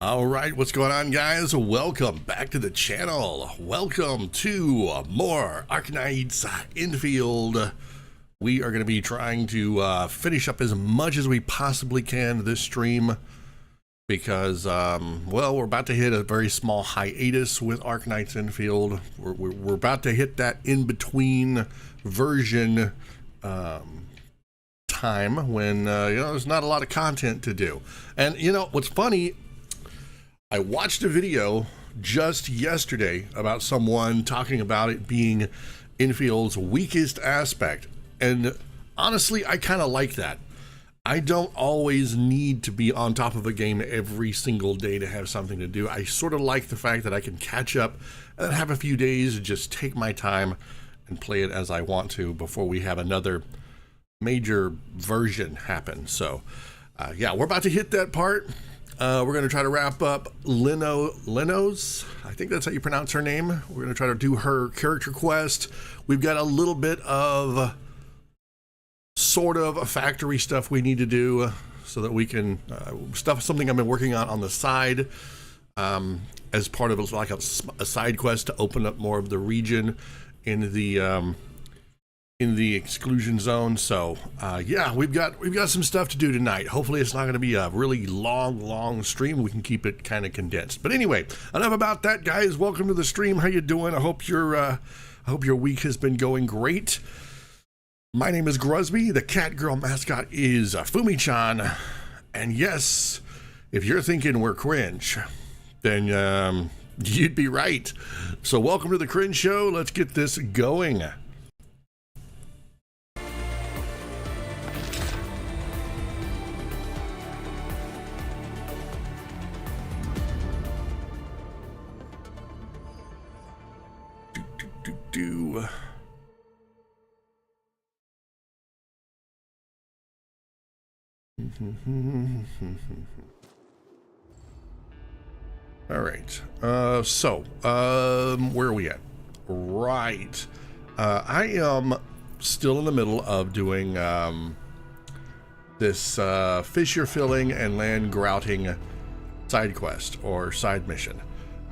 All right, what's going on, guys? Welcome back to the channel. Welcome to more Arknights Endfield. We are going to be trying to finish up as much as we possibly can this stream because, well, we're about to hit a very small hiatus with Arknights Endfield. We're about to hit that in-between version time when, there's not a lot of content to do. And, what's funny, I watched a video just yesterday about someone talking about it being Enfield's weakest aspect. And honestly, I kind of like that. I don't always need to be on top of a game every single day to have something to do. I sort of like the fact that I can catch up and have a few days to just take my time and play it as I want to before we have another major version happen. So, yeah, we're about to hit that part. We're going to try to wrap up Liino's, I think that's how you pronounce her name. We're going to try to do her character quest. We've got a little bit of sort of factory stuff we need to do so that we can, something I've been working on the side as part of like a side quest to open up more of the region in the exclusion zone. So yeah, we've got some stuff to do tonight. Hopefully it's not going to be a really long stream. We can keep it kind of condensed. But anyway, enough about that, guys. Welcome to the stream. How you doing? I hope your week has been going great. My name is Gruzbee. The catgirl mascot is Fumi-chan. And yes, if you're thinking we're cringe, then you'd be right. So welcome to the Cringe Show. Let's get this going. All right, so where are we at? Right, I am still in the middle of doing this fissure filling and land grouting side quest or side mission.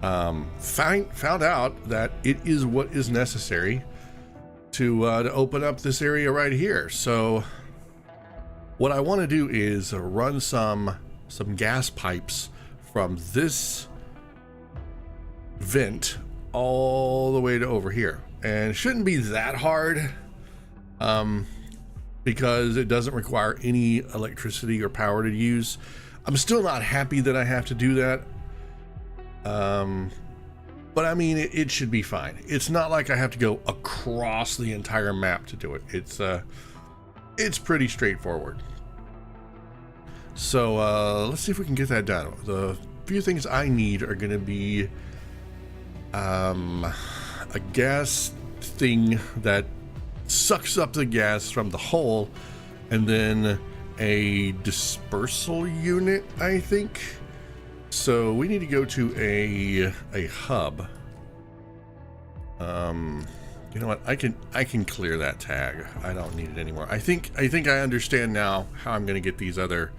Found out that it is what is necessary to open up this area right here. So what I want to do is run some gas pipes from this vent all the way to over here, and it shouldn't be that hard because it doesn't require any electricity or power to use. I'm still not happy that I have to do that. But I mean, it should be fine. It's not like I have to go across the entire map to do it. It's pretty straightforward. So let's see if we can get that done. The few things I need are going to be a gas thing that sucks up the gas from the hole, and then a dispersal unit, I think. So we need to go to a hub. You know what? I can clear that tag. I don't need it anymore. I think I understand now how I'm going to get these other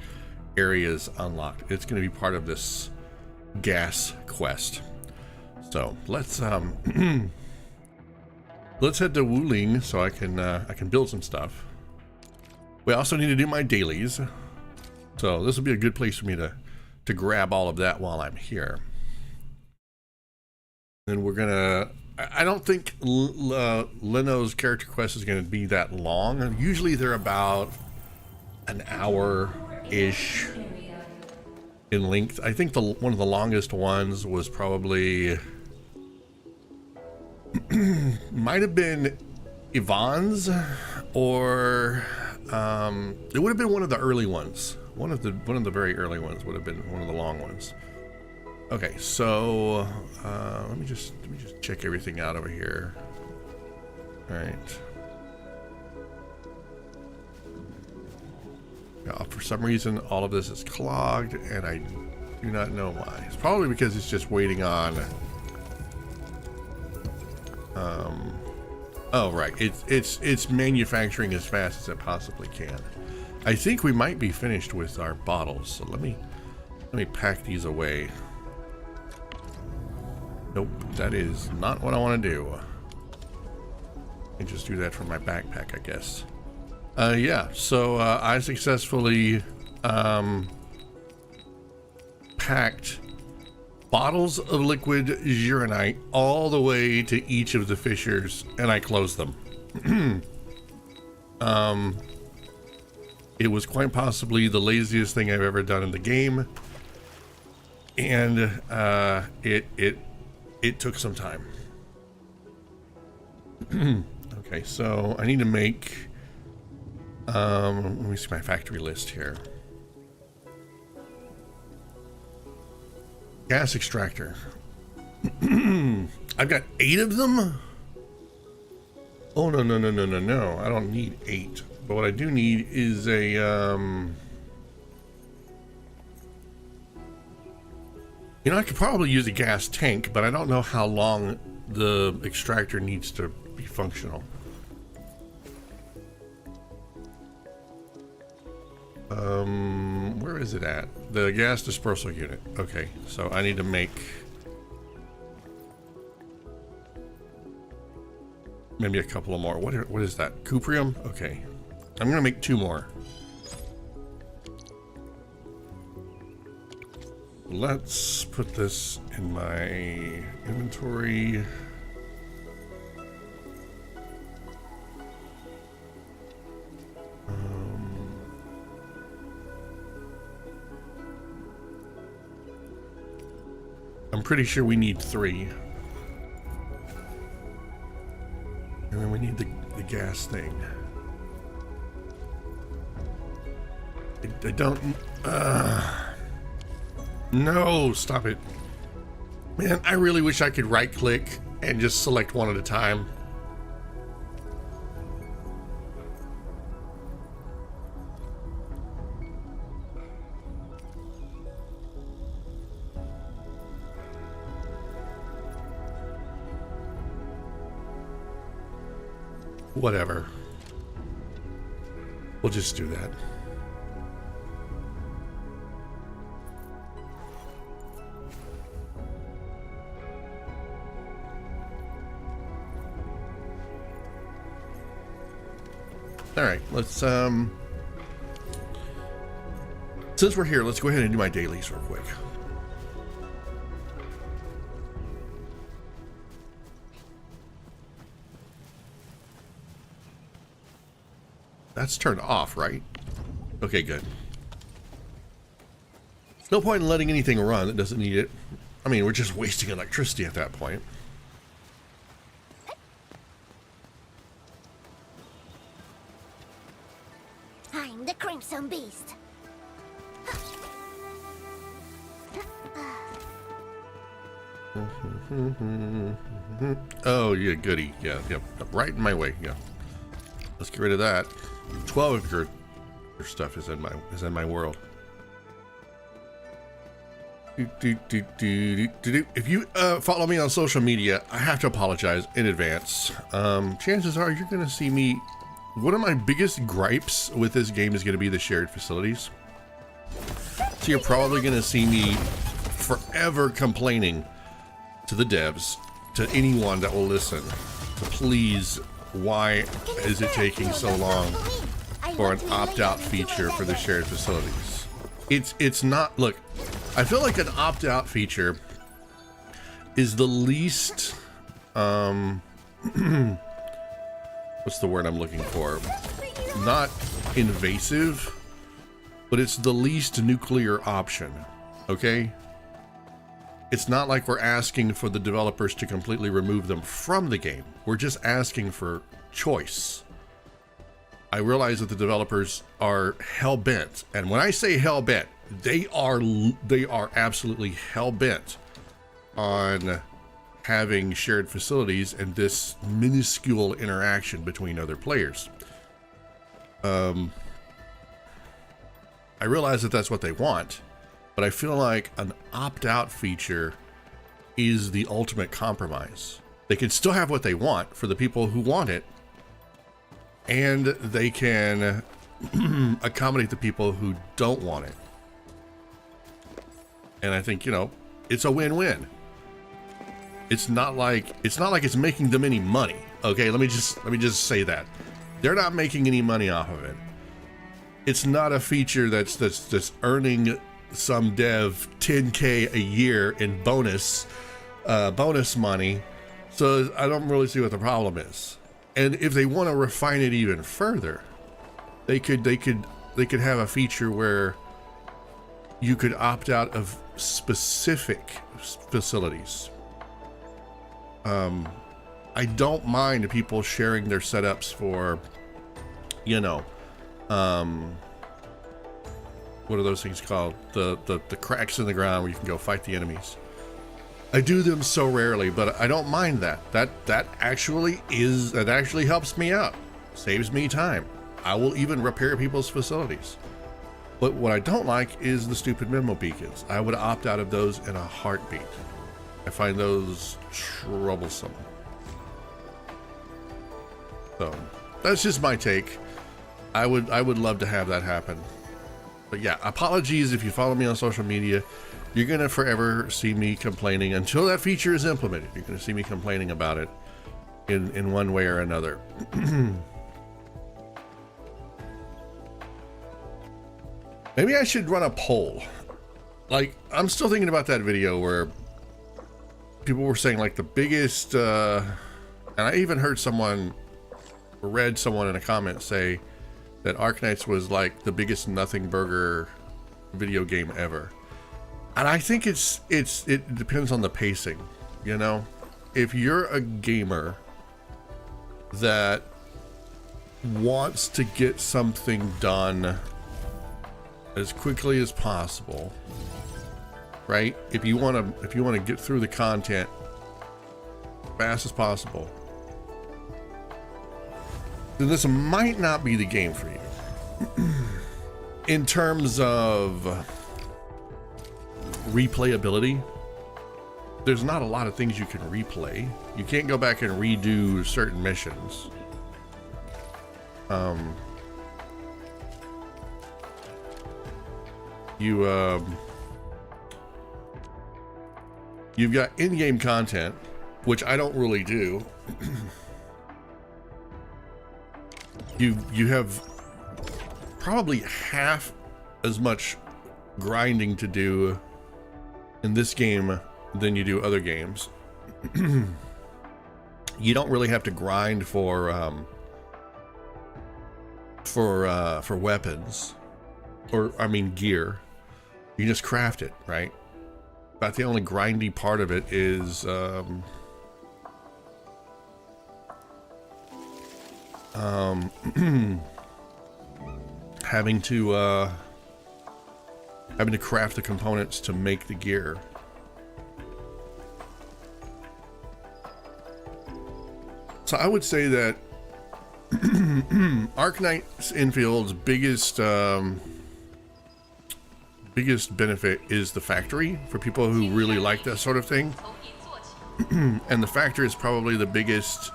areas unlocked. It's going to be part of this gas quest. So let's let's head to Wuling so I can build some stuff. We also need to do my dailies. So this will be a good place for me to grab all of that while I'm here. And we're gonna, I don't think Liino's character quest is gonna be that long. Usually they're about an hour-ish in length. I think one of the longest ones was probably, might have been Yvonne's, or it would have been one of the early ones. One of the very early ones would have been one of the long ones. Okay, so let me just check everything out over here. All right. Yeah, for some reason, all of this is clogged, and I do not know why. It's probably because it's just waiting on. Oh right, it's manufacturing as fast as it possibly can. I think we might be finished with our bottles, so let me Let me pack these away. Nope, that is not what I want to do. I can just do that from my backpack, I guess. Yeah, so I successfully packed bottles of liquid Gironite all the way to each of the fissures, and I closed them. It was quite possibly the laziest thing I've ever done in the game, and it took some time. Okay, so I need to make let me see my factory list here. Gas extractor. I've got 8 of them. Oh no, I don't need 8. But what I do need is a you know, I could probably use a gas tank, but I don't know how long the extractor needs to be functional. Where is it at? The gas dispersal unit. Okay, so I need to make maybe a couple of more. What is that? Cuprium? Okay. I'm gonna make 2 more. Let's put this in my inventory. I'm pretty sure we need 3. And then we need the gas thing. I don't... No, stop it. Man, I really wish I could right click and just select one at a time. Whatever. We'll just do that. All right, let's since we're here, let's go ahead and do my dailies real quick. That's turned off, right? Okay, good. No point in letting anything run that doesn't need it. I mean, we're just wasting electricity at that point. I'm the Crimson Beast. Oh, yeah, goody. Yeah, yep. Right in my way, yeah. Let's get rid of that. 12 of your stuff is in my world. If you follow me on social media, I have to apologize in advance. Chances are you're gonna see me. One of my biggest gripes with this game is gonna be the shared facilities. So you're probably gonna see me forever complaining to the devs, to anyone that will listen, to please, why is it taking so long for an opt-out feature for the shared facilities? It's not, look, I feel like an opt-out feature is the least, what's the word I'm looking for? Not invasive, but it's the least nuclear option, okay? It's not like we're asking for the developers to completely remove them from the game. We're just asking for choice. I realize that the developers are hell-bent, and when I say hell-bent, they are absolutely hell-bent on having shared facilities and this minuscule interaction between other players. I realize that that's what they want, but I feel like an opt-out feature is the ultimate compromise. They can still have what they want for the people who want it, and they can accommodate the people who don't want it. And I think, you know, it's a win-win. It's not like it's making them any money. Okay, let me just say that. They're not making any money off of it. It's not a feature that's earning some dev 10K a year in bonus money. So I don't really see what the problem is. And if they want to refine it even further, they could have a feature where you could opt out of specific facilities. I don't mind people sharing their setups for, you know, what are those things called? The cracks in the ground where you can go fight the enemies. I do them so rarely, but I don't mind that. That actually helps me out. Saves me time. I will even repair people's facilities. But what I don't like is the stupid memo beacons. I would opt out of those in a heartbeat. I find those troublesome. So that's just my take. I would love to have that happen. But yeah, apologies if you follow me on social media. You're gonna forever see me complaining until that feature is implemented. You're gonna see me complaining about it in one way or another. Maybe I should run a poll. Like, I'm still thinking about that video where people were saying like the biggest, and I even heard read someone in a comment say that Arknights was like the biggest nothing burger video game ever. And I think it depends on the pacing, you know? If you're a gamer that wants to get something done as quickly as possible, right? If you want to get through the content as fast as possible, then this might not be the game for you. In terms of replayability, there's not a lot of things you can replay. You can't go back and redo certain missions. You've got in-game content, which I don't really do. You have probably half as much grinding to do in this game than you do other games. You don't really have to grind for weapons, or I mean gear. You just craft it, right? About the only grindy part of it is having to craft the components to make the gear. So I would say that Arknights Enfield's biggest benefit is the factory for people who really like that sort of thing. And the factory is probably the biggest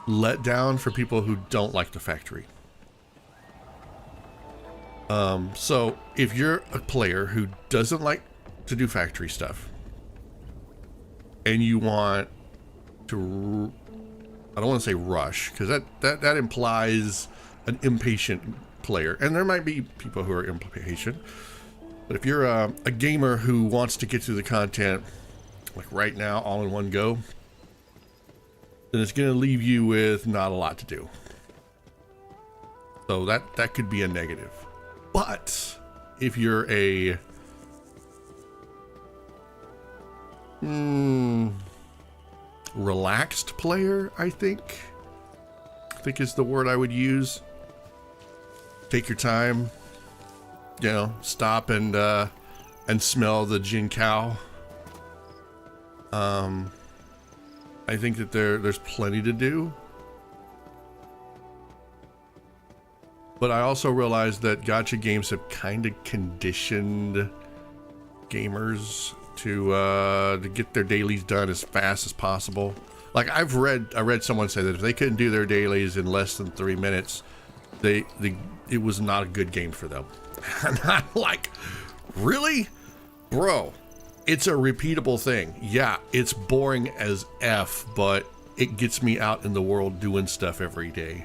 letdown for people who don't like the factory. So if you're a player who doesn't like to do factory stuff and you want to, I don't want to say rush, because that implies an impatient player, and there might be people who are impatient. But if you're a gamer who wants to get through the content like right now, all in one go, then it's going to leave you with not a lot to do. So that could be a negative. But if you're a relaxed player, I think is the word I would use. Take your time, you know, stop and smell the gin cow. I think that there's plenty to do. But I also realize that gacha games have kind of conditioned gamers to get their dailies done as fast as possible. Like I read someone say that if they couldn't do their dailies in less than 3 minutes, it was not a good game for them. And I'm like, really? Bro, it's a repeatable thing. Yeah, it's boring as F, but it gets me out in the world doing stuff every day.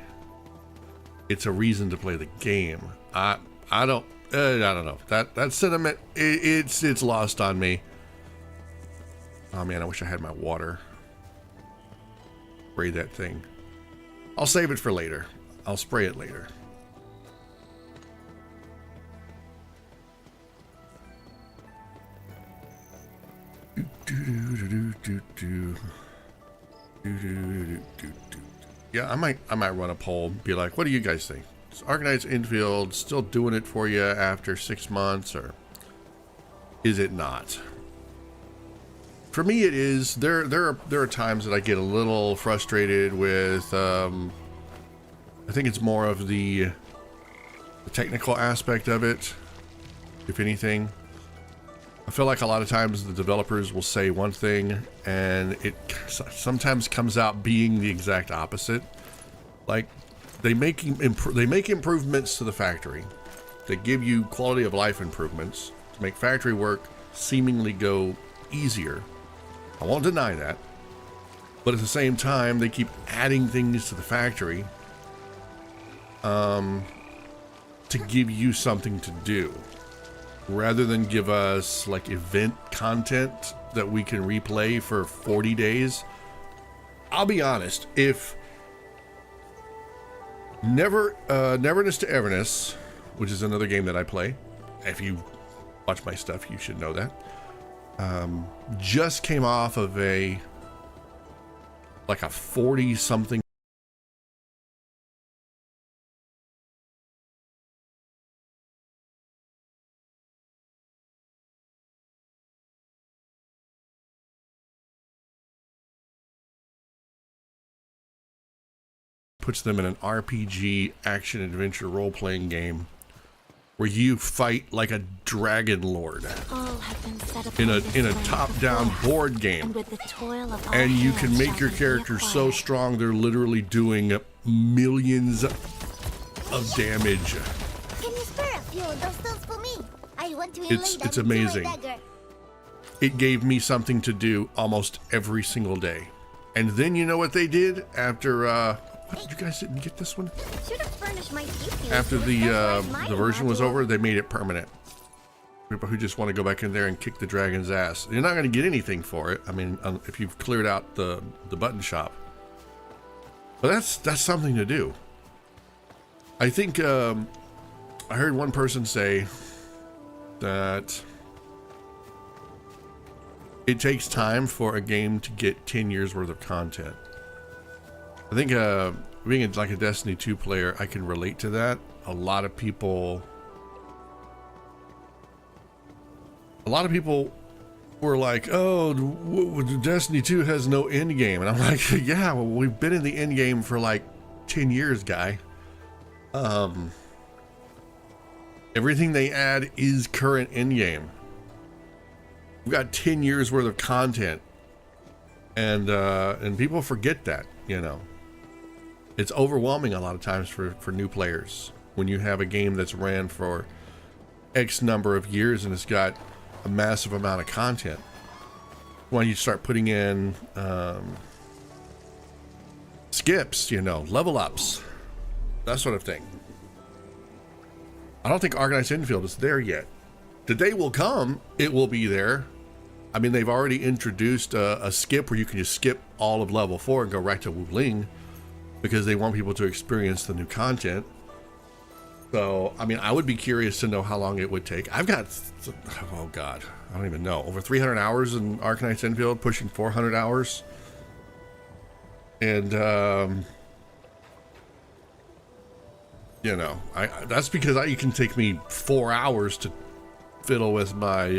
It's a reason to play the game. I don't know. That sentiment, it's lost on me. Oh man, I wish I had my water. Spray that thing. I'll save it for later. I'll spray it later. Yeah, I might run a poll, be like, what do you guys think? Is Arknights Endfield still doing it for you after 6 months, or is it not? For me, it is. There are times that I get a little frustrated with. I think it's more of the technical aspect of it, if anything. I feel like a lot of times the developers will say one thing and it sometimes comes out being the exact opposite. Like they make improvements to the factory. They give you quality of life improvements to make factory work seemingly go easier. I won't deny that. But at the same time, they keep adding things to the factory to give you something to do, rather than give us like event content that we can replay for 40 days. I'll be honest, if Neverness to Everness, which is another game that I play, if you watch my stuff, you should know that, just came off of a 40 something puts them in an RPG action adventure role-playing game where you fight like a dragon lord in a top-down board game, and you can make your characters so strong they're literally doing millions of damage. Can you spare a few of those stones for me? I want to It's amazing. It gave me something to do almost every single day. And then you know what they did after you guys didn't get this one? After the version was over, they made it permanent. People who just want to go back in there and kick the dragon's ass. You're not going to get anything for it. I mean, if you've cleared out the button shop. But that's something to do. I think I heard one person say that it takes time for a game to get 10 years worth of content. I think being like a Destiny 2 player, I can relate to that. A lot of people were like, oh, Destiny 2 has no end game. And I'm like, yeah, well, we've been in the end game for like 10 years, guy. Everything they add is current end game. We've got 10 years worth of content. And people forget that, you know. It's overwhelming a lot of times for new players when you have a game that's ran for X number of years and it's got a massive amount of content. When you start putting in skips, you know, level ups, that sort of thing. I don't think Arknights Endfield is there yet. The day will come, it will be there. I mean, they've already introduced a skip where you can just skip all of level 4 and go right to Wuling, because they want people to experience the new content. So, I mean, I would be curious to know how long it would take. I've got, oh God, I don't even know, over 300 hours in Arknights Endfield, pushing 400 hours. And, you know, that's because it can take me 4 hours to fiddle with my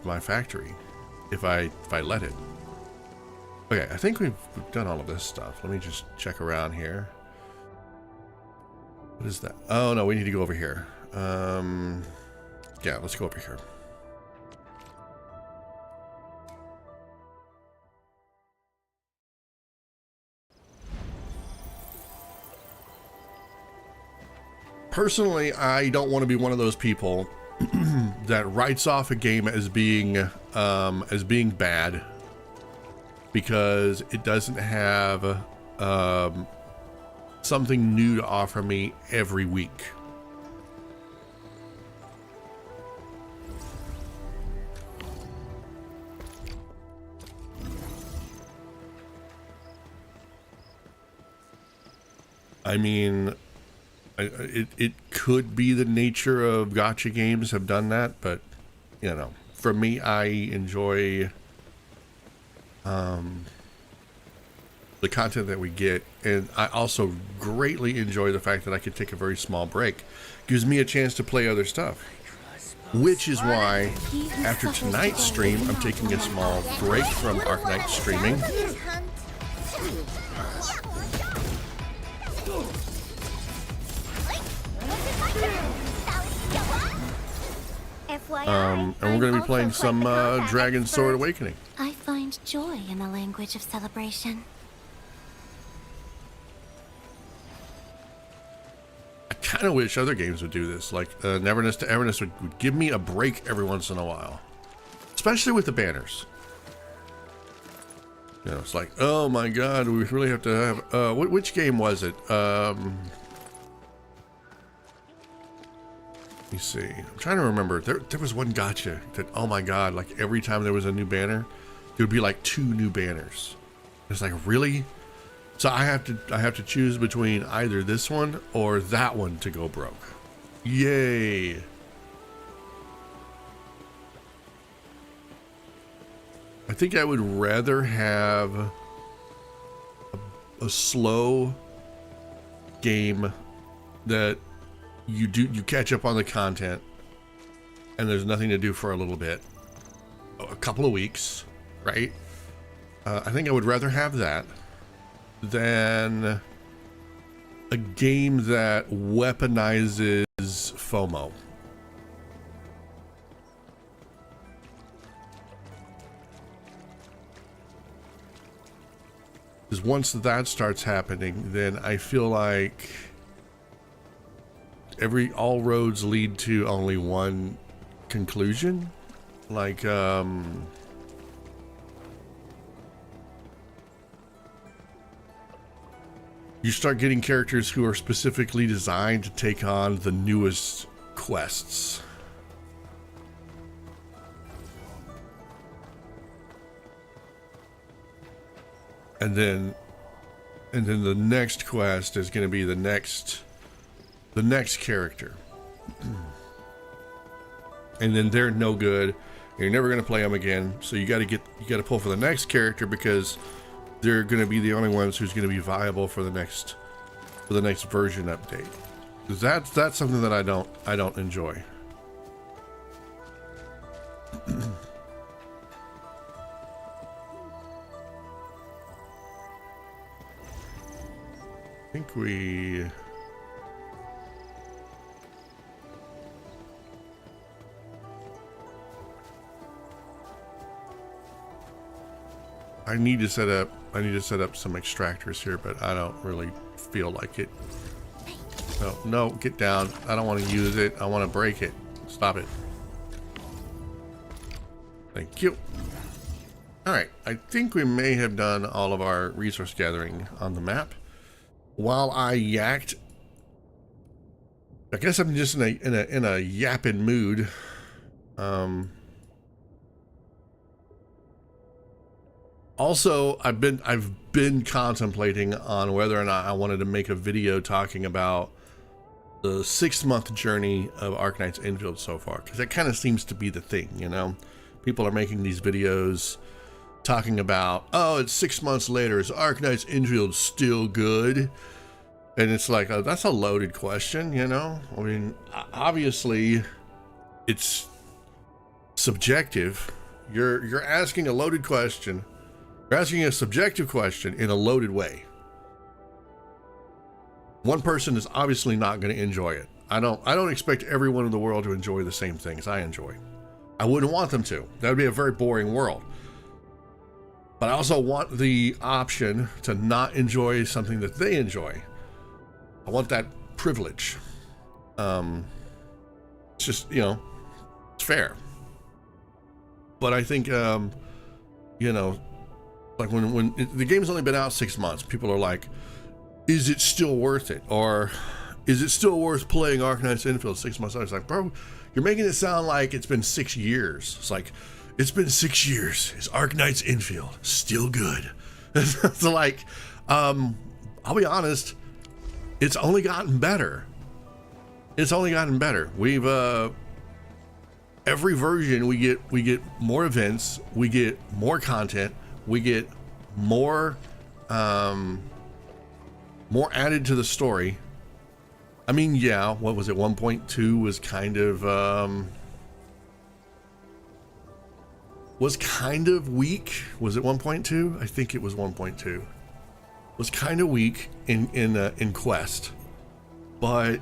my factory if I let it. Okay, I think we've done all of this stuff. Let me just check around here. What is that? Oh no, we need to go over here. Yeah, let's go over here. Personally, I don't want to be one of those people that writes off a game as being bad because it doesn't have something new to offer me every week. I mean, it could be the nature of gacha games have done that, but you know, for me, I enjoy the content that we get, and I also greatly enjoy the fact that I can take a very small break. Gives me a chance to play other stuff, which is why after tonight's stream, I'm taking a small break from Arknights streaming. And we're going to be playing some Dragon Sword Awakening. I find joy in the language of celebration. I kind of wish other games would do this, like Neverness to Everness would give me a break every once in a while, especially with the banners. You know, it's like, oh my god, we really have to have which game was it? Let me see. I'm trying to remember. There was one gacha that, oh my god, like every time there was a new banner, there would be like 2 new banners. It's like, really? So I have to choose between either this one or that one to go broke. Yay. I think I would rather have a slow game that you catch up on the content and there's nothing to do for a little bit, a couple of weeks, right? I think I would rather have that than a game that weaponizes FOMO. Because once that starts happening, then I feel like all roads lead to only one conclusion. Like, you start getting characters who are specifically designed to take on the newest quests. And then the next quest is going to be the next character. And then they're no good. And you're never going to play them again. So you got to pull for the next character because they're going to be the only ones who's going to be viable for the next version update. That's something that I don't enjoy. I think we I need to set up some extractors here, but I don't really feel like it. No, get down. I don't want to use it. I want to break it. Stop it. Thank you. All right, I think we may have done all of our resource gathering on the map. While I yacked, I guess I'm just in a yapping mood. Also, I've been contemplating on whether or not I wanted to make a video talking about the 6-month journey of Arknights Endfield so far, because that kind of seems to be the thing, you know. People are making these videos talking about, oh, it's 6 months later, is Arknights Endfield still good? And it's like, oh, that's a loaded question, you know. I mean, obviously, it's subjective. You're asking a loaded question. You're asking a subjective question in a loaded way. One person is obviously not going to enjoy it. I don't expect everyone in the world to enjoy the same things I enjoy. I wouldn't want them to. That would be a very boring world. But I also want the option to not enjoy something that they enjoy. I want that privilege. It's just, you know, fair. But I think, you know, like when the game's only been out 6 months, people are like, is it still worth it? Or is it still worth playing Arknights Endfield 6 months later? It's like, bro, you're making it sound like it's been 6 years. It's like, it's been 6 years. Is Arknights Endfield still good? So like, I'll be honest, it's only gotten better. It's only gotten better. We've every version we get more events, we get more content, we get more more added to the story. I mean, yeah, what was it? 1.2 was kind of weak. Was it 1.2? I think it was 1.2. Was kind of weak in Quest, but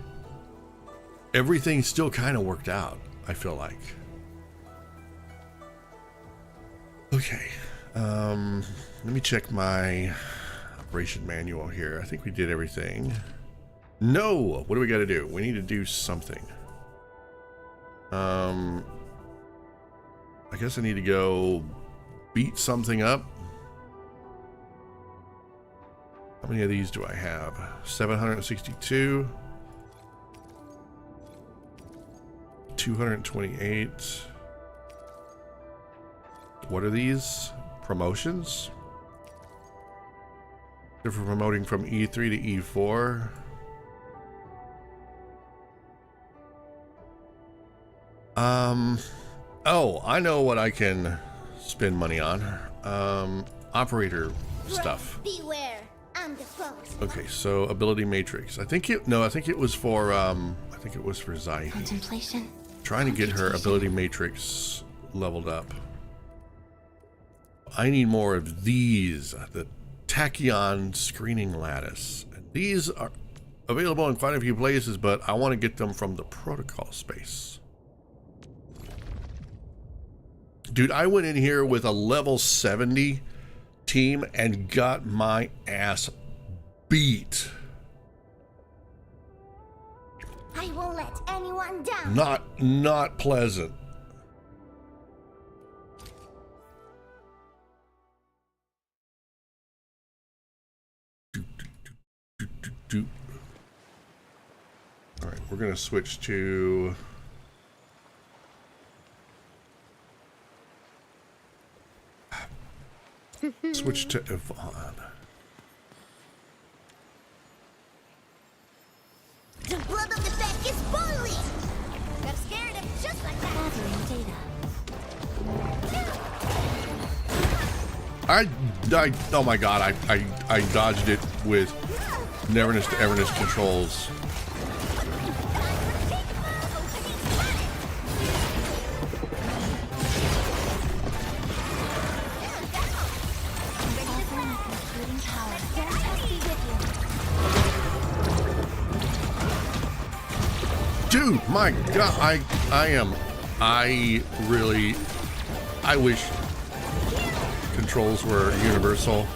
everything still kind of worked out, I feel like. Okay, let me check my operation manual here. I think we did everything. No, what do we got to do? We need to do something. I guess I need to go beat something up. How many of these do I have? 762. 228. What are these? Promotions? They're for promoting from E3 to E4. Oh, I know what I can spend money on. Operator stuff. Beware. I'm the fox. Okay, so ability matrix. I think it was for Zai. Contemplation. Trying to get her ability matrix leveled up. I need more of these, the tachyon screening lattice. And these are available in quite a few places, but I want to get them from the protocol space. Dude, I went in here with a level 70 team and got my ass beat. I won't let anyone down. Not pleasant. All right, we're gonna switch to Yvonne. The blood of the pack is boiling. Got scared of just like that. Gathering data. Oh my god, I dodged it with Neverness to Everness controls. Dude, my god, I wish controls were universal.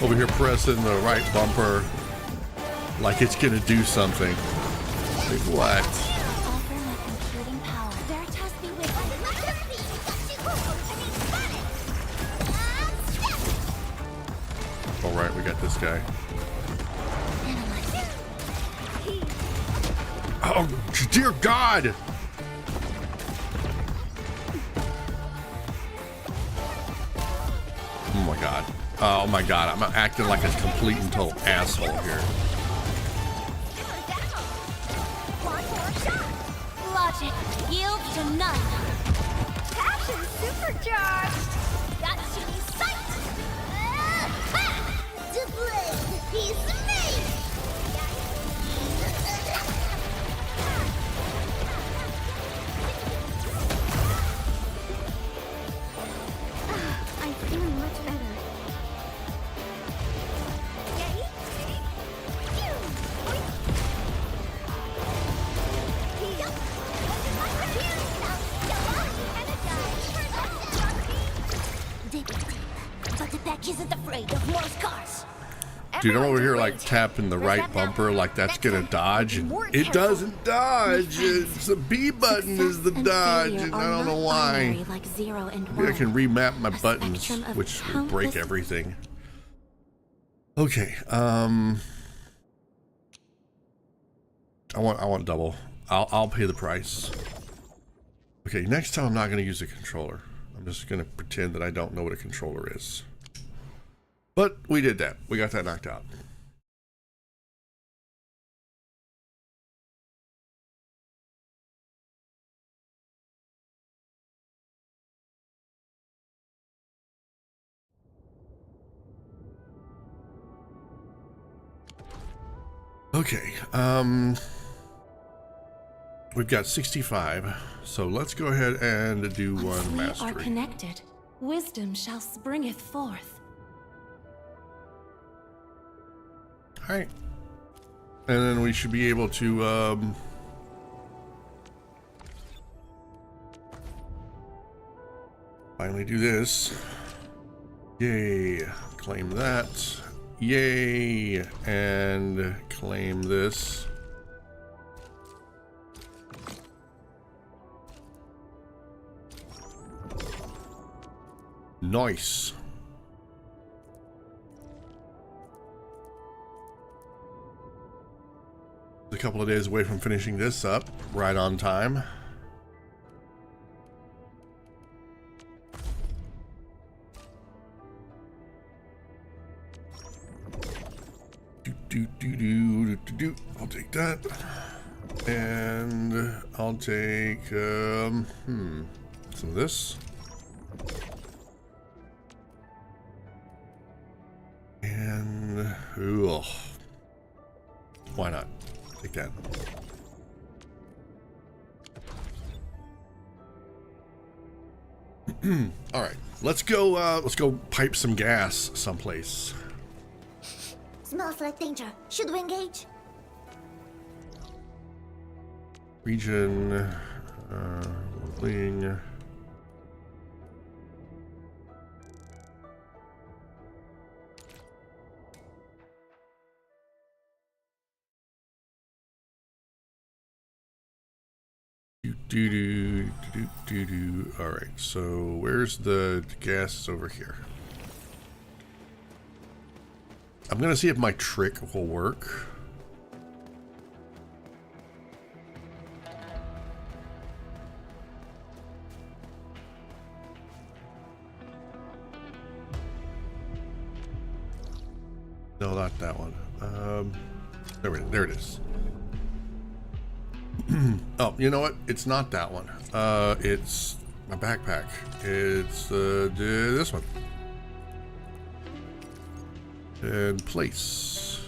Over here pressing the right bumper like it's gonna do something. Like what? Alright, we got this guy. Oh, dear God! Oh my god. Oh my god, I'm acting like a complete and total asshole here. Logic yields to none. Passion supercharged. Got you in sight. The blade is made. I'm feeling much better. back isn't afraid of Morse cars. Dude, I'm over here Everyone's like great. tapping the Press right that now. bumper like that's Next gonna time, dodge, be and more it careful. doesn't dodge. It's the B button is the Success and dodge, failure and are I don't know not why. binary like 0 and 1. Maybe I can remap my A buttons, spectrum of which will break countless- everything. Okay, I want double. I'll pay the price. Okay, next time I'm not gonna use a controller. I'm just gonna pretend that I don't know what a controller is. But we did that. We got that knocked out. Okay, we've got 65, so let's go ahead and do one Once we are mastery. connected, wisdom shall springeth forth. All right, and then we should be able to finally do this. Yay, claim that. Yay, and claim this. Nice. A couple of days away from finishing this up, right on time. I'll take that, and I'll take some of this, and ugh, why not take that? All right, let's go pipe some gas someplace. Smells like danger. Should we engage? Region, wing. All right, so where's the gas? Over here. I'm gonna see if my trick will work. No, not that one. There it is. Oh, you know what? It's not that one. It's my backpack. It's this one. And place.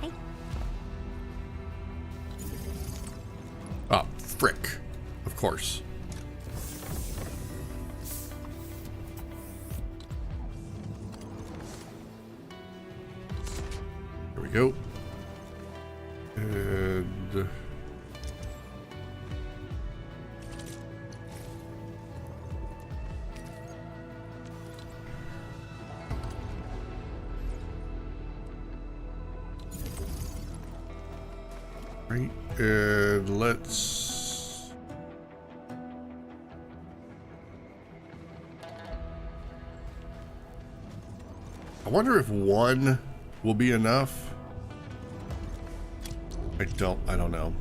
Hey. Ah, frick. Of course. There we go. And right, and let's I wonder if one will be enough. I don't know.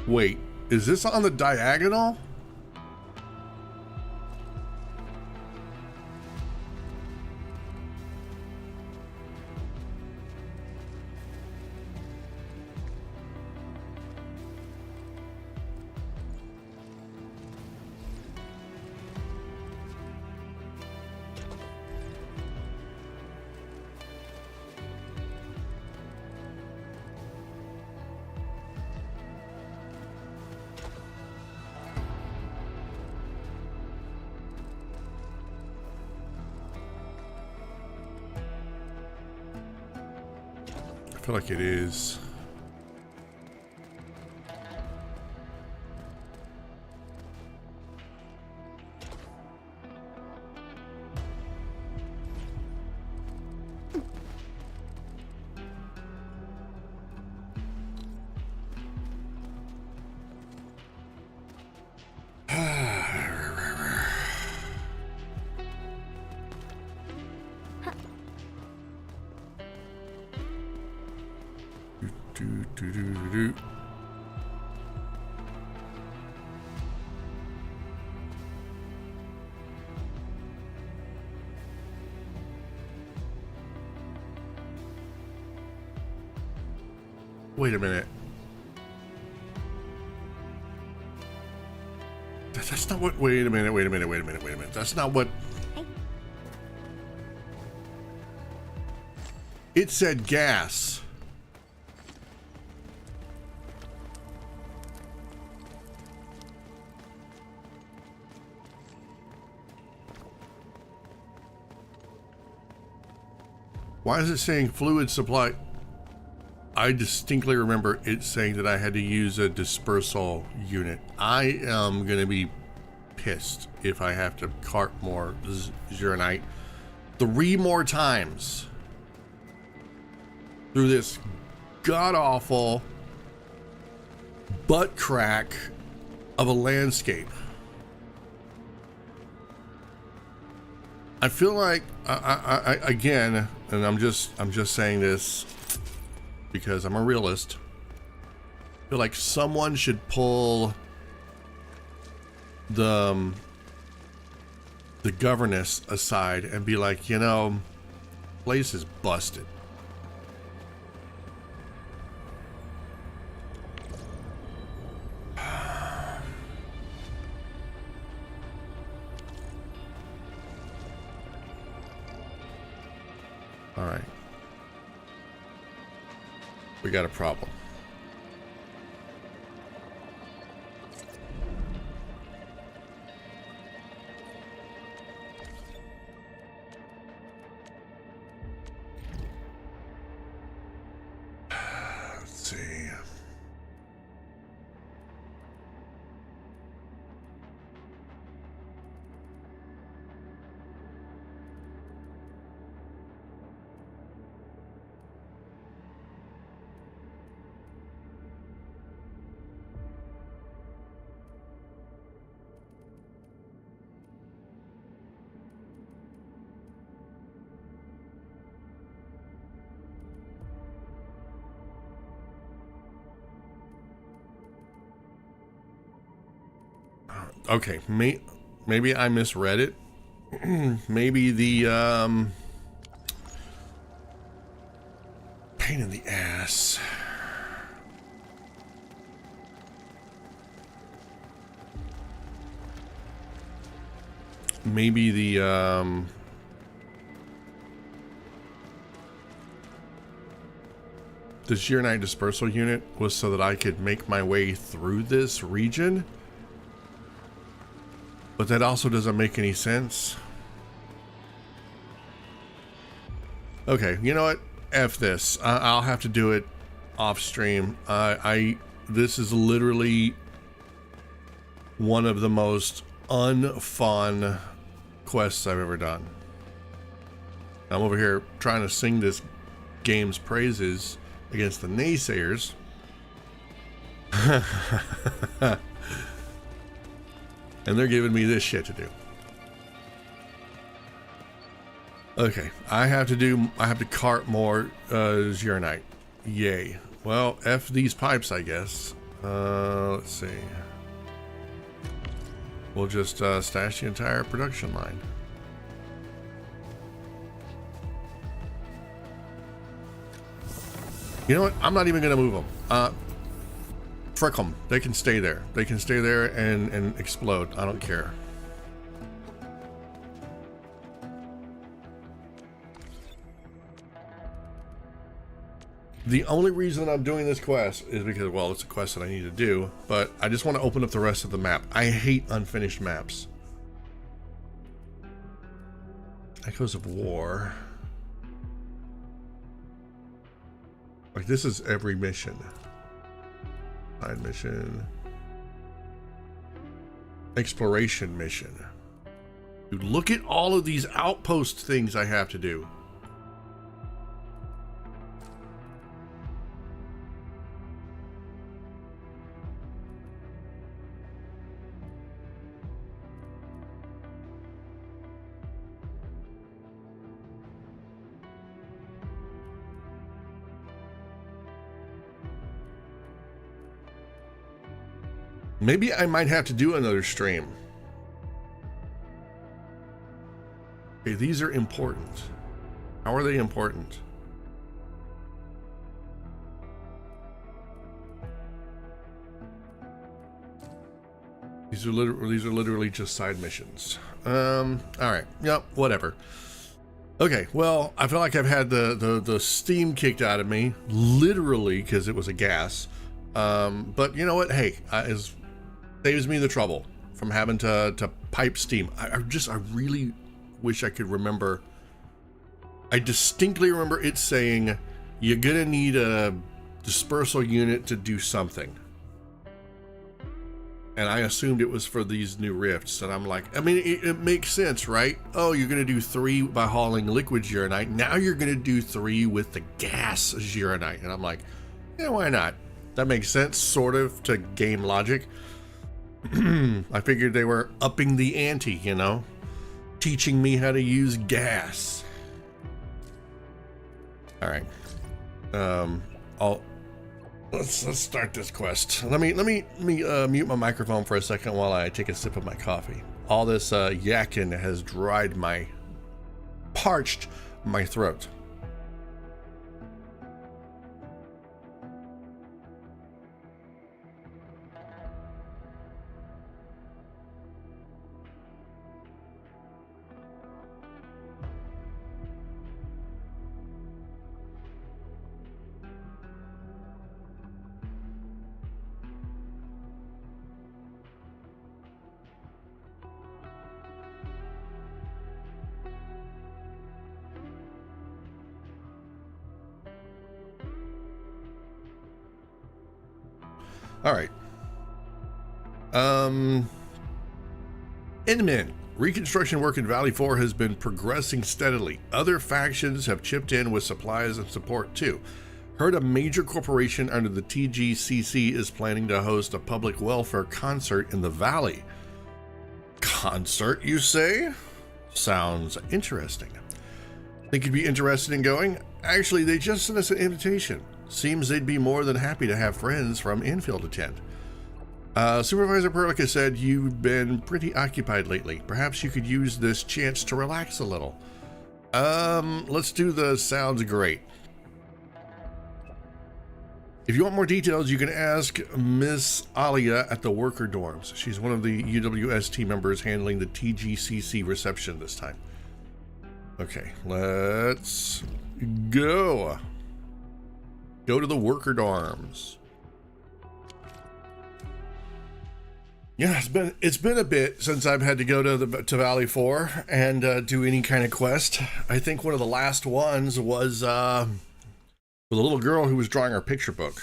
Wait, is this on the diagonal? feel like it is. Wait a minute. That's not what. Wait a minute. Wait a minute. Wait a minute. Wait a minute. That's not what. It said gas. Why is it saying fluid supply? I distinctly remember it saying that I had to use a dispersal unit. I am going to be pissed if I have to cart more Zernite 3 more times through this god-awful butt crack of a landscape. I feel like I again, and I'm just saying this because I'm a realist. I feel like someone should pull the governess aside and be like, you know, place is busted. All right. We got a problem. Let's see. Okay, maybe I misread it. Maybe the pain in the ass. Maybe the Zernite dispersal unit was so that I could make my way through this region. But that also doesn't make any sense. Okay, you know what? F this. I'll have to do it off stream. This is literally one of the most unfun quests I've ever done. I'm over here trying to sing this game's praises against the naysayers. And they're giving me this shit to do. Okay, I have to cart more Zernite. Yay. Well, F these pipes, I guess. Let's see. We'll just stash the entire production line. You know what? I'm not even gonna move them. Frick them. They can stay there. They can stay there and explode. I don't care. The only reason I'm doing this quest is because, well, it's a quest that I need to do, but I just want to open up the rest of the map. I hate unfinished maps. Echoes of War. Like, this is every mission. Side mission. Exploration mission. Dude, look at all of these outpost things I have to do. Maybe I might have to do another stream. Okay, these are important. How are they important? These are literally just side missions. All right. Yep. Whatever. Okay. Well, I feel like I've had the steam kicked out of me, literally, because it was a gas. But you know what? Hey, it saves me the trouble from having to pipe steam. I really wish I could remember. I distinctly remember it saying you're gonna need a dispersal unit to do something, and I assumed it was for these new rifts. And I'm like, I mean, it makes sense, right? Oh, you're gonna do 3 by hauling liquid Gyrannite. Now you're gonna do 3 with the gas Gyrannite, and I'm like, yeah, why not? That makes sense, sort of, to game logic. I figured they were upping the ante, you know, teaching me how to use gas. All right. Let's start this quest. Let me mute my microphone for a second while I take a sip of my coffee. All this yakking has parched my throat. All right. Inman. Reconstruction work in Valley 4 has been progressing steadily. Other factions have chipped in with supplies and support too. Heard a major corporation under the TGCC is planning to host a public welfare concert in the Valley. Concert, you say? Sounds interesting. Think you'd be interested in going? Actually, they just sent us an invitation. Seems they'd be more than happy to have friends from Endfield attend. Supervisor Perlica said you've been pretty occupied lately. Perhaps you could use this chance to relax a little. Let's do the sounds great. If you want more details, you can ask Miss Alia at the worker dorms. She's one of the UWS team members handling the TGCC reception this time. Okay, let's go. Go to the worker dorms. Yeah, it's been a bit since I've had to go to Valley 4 and do any kind of quest. I think one of the last ones was with a little girl who was drawing her picture book.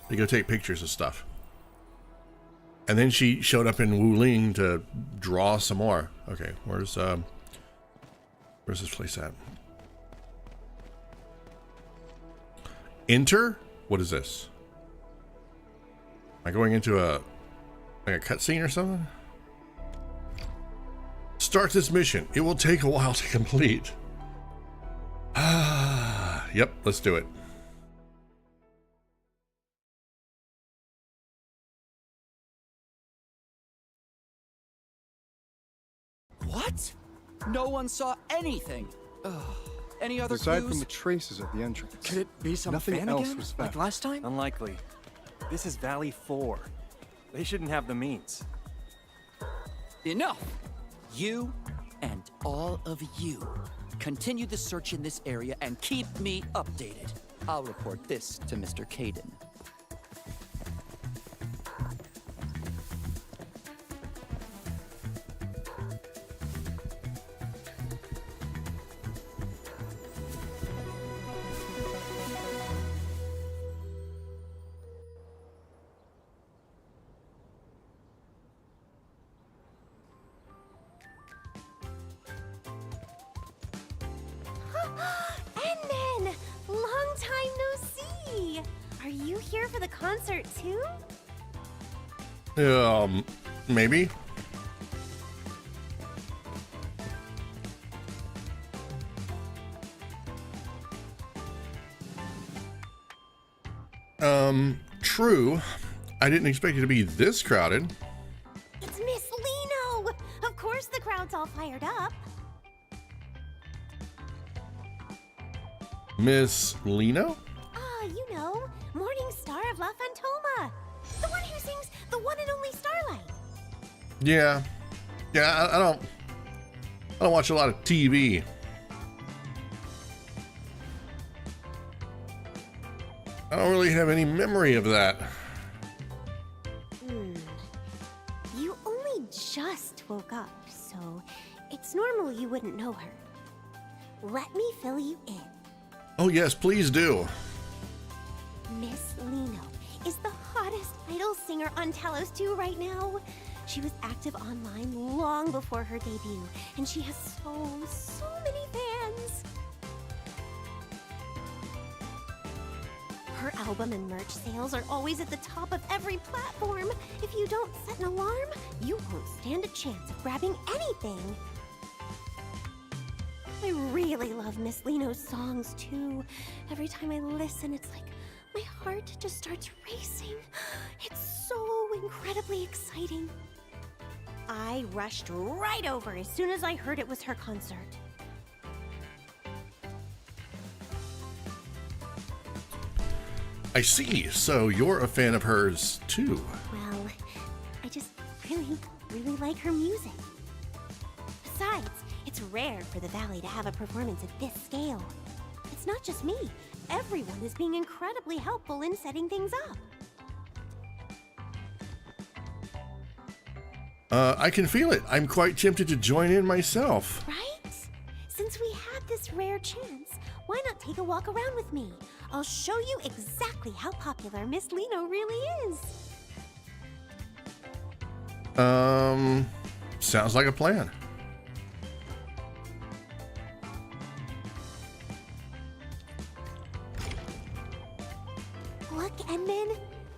They go take pictures of stuff, and then she showed up in Wuling to draw some more. Okay, where's this place at? Enter? What is this? Am I going into a cutscene or something? Start this mission. It will take a while to complete. Yep, let's do it. What? No one saw anything. Ugh. Any other Aside clues? from the traces at the entrance. Could it be some Nothing fan else again? was Like found. last time? Unlikely. This is Valley 4. They shouldn't have the means. Enough! You and all of you continue the search in this area and keep me updated. I'll report this to Mr. Caden. Long time no see! Are you here for the concert too? Maybe. True. I didn't expect it to be this crowded. It's Miss Liino! Of course the crowd's all fired up. Miss Liino? Ah, you know, Morning Star of La Fantoma. The one who sings The One and Only Starlight. Yeah. Yeah, I don't watch a lot of TV. I don't really have any memory of that. You only just woke up, so it's normal you wouldn't know her. Let me fill you in. Oh yes, please do. Miss Liino is the hottest idol singer on Talos 2 right now. She was active online long before her debut, and she has so many fans. Her album and merch sales are always at the top of every platform. If you don't set an alarm, you won't stand a chance of grabbing anything. I really love Miss Liino's songs too. Every time I listen, it's like my heart just starts racing. It's so incredibly exciting. I rushed right over as soon as I heard it was her concert. I see. So you're a fan of hers too. Well, I just really like her music. Besides, it's rare for the Valley to have a performance at this scale. It's not just me. Everyone is being incredibly helpful in setting things up. I can feel it. I'm quite tempted to join in myself. Right? Since we had this rare chance, why not take a walk around with me? I'll show you exactly how popular Miss Liino really is. Sounds like a plan. Look, Edmund.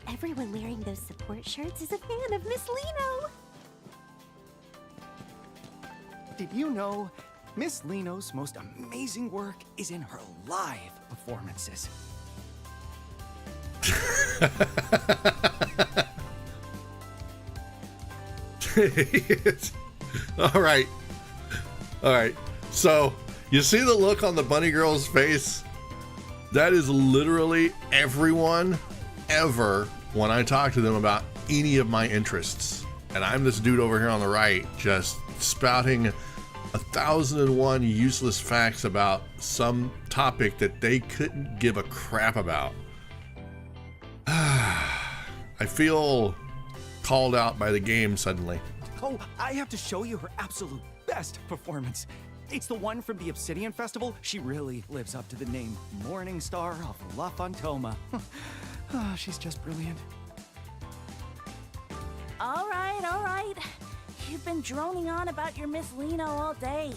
Everyone wearing those support shirts is a fan of Miss Liino. Did you know Miss Liino's most amazing work is in her live performances? All right. So you see the look on the bunny girl's face? That is literally everyone ever when I talk to them about any of my interests. And I'm this dude over here on the right just spouting 1,001 useless facts about some topic that they couldn't give a crap about. I feel called out by the game suddenly. Oh, I have to show you her absolute best performance. It's the one from the Obsidian Festival. She really lives up to the name Morning Star of La Fantoma. Oh, she's just brilliant. All right. You've been droning on about your Miss Liino all day.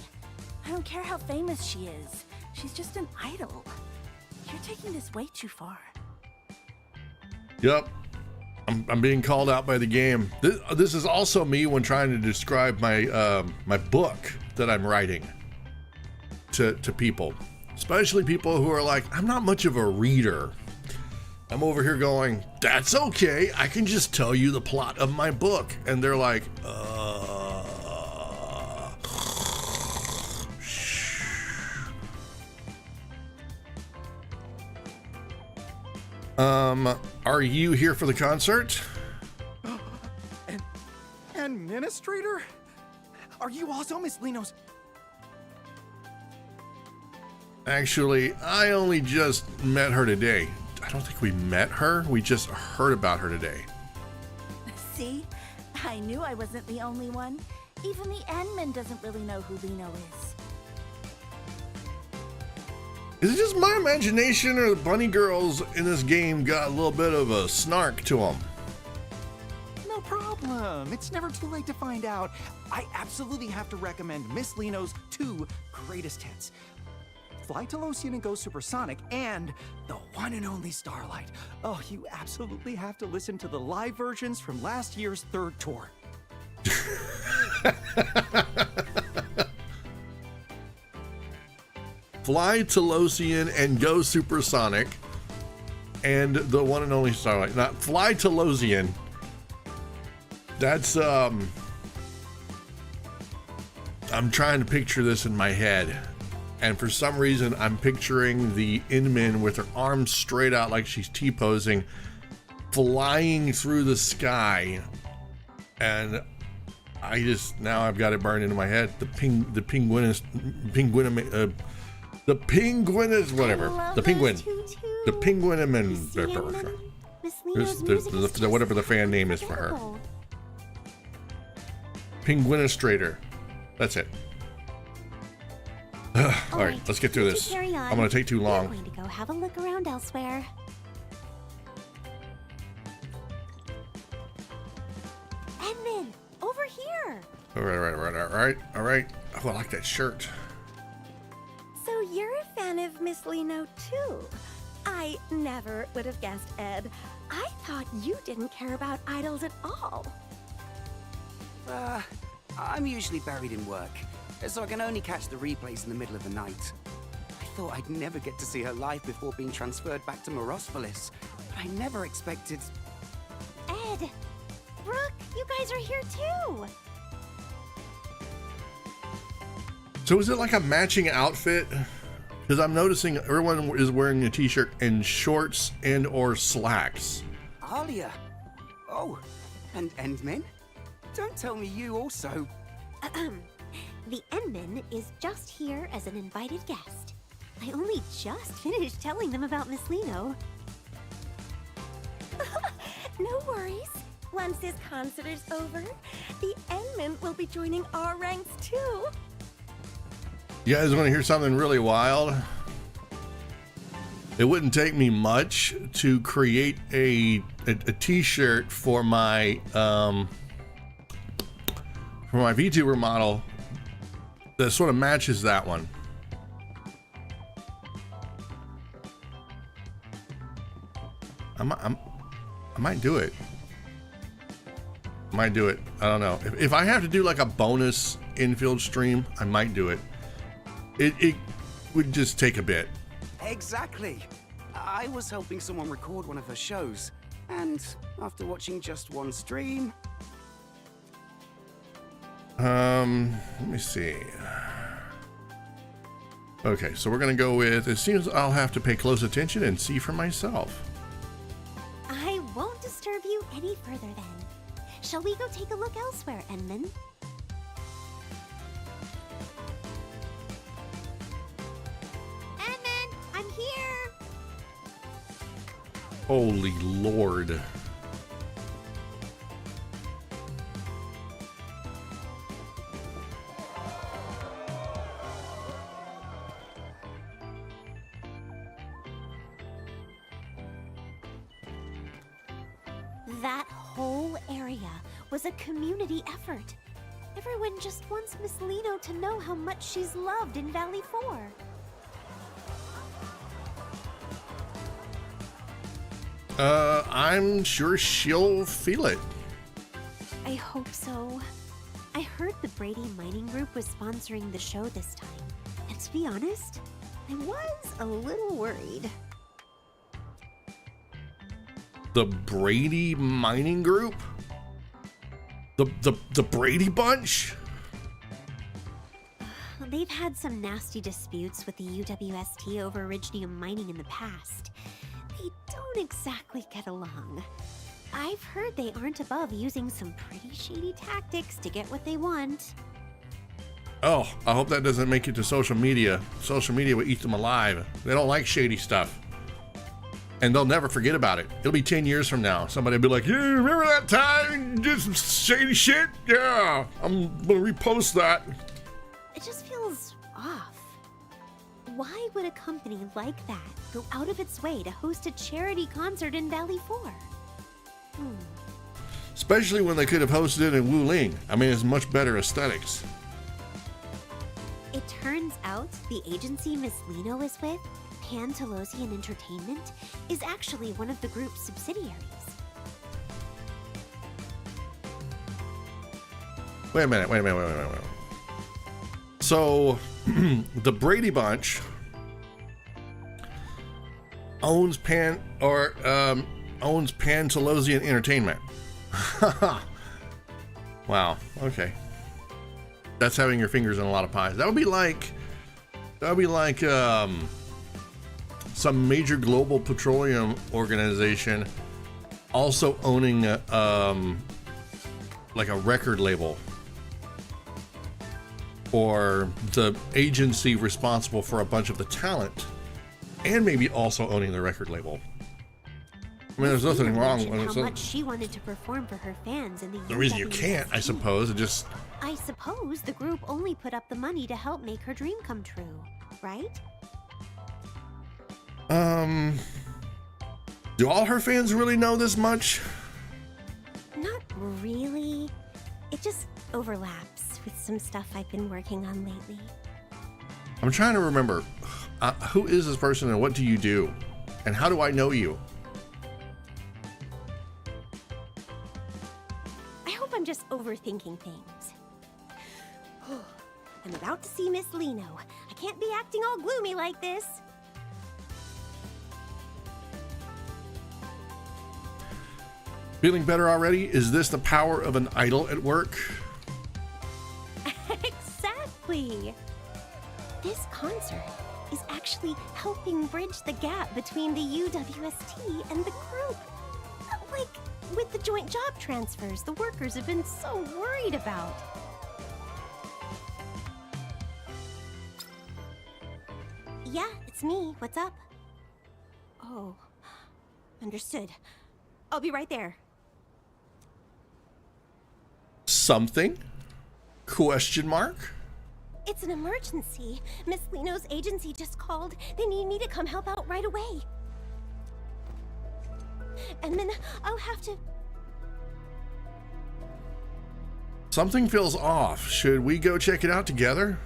I don't care how famous she is. She's just an idol. You're taking this way too far. Yep. I'm being called out by the game. This is also me when trying to describe my my book that I'm writing to people, especially people who are like, I'm not much of a reader. I'm over here going, that's okay. I can just tell you the plot of my book. And they're like, are you here for the concert? Administrator? Are you also Miss Liino's? Actually, I only just met her today. I don't think we met her. We just heard about her today. See? I knew I wasn't the only one. Even the admin doesn't really know who Liino is. Is it just my imagination, or the bunny girls in this game got a little bit of a snark to them? No problem. It's never too late to find out. I absolutely have to recommend Miss Liino's 2 greatest hits. Fly to Locian and Go Supersonic, and the one and only Starlight. Oh, you absolutely have to listen to the live versions from last year's third tour. Fly to Locian and Go Supersonic, and the one and only Starlight. Not Fly to Locian. That's I'm trying to picture this in my head, and for some reason I'm picturing the Inman with her arms straight out like she's T-posing, flying through the sky, and I just, now I've got it burned into my head. The penguin, whatever. The penguin. The penguin and there's whatever the fan name is for her. Penguinistrator. That's it. All right, let's get through this. I'm gonna take too long. I'm going to go have a look around elsewhere. Edmund, over here. All right. Oh, I like that shirt. So you're a fan of Miss Liino too? I never would have guessed, Ed. I thought you didn't care about idols at all. I'm usually buried in work, so I can only catch the replays in the middle of the night. I thought I'd never get to see her live before being transferred back to Morospolis, but I never expected... Ed, Brooke, you guys are here too. So is it like a matching outfit? Because I'm noticing everyone is wearing a t-shirt and shorts and or slacks. Alia? Oh, and Endmin? Don't tell me you also... The Endman is just here as an invited guest. I only just finished telling them about Miss Liino. No worries. Once this concert is over, the Endman will be joining our ranks too. You guys want to hear something really wild? It wouldn't take me much to create a t-shirt for my VTuber model that sort of matches that one. I might do it. I don't know. If I have to do like a bonus infield stream, I might do it. It would just take a bit. Exactly. I was helping someone record one of her shows, and after watching just one stream... Let me see. Okay, so we're gonna go with, it seems I'll have to pay close attention and see for myself. I won't disturb you any further then. Shall we go take a look elsewhere, Endman? Edmund, I'm here! Holy Lord. That whole area was a community effort. Everyone just wants Miss Liino to know how much she's loved in Valley 4. I'm sure she'll feel it. I hope so. I heard the Brady Mining Group was sponsoring the show this time. And to be honest, I was a little worried. The Brady Mining Group? The Brady Bunch? They've had some nasty disputes with the UWST over Iridium mining in the past. They don't exactly get along. I've heard they aren't above using some pretty shady tactics to get what they want. Oh, I hope that doesn't make it to social media. Social media will eat them alive. They don't like shady stuff. And they'll never forget about it. It'll be 10 years from now. Somebody will be like, yeah, remember that time you did some shady shit? Yeah, I'm gonna repost that. It just feels off. Why would a company like that go out of its way to host a charity concert in Valley 4? Especially when they could have hosted it in Wuling. I mean, it's much better aesthetics. It turns out out, the agency Miss Liino is with, Pantalosian Entertainment, is actually one of the group's subsidiaries. Wait a minute. So, the Brady Bunch owns Pantalosian Entertainment. Wow. Okay. That's having your fingers in a lot of pies. That would be like some major global petroleum organization also owning like a record label, or the agency responsible for a bunch of the talent, and maybe also owning the record label. I mean, there's nothing wrong with how much she wanted to perform for her fans in the reason you can't, I suppose, I suppose the group only put up the money to help make her dream come true, right? Do all her fans really know this much? Not really. It just overlaps with some stuff I've been working on lately. I'm trying to remember. Who is this person and what do you do? And how do I know you? I hope I'm just overthinking things. I'm about to see Miss Liino. I can't be acting all gloomy like this. Feeling better already? Is this the power of an idol at work? Exactly. This concert is actually helping bridge the gap between the UWST and the group. Like with the joint job transfers the workers have been so worried about. Yeah, it's me. What's up? Oh, understood. I'll be right there. Something? Question mark? It's an emergency. Miss Liino's agency just called. They need me to come help out right away. And then I'll have to... Something feels off. Should we go check it out together?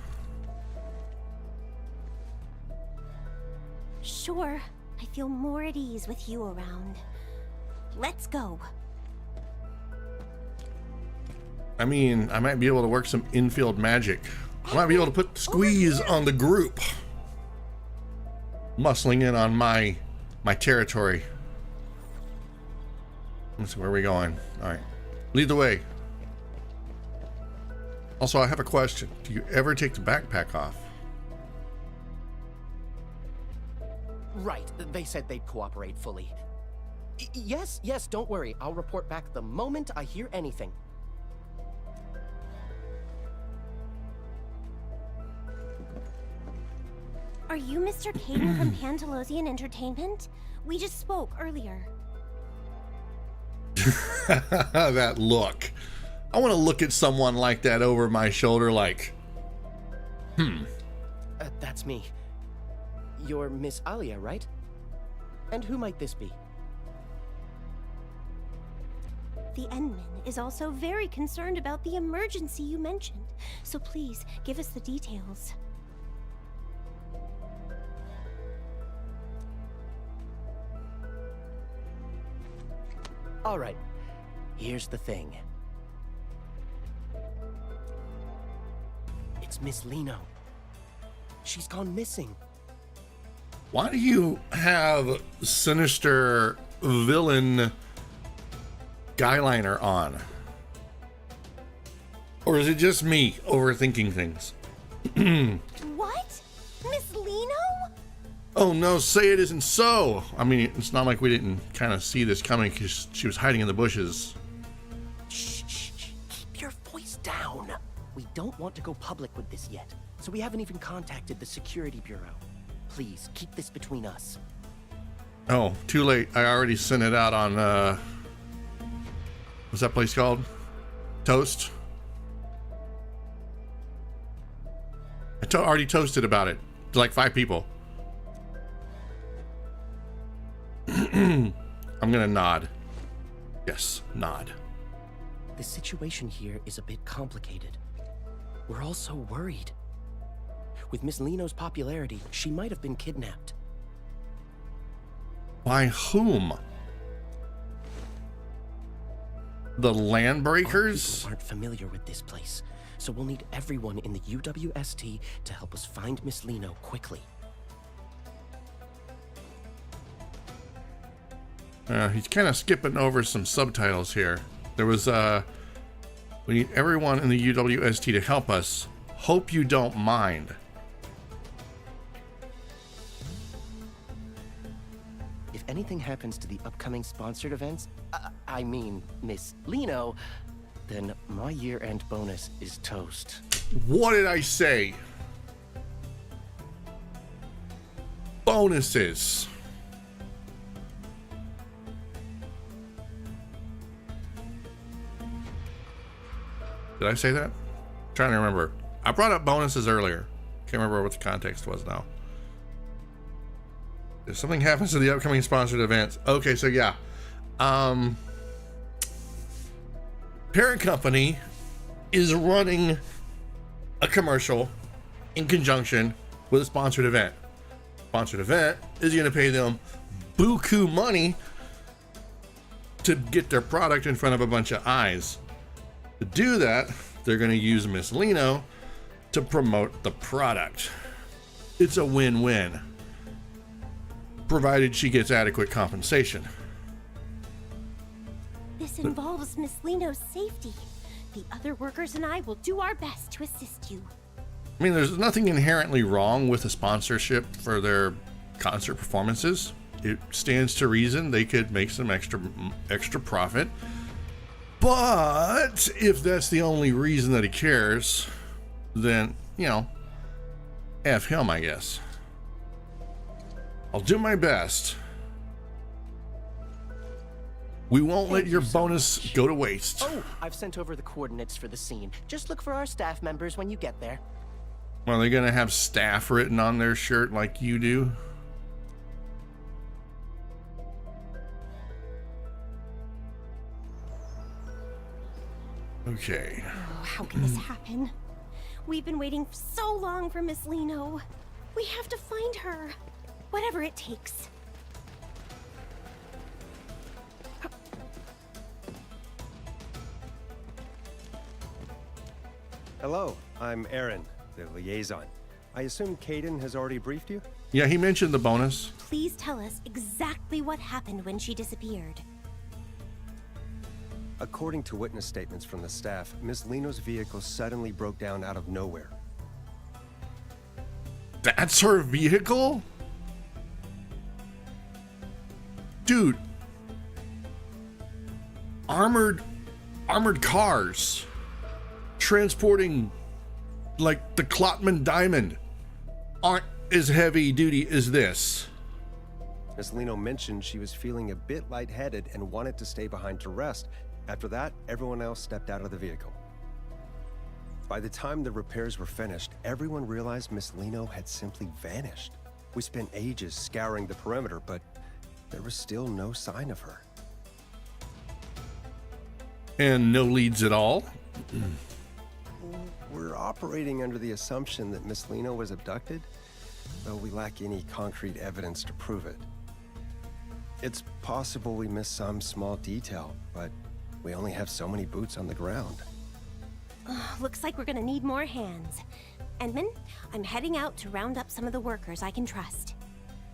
Sure. I feel more at ease with you around. Let's go. I mean, I might be able to work some infield magic. I might be able to put squeeze on the group. Muscling in on my territory. Let's see, where are we going? All right, lead the way. Also, I have a question. Do you ever take the backpack off? Right, they said they'd cooperate fully. Yes, don't worry. I'll report back the moment I hear anything. Are you Mr. Caden from Pantalosian Entertainment? We just spoke earlier. That look. I want to look at someone like that over my shoulder like, That's me. You're Miss Alia, right? And who might this be? The Endman is also very concerned about the emergency you mentioned. So please, give us the details. All right, here's the thing. It's Miss Liino. She's gone missing. why do you have sinister villain guyliner on? Or is it just me overthinking things? What? Miss Liino? Oh no, say it isn't so. I mean, it's not like we didn't kind of see this coming because she was hiding in the bushes. Shh. Keep your voice down. We don't want to go public with this yet, so we haven't even contacted the security bureau. Please, keep this between us. Oh, too late. I already sent it out on, what's that place called? Toast? I already toasted about it to like 5 people. I'm gonna nod. Yes, nod. The situation here is a bit complicated. We're all so worried. With Miss Liino's popularity, she might have been kidnapped. By whom? The Our Landbreakers? people aren't familiar with this place, so we'll need everyone in the UWST to help us find Miss Liino quickly. He's kind of skipping over some subtitles here. There was, we need everyone in the UWST to help us. Hope you don't mind. If anything happens to the upcoming sponsored events, I mean Miss Liino, then my year-end bonus is toast. What did I say? Bonuses. Did I say that? I'm trying to remember. I brought up bonuses earlier. Can't remember what the context was now. If something happens to the upcoming sponsored events. Okay, so yeah. Parent company is running a commercial in conjunction with a sponsored event. Sponsored event is going to pay them buku money to get their product in front of a bunch of eyes. To do that, they're going to use Miss Liino to promote the product. It's a win-win, provided she gets adequate compensation. This involves Miss Liino's safety. The other workers and I will do our best to assist you. I mean, there's nothing inherently wrong with a sponsorship for their concert performances. It stands to reason they could make some extra profit. But if that's the only reason that he cares, then, you know, F him, I guess. I'll do my best. We won't let your bonus go to waste. Oh, I've sent over the coordinates for the scene. Just look for our staff members when you get there. Are they gonna have staff written on their shirt like you do? Okay. Oh, how can this happen? We've been waiting so long for Miss Liino. We have to find her. Whatever it takes. Hello, I'm Aaron, the liaison. I assume Kaden has already briefed you? Yeah, he mentioned the bonus. Please tell us exactly what happened when she disappeared. According to witness statements from the staff, Miss Liino's vehicle suddenly broke down out of nowhere. That's her vehicle? Dude. Armored cars. Transporting, like, the Klotman Diamond aren't as heavy duty as this. Miss Liino mentioned she was feeling a bit lightheaded and wanted to stay behind to rest. After that, everyone else stepped out of the vehicle. By the time the repairs were finished, everyone realized Miss Liino had simply vanished. We spent ages scouring the perimeter, but there was still no sign of her. And no leads at all? We're operating under the assumption that Miss Liino was abducted, though we lack any concrete evidence to prove it. It's possible we missed some small detail, but we only have so many boots on the ground. Looks like we're gonna need more hands. Edmund, I'm heading out to round up some of the workers I can trust.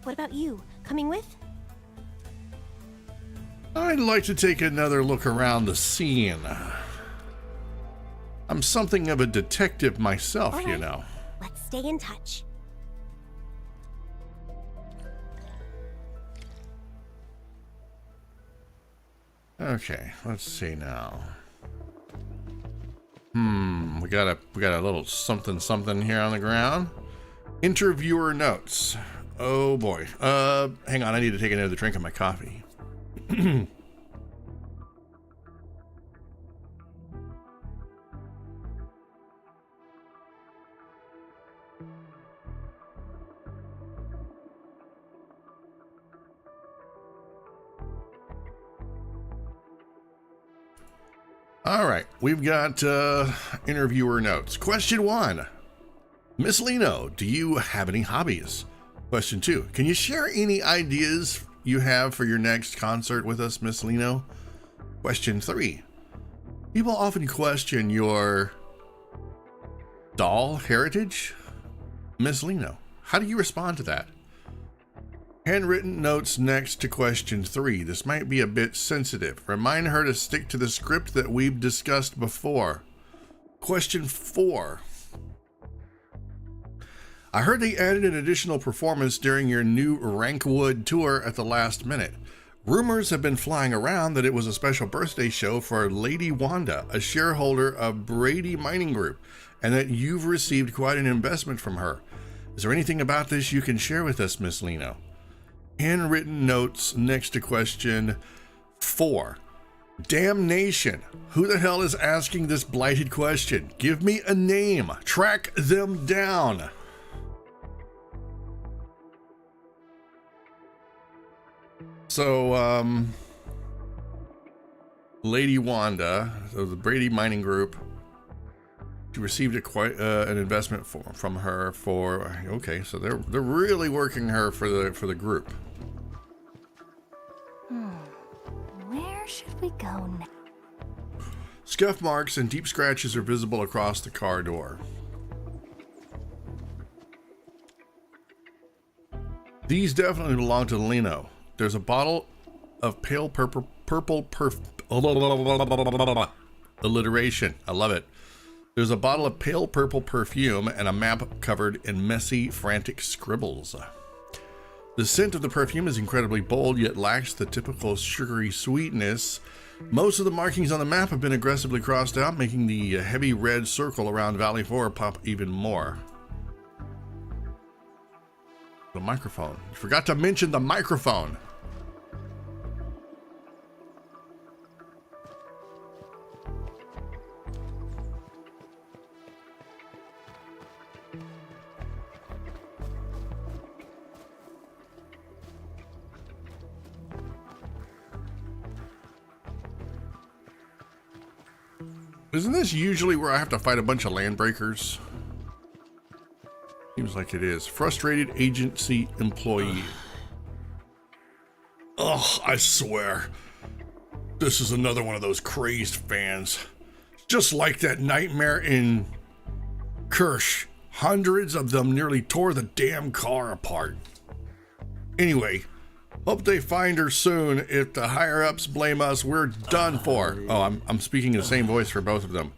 What about you? Coming with? I'd like to take another look around the scene. I'm something of a detective myself, you know. Let's stay in touch. Okay, let's see now. We got a little something here on the ground. Interviewer notes. Oh boy. Hang on, I need to take another drink of my coffee. All right, we've got interviewer notes. Question 1. Miss Liino, do you have any hobbies? Question 2, can you share any ideas you have for your next concert with us, Miss Liino? Question 3, people often question your doll heritage. Miss Liino, how do you respond to that? Handwritten notes next to question 3. This might be a bit sensitive. Remind her to stick to the script that we've discussed before. Question 4. I heard they added an additional performance during your new Rankwood tour at the last minute. Rumors have been flying around that it was a special birthday show for Lady Wanda, a shareholder of Brady Mining Group, and that you've received quite an investment from her. Is there anything about this you can share with us, Miss Liino? Handwritten notes next to question 4. Damnation. Who the hell is asking this blighted question? Give me a name. Track them down. So, Lady Wanda of the Brady Mining Group, she received quite an investment from her for. Okay, so they're really working her for the group. Where should we go next? Scuff marks and deep scratches are visible across the car door. These definitely belong to Liino. There's a bottle of pale purple alliteration. I love it. There's a bottle of pale purple perfume and a map covered in messy, frantic scribbles. The scent of the perfume is incredibly bold, yet lacks the typical sugary sweetness. Most of the markings on the map have been aggressively crossed out, making the heavy red circle around Valley 4 pop even more. The microphone. You forgot to mention the microphone. Isn't this usually where I have to fight a bunch of land breakers? Seems like it is. Frustrated agency employee. Ugh, I swear. This is another one of those crazed fans. Just like that nightmare in Kirsch. Hundreds of them nearly tore the damn car apart. Anyway, hope they find her soon. If the higher-ups blame us, we're done for. Oh, I'm speaking the same voice for both of them.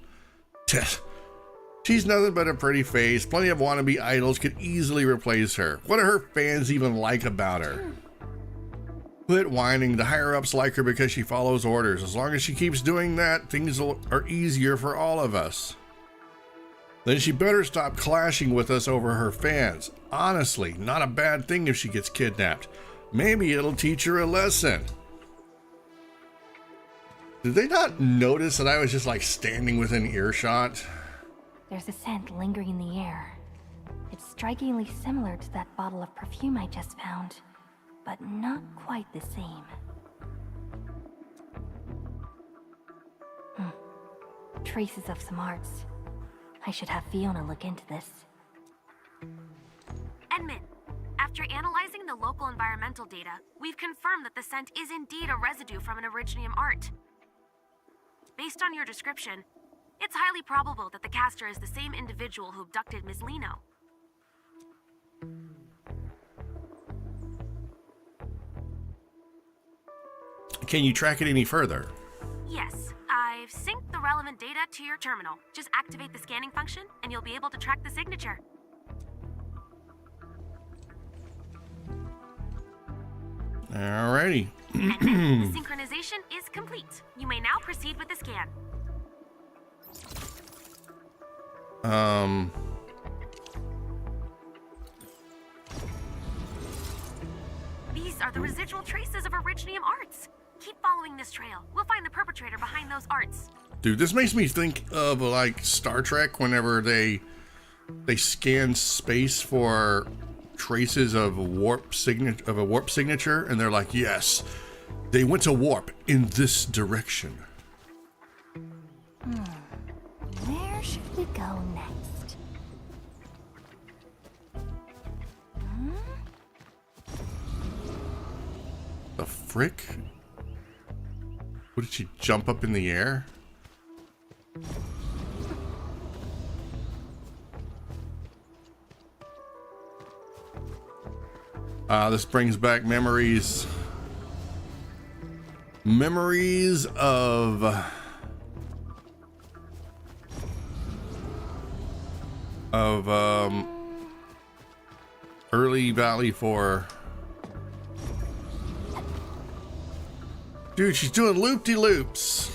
She's nothing but a pretty face. Plenty of wannabe idols could easily replace her. What do her fans even like about her? Quit whining. The higher-ups like her because she follows orders. As long as she keeps doing that, things are easier for all of us. Then she better stop clashing with us over her fans. Honestly, not a bad thing if she gets kidnapped. Maybe it'll teach her a lesson. Did they not notice that I was just like standing within earshot? There's a scent lingering in the air. It's strikingly similar to that bottle of perfume I just found, but not quite the same. Traces of some arts. I should have Fiona look into this. Edmund, after analyzing the local environmental data, we've confirmed that the scent is indeed a residue from an Originium art. Based on your description, it's highly probable that the caster is the same individual who abducted Miss Liino. Can you track it any further? Yes, I've synced the relevant data to your terminal. Just activate the scanning function, and you'll be able to track the signature. Alrighty. The synchronization is complete. You may now proceed with the scan. These are the residual traces of Originium arts. Keep following this trail. We'll find the perpetrator behind those arts. Dude, this makes me think of like Star Trek whenever they scan space for traces of a warp signature, and they're like, yes, they went to warp in this direction. Where should we go next? The frick? What, did she jump up in the air? This brings back memories. Memories of early Valley 4. Dude, she's doing loop-de-loops.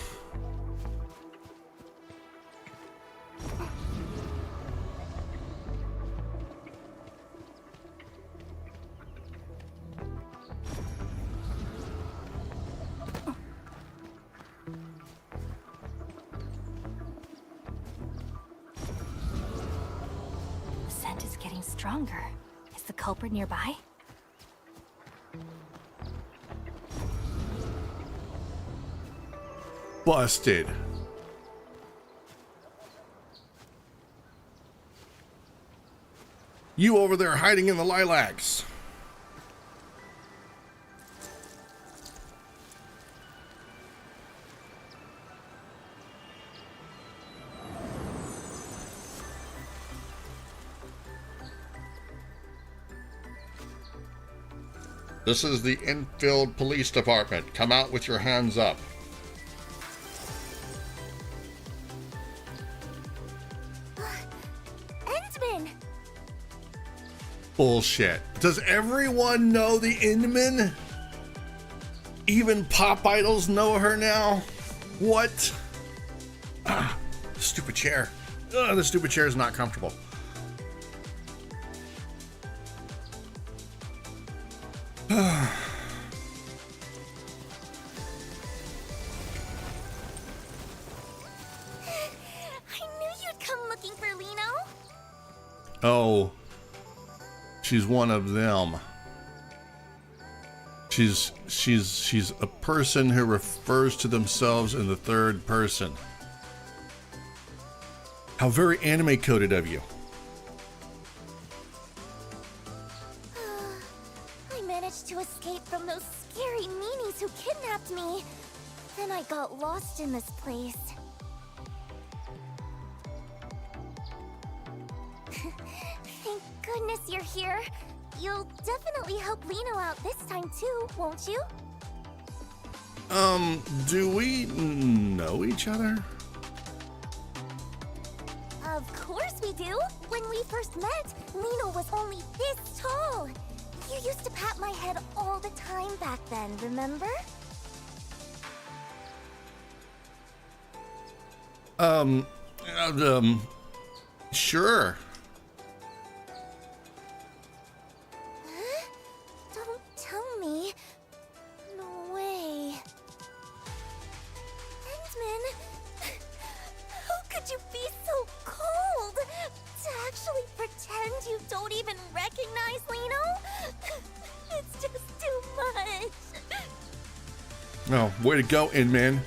The scent is getting stronger. Is the culprit nearby? Busted. You over there hiding in the lilacs. This is the Enfield Police Department. Come out with your hands up. Endman! Bullshit. Does everyone know the Endman? Even pop idols know her now? What? Ah, stupid chair. Ugh, the stupid chair is not comfortable. Oh, she's one of them. She's a person who refers to themselves in the third person. How very anime coded of you. I managed to escape from those scary meanies who kidnapped me. Then I got lost in this place. Thank goodness you're here. You'll definitely help Liino out this time too, won't you? Do we know each other? Of course we do. When we first met, Liino was only this tall. You used to pat my head all the time back then, remember? Sure. Huh? Don't tell me. No way. Endman, how could you be so cold? To actually pretend you don't even recognize Liino? It's just too much. Oh, way to go, Endman.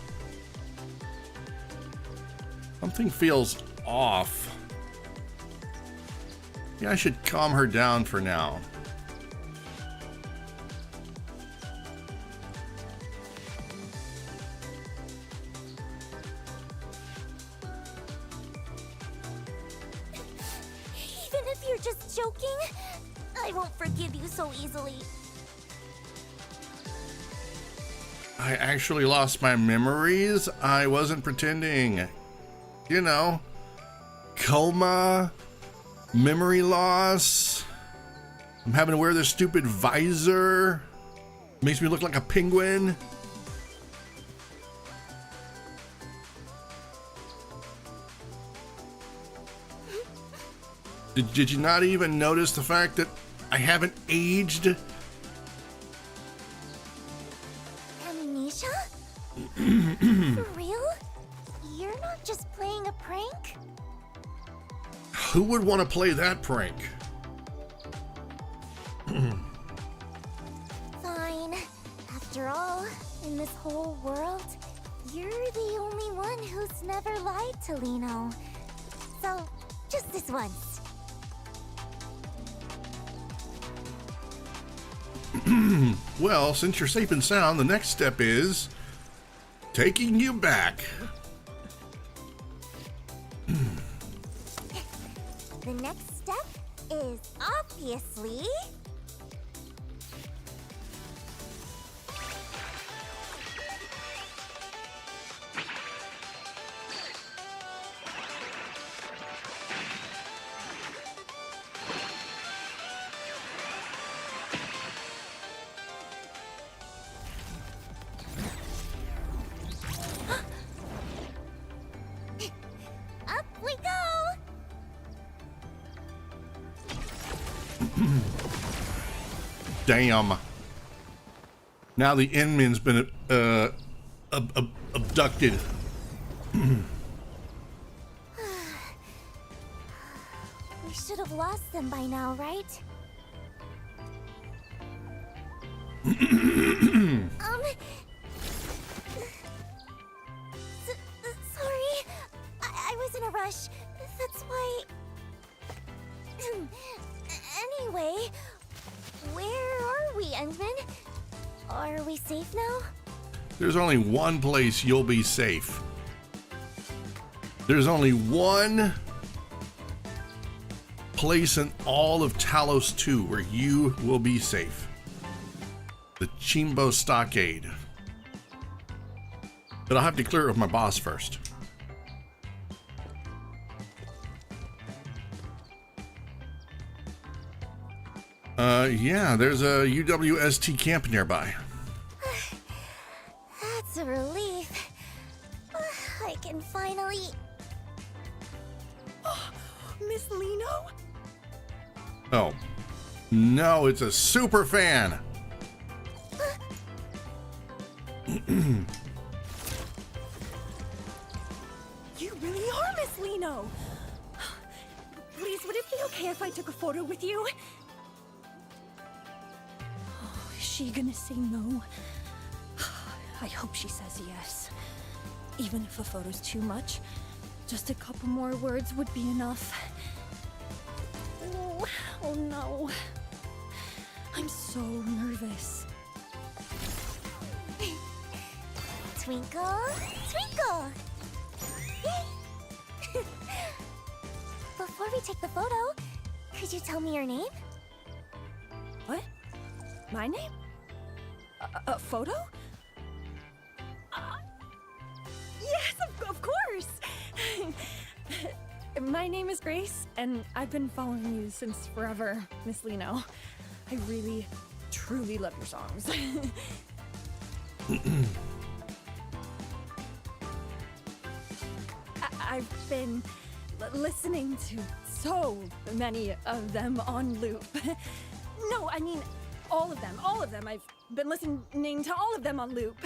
Something feels off. Yeah, I should calm her down for now. Even if you're just joking, I won't forgive you so easily. I actually lost my memories. I wasn't pretending. You know, coma, memory loss. I'm having to wear this stupid visor. Makes me look like a penguin. Did you not even notice the fact that I haven't aged? Amnesia? For real? You're not just playing a prank? Who would want to play that prank? Fine. After all, in this whole world, you're the only one who's never lied to Liino. So, just this once. Well, since you're safe and sound, the next step is taking you back. The next step is obviously... Up we go! Damn. Now the Endman's been abducted. We should have lost them by now, right? Sorry. I was in a rush. That's why... Anyway, where are we, Endman? Are we safe now? There's only one place you'll be safe. There's only one place in all of Talos 2 where you will be safe. The Chimbo Stockade. But I'll have to clear it with my boss first. Yeah, there's a UWST camp nearby. That's a relief. I can finally... Miss Liino? Oh. No, it's a super fan. You really are Miss Liino! Please, would it be okay if I took a photo with you? Oh, is she gonna say no? I hope she says yes. Even if a photo's too much, just a couple more words would be enough. Oh no. I'm so nervous. Twinkle, twinkle! Before we take the photo, could you tell me your name? What? My name? A photo? Yes, of course! My name is Grace, and I've been following you since forever, Miss Liino. I really, truly love your songs. I've been listening to so many of them on loop. No, I mean, all of them. I've been listening to all of them on loop.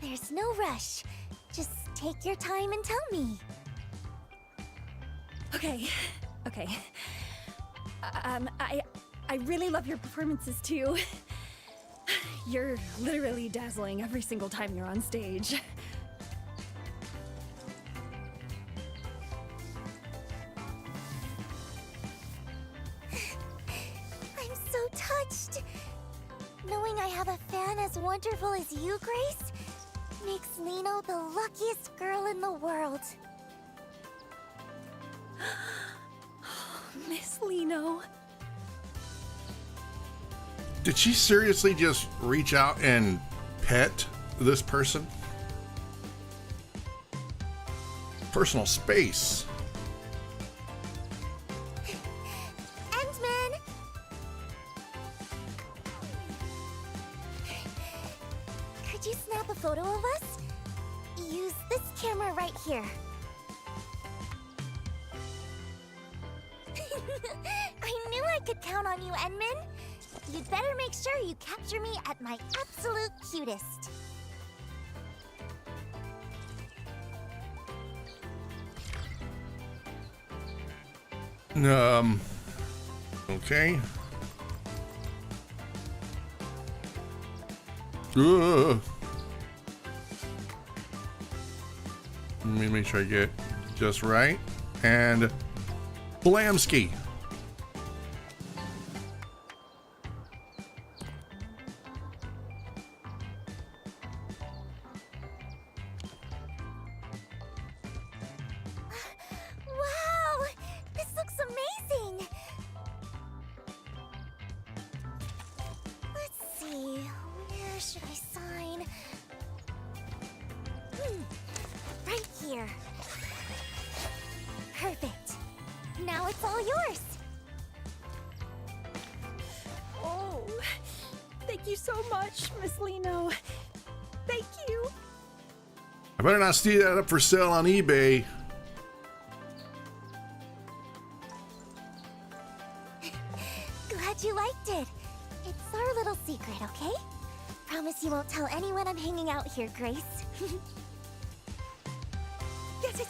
There's no rush. Just take your time and tell me. Okay. I really love your performances too. You're literally dazzling every single time you're on stage. I'm so touched. Knowing I have a fan as wonderful as you, Grace, makes Liino the luckiest girl in the world. Miss Liino. Did she seriously just reach out and pet this person? Personal space. Endman! Could you snap a photo of us? Use this camera right here. I knew I could count on you, Endman. You'd better make sure you capture me at my absolute cutest. Okay. Ugh. Let me make sure I get just right. And Blamski. right here. Perfect. Now it's all yours. Oh, thank you so much, Miss Liino. Thank you. I better not see that up for sale on eBay. Glad you liked it. It's our little secret, okay? Promise you won't tell anyone I'm hanging out here, Grace.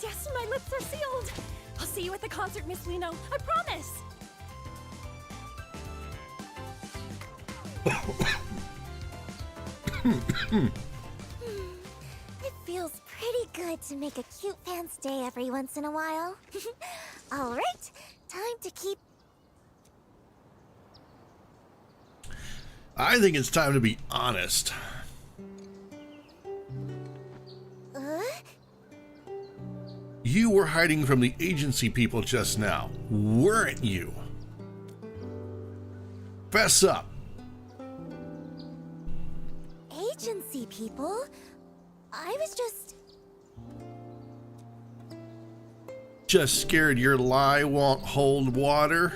Yes, my lips are sealed. I'll see you at the concert, Miss Liino. I promise. It feels pretty good to make a cute fan's day every once in a while. All right, time to keep... I think it's time to be honest. You were hiding from the agency people just now, weren't you? Fess up. Agency people? I was just scared your lie won't hold water?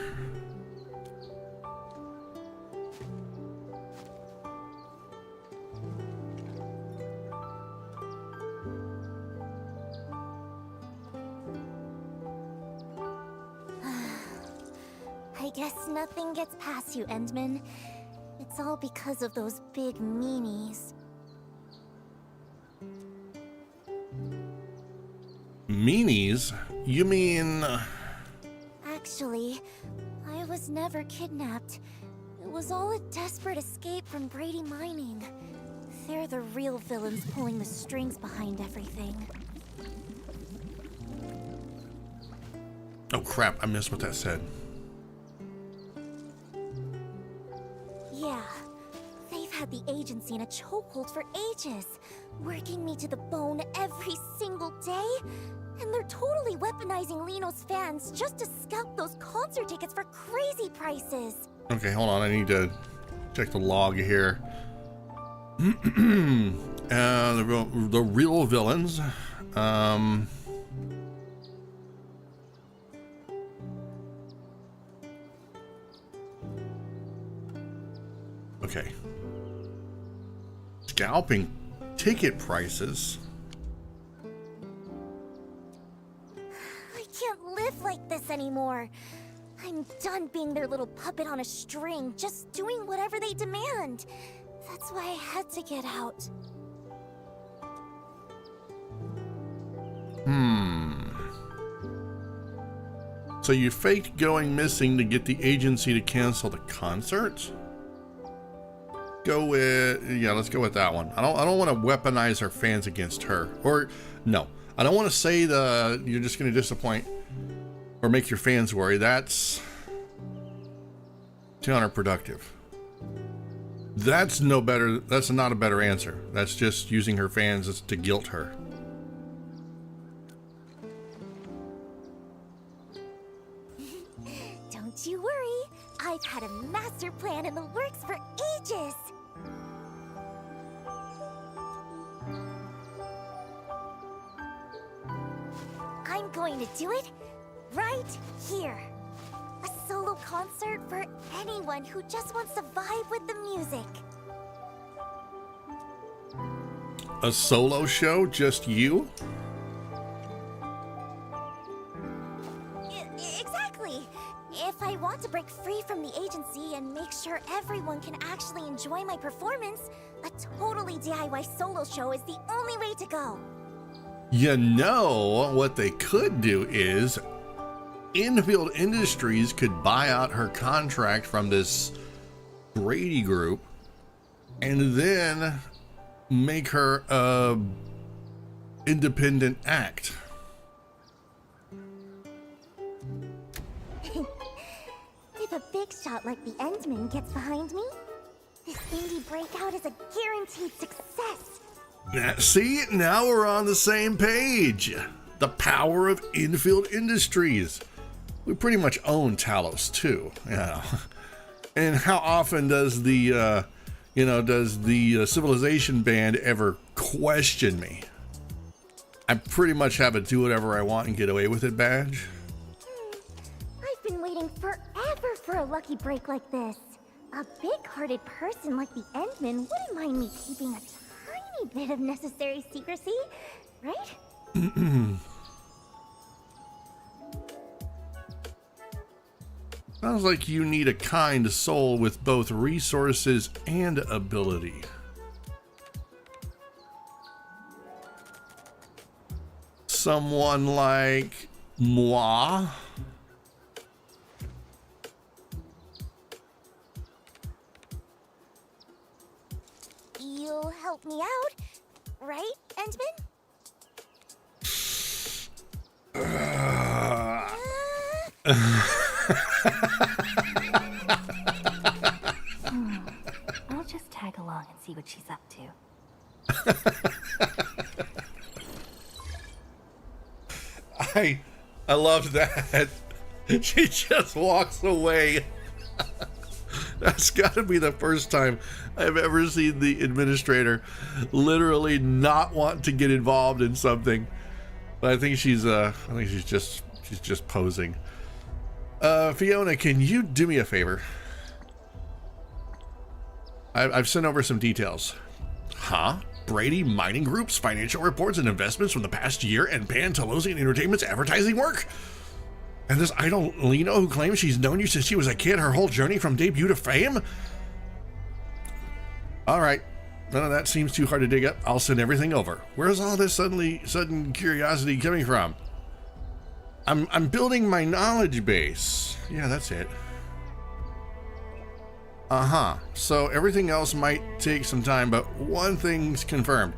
I guess nothing gets past you, Endman. It's all because of those big meanies. Meanies? You mean... Actually, I was never kidnapped. It was all a desperate escape from Brady Mining. They're the real villains pulling the strings behind everything. Oh crap, I missed what that said. Yeah, they've had the agency in a chokehold for ages, working me to the bone every single day. And they're totally weaponizing Liino's fans just to scalp those concert tickets for crazy prices. Okay, hold on, I need to check the log here. The real villains. Okay. Scalping ticket prices. I can't live like this anymore. I'm done being their little puppet on a string, just doing whatever they demand. That's why I had to get out. So you faked going missing to get the agency to cancel the concert? Let's go with that one. I don't want to weaponize our fans against her. Or no, I don't want to say you're just going to disappoint or make your fans worry. That's counterproductive. That's not a better answer. That's just using her fans to guilt her. Don't you worry. I've had a master plan in the works for ages. I'm going to do it right here. A solo concert for anyone who just wants to vibe with the music. A solo show? Just you? Exactly. If I want to break free from the agency and make sure everyone can actually enjoy my performance, a totally DIY solo show is the only way to go. You know, what they could do is Endfield Industries could buy out her contract from this Brady group and then make her a independent act. If a big shot like the Endman gets behind me, this indie breakout is a guaranteed success. See, now we're on the same page. The power of Endfield Industries. We pretty much own Talos too, And how often does the Civilization band ever question me? I pretty much have a do whatever I want and get away with it badge. I've been waiting forever for a lucky break like this. A big-hearted person like the Endman wouldn't mind me keeping a tiny bit of necessary secrecy, right? Sounds like you need a kind soul with both resources and ability. Someone like moi? You'll help me out, right, Endman? I'll just tag along and see what she's up to. I love that. She just walks away. That's got to be the first time I've ever seen the administrator literally not want to get involved in something. But I think she's just posing. Fiona, can you do me a favor? I've sent over some details. Huh? Brady Mining Group's financial reports and investments from the past year and Pantalosian Entertainment's advertising work? And this idol Liino who claims she's known you since she was a kid, her whole journey from debut to fame? Alright, none of that seems too hard to dig up. I'll send everything over. Where's all this sudden curiosity coming from? I'm building my knowledge base. Yeah, that's it. So everything else might take some time, but one thing's confirmed.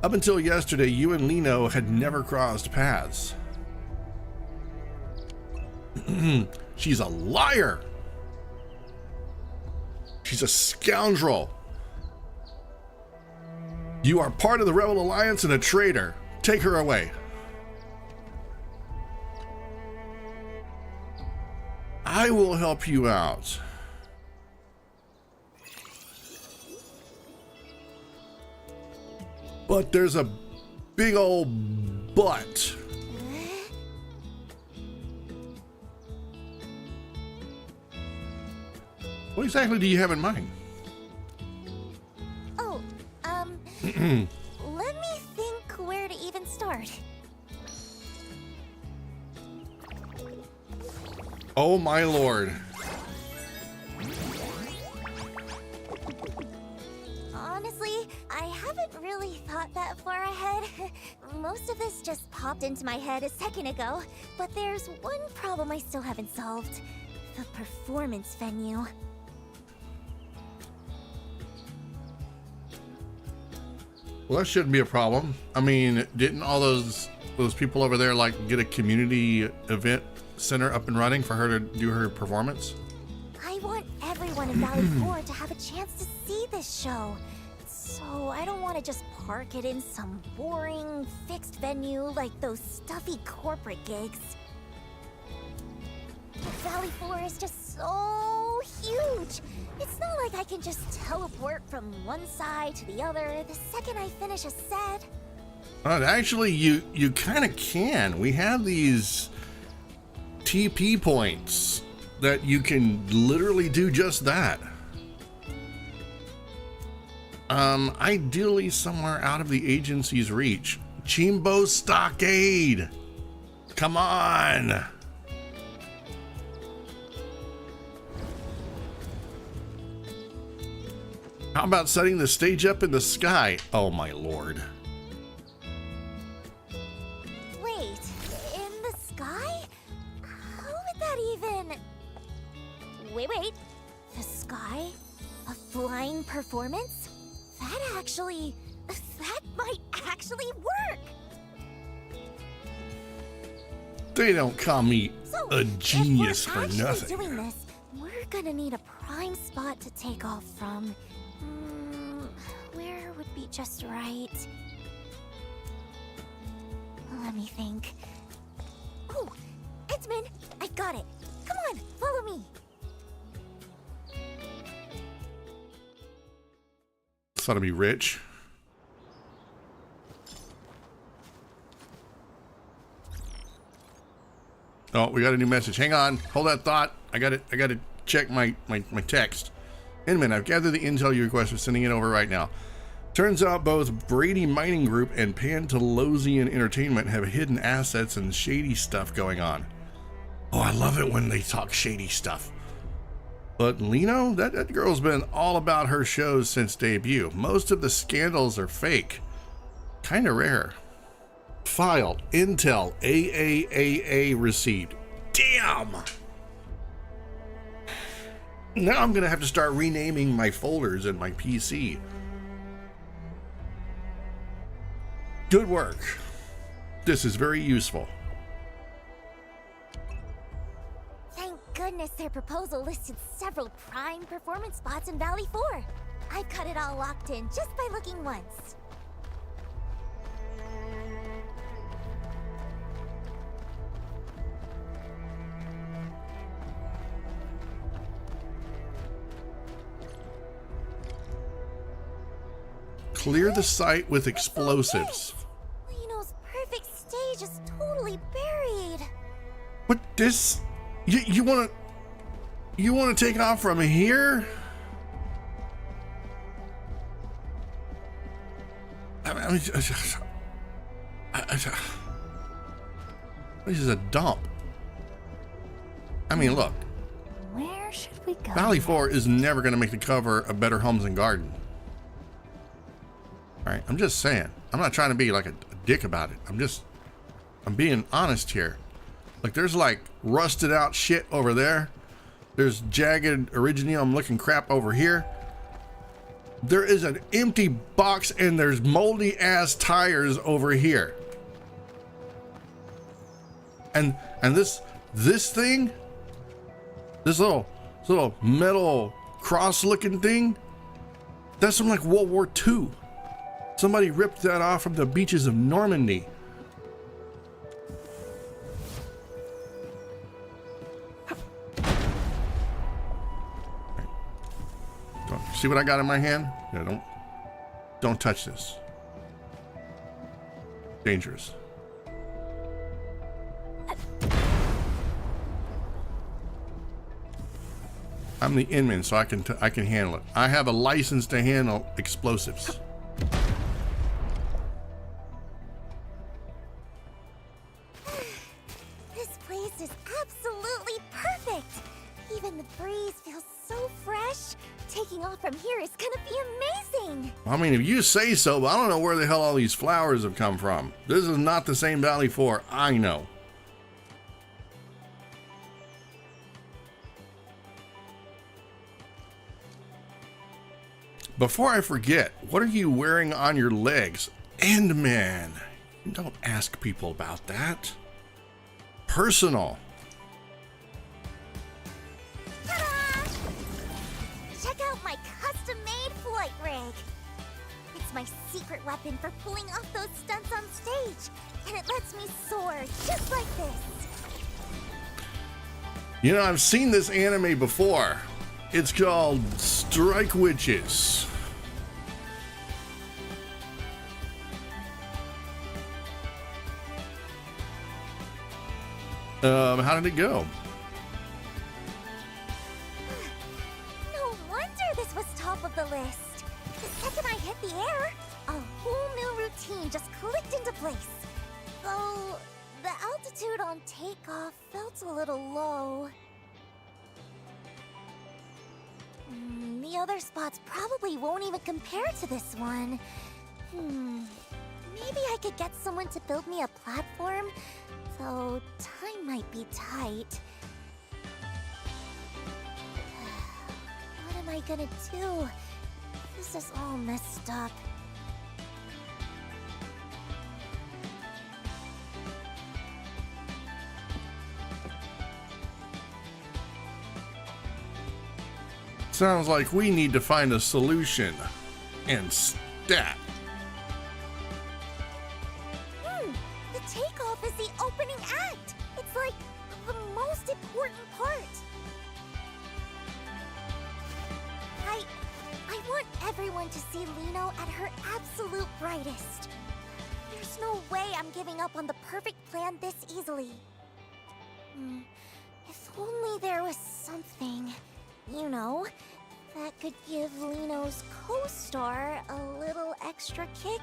Up until yesterday, you and Liino had never crossed paths. She's a liar. She's a scoundrel. You are part of the Rebel Alliance and a traitor. Take her away. I will help you out. But there's a big old but. What exactly do you have in mind? Oh, let me think where to even start. Oh my lord. Honestly, I haven't really thought that far ahead. Most of this just popped into my head a second ago, but there's one problem I still haven't solved. The performance venue. Well, that shouldn't be a problem. I mean, didn't all those people over there like get a community event center up and running for her to do her performance? I want everyone in Valley 4 to have a chance to see this show. So I don't want to just park it in some boring, fixed venue like those stuffy corporate gigs. Valley 4 is just so huge. It's not like I can just teleport from one side to the other the second I finish a set. Actually, you kind of can. We have these TP points that you can literally do just that. Ideally somewhere out of the agency's reach. Chimbo Stockade! Come on! How about setting the stage up in the sky? Oh my lord. Wait, in the sky? How would that even... Wait. The sky? A flying performance? That might actually work! They don't call me a genius for if we're nothing. actually doing this, we're gonna need a prime spot to take off from. Where would be just right? Let me think. Oh, Edmund, I got it. Come on, follow me. Thought I'd be rich. Oh, we got a new message. Hang on. Hold that thought. I got to check my text. In a minute, I've gathered the intel you requested, sending it over right now. Turns out both Brady Mining Group and Pantalosian Entertainment have hidden assets and shady stuff going on. Oh, I love it when they talk shady stuff. But Liino, that girl's been all about her shows since debut. Most of the scandals are fake. Kinda rare. Filed. Intel. AAAA received. Damn! Now I'm gonna have to start renaming my folders in my PC. Good work. This is very useful. Thank goodness their proposal listed several prime performance spots in Valley 4. I've got it all locked in just by looking once. Clear the site with explosives. Liino's perfect stage is totally buried. But this, you want to take off from here? I mean, this is a dump. I mean, look. Where should we go? Valley 4 is never going to make the cover of Better Homes and Garden. All right, I'm just saying. I'm not trying to be like a dick about it. I'm being honest here. Like, there's like rusted out shit over there. There's jagged Originium looking crap over here. There is an empty box and there's moldy ass tires over here. And this thing, this little metal cross looking thing, that's from like World War II. Somebody ripped that off from the beaches of Normandy. See what I got in my hand? Yeah, don't touch this. Dangerous. I'm the inman, so I can handle it. I have a license to handle explosives. This place is absolutely perfect. Even the breeze feels so fresh. Taking off from here is gonna be amazing. I mean, if you say so, but I don't know where the hell all these flowers have come from. This is not the same Valley 4 I know. Before I forget, what are you wearing on your legs? Endman. Don't ask people about that. Personal. Ta-da! Check out my custom-made flight rig. It's my secret weapon for pulling off those stunts on stage, and it lets me soar just like this. You know, I've seen this anime before. It's called Strike Witches. How did it go? No wonder this was top of the list. The second I hit the air, a whole new routine just clicked into place. Though the altitude on takeoff felt a little low. The other spots probably won't even compare to this one. Maybe I could get someone to build me a platform, though time might be tight. What am I gonna do? This is all messed up. Sounds like we need to find a solution. And stat. The takeoff is the opening act. It's like the most important part. I want everyone to see Liino at her absolute brightest. There's no way I'm giving up on the perfect plan this easily. If only there was something, you know, that could give Liino's co-star a little extra kick.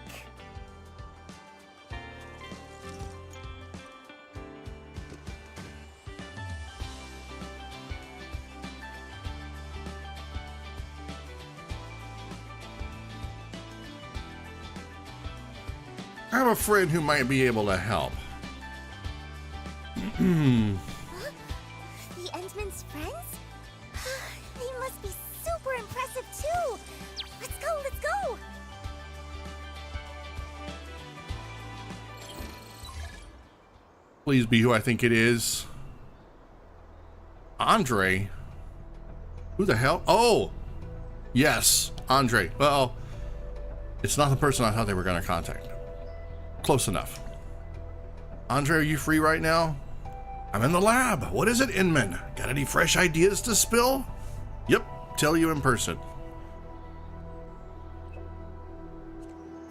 I have a friend who might be able to help. Huh? The Endman's friends? They must be super impressive too! Let's go, let's go! Please be who I think it is. Andre? Who the hell? Oh! Yes, Andre. Well, it's not the person I thought they were going to contact. Close enough. Andre, are you free right now? I'm in the lab. What is it, Inman? Got any fresh ideas to spill? Yep, tell you in person.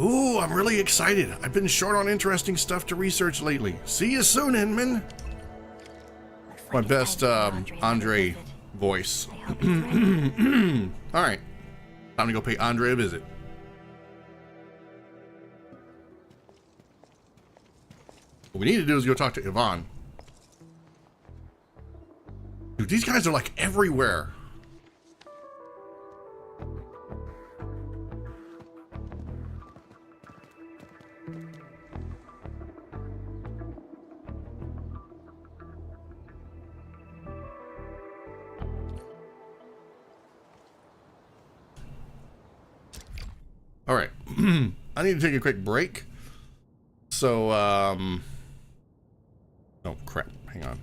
Ooh, I'm really excited. I've been short on interesting stuff to research lately. See you soon, Inman. My best Andre voice. All right, time to go pay Andre a visit. What we need to do is go talk to Yvonne. Dude, these guys are like everywhere. All right. I need to take a quick break. So, oh crap, hang on.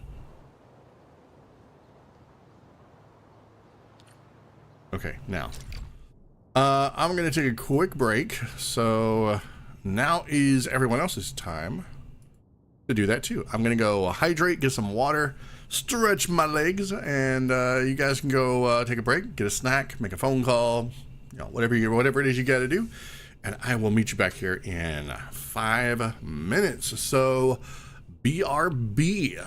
Okay, now. I'm gonna take a quick break. So now is everyone else's time to do that too. I'm gonna go hydrate, get some water, stretch my legs, and you guys can go take a break, get a snack, make a phone call, you know, whatever it is you gotta do. And I will meet you back here in 5 minutes. So BRB.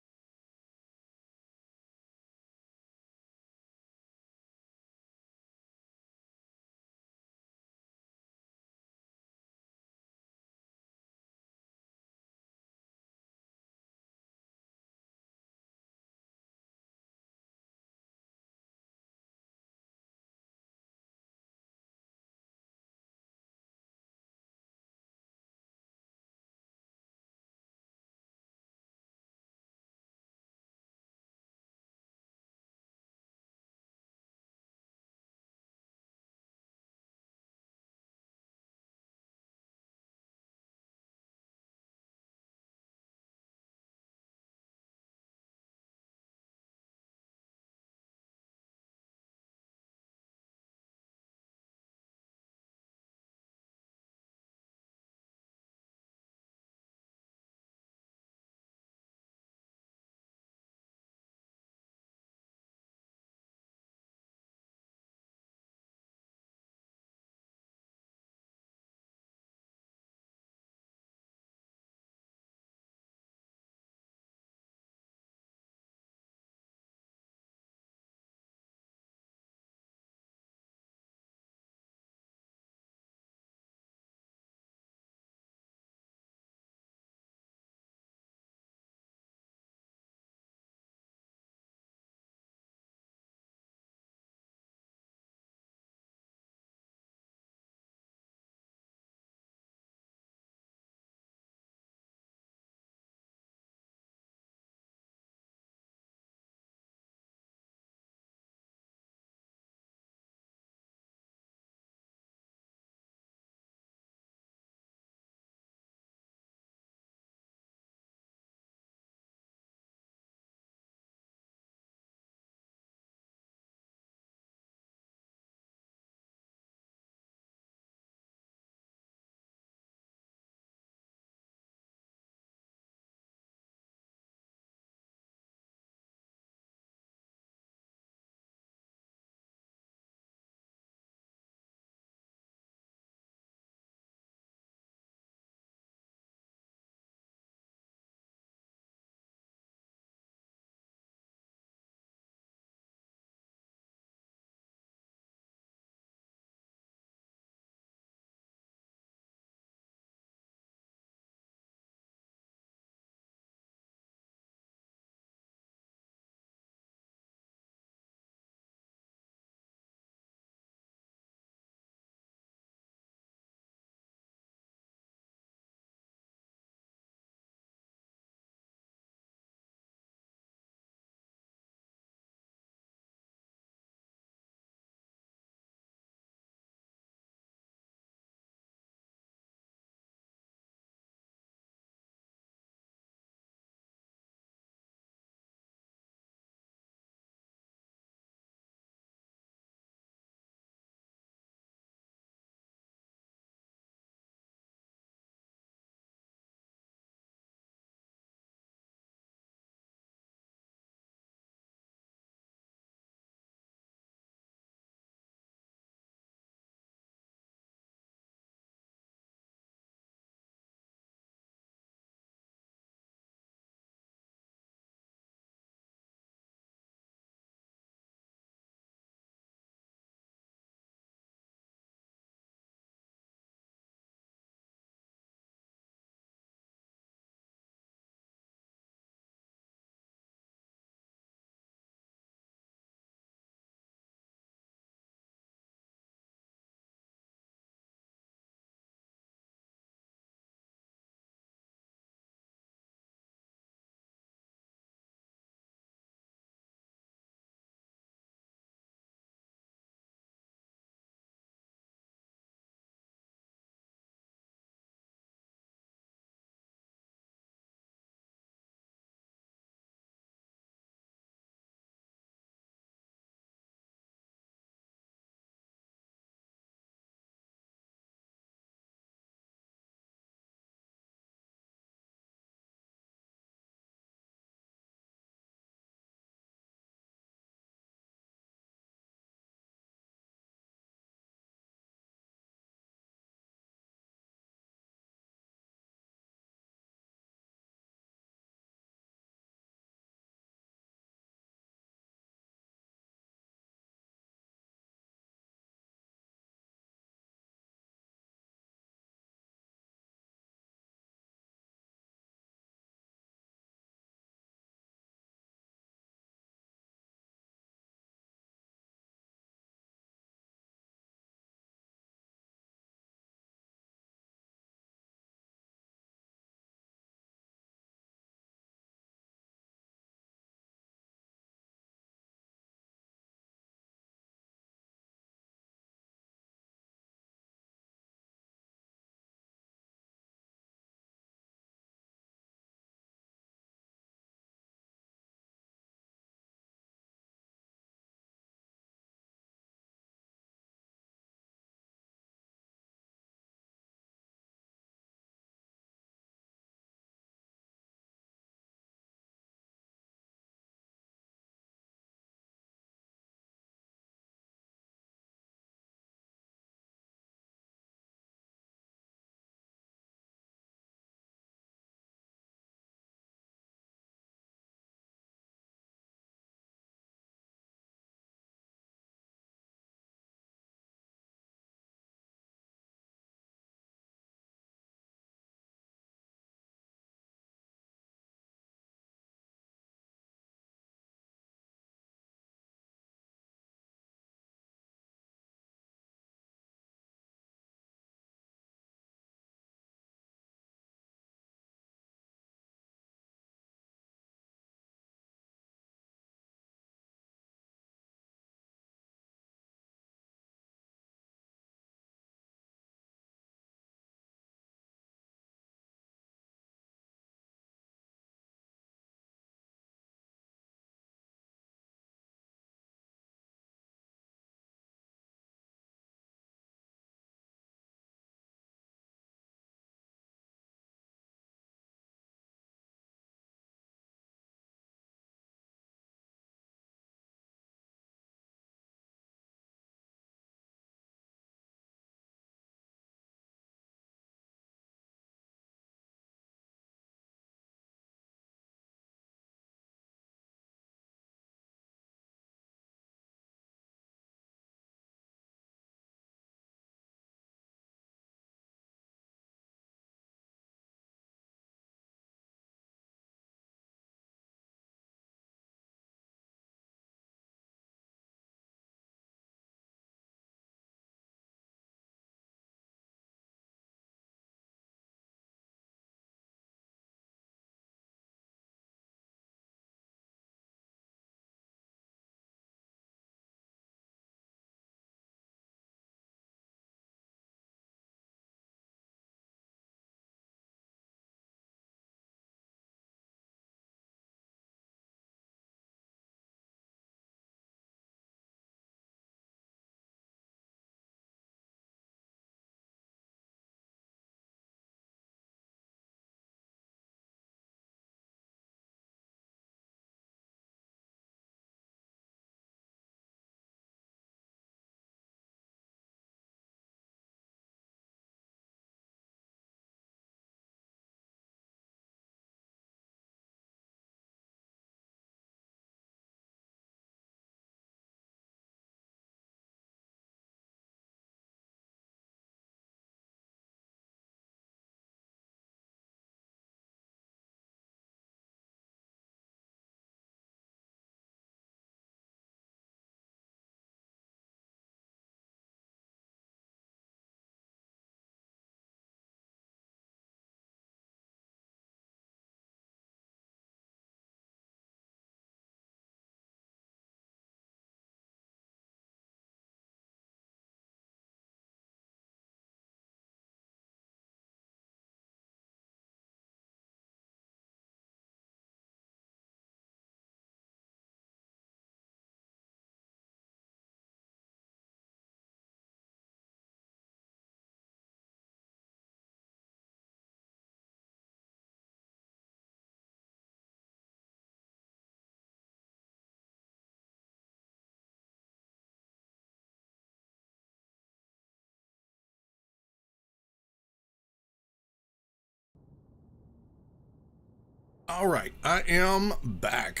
All right, I am back.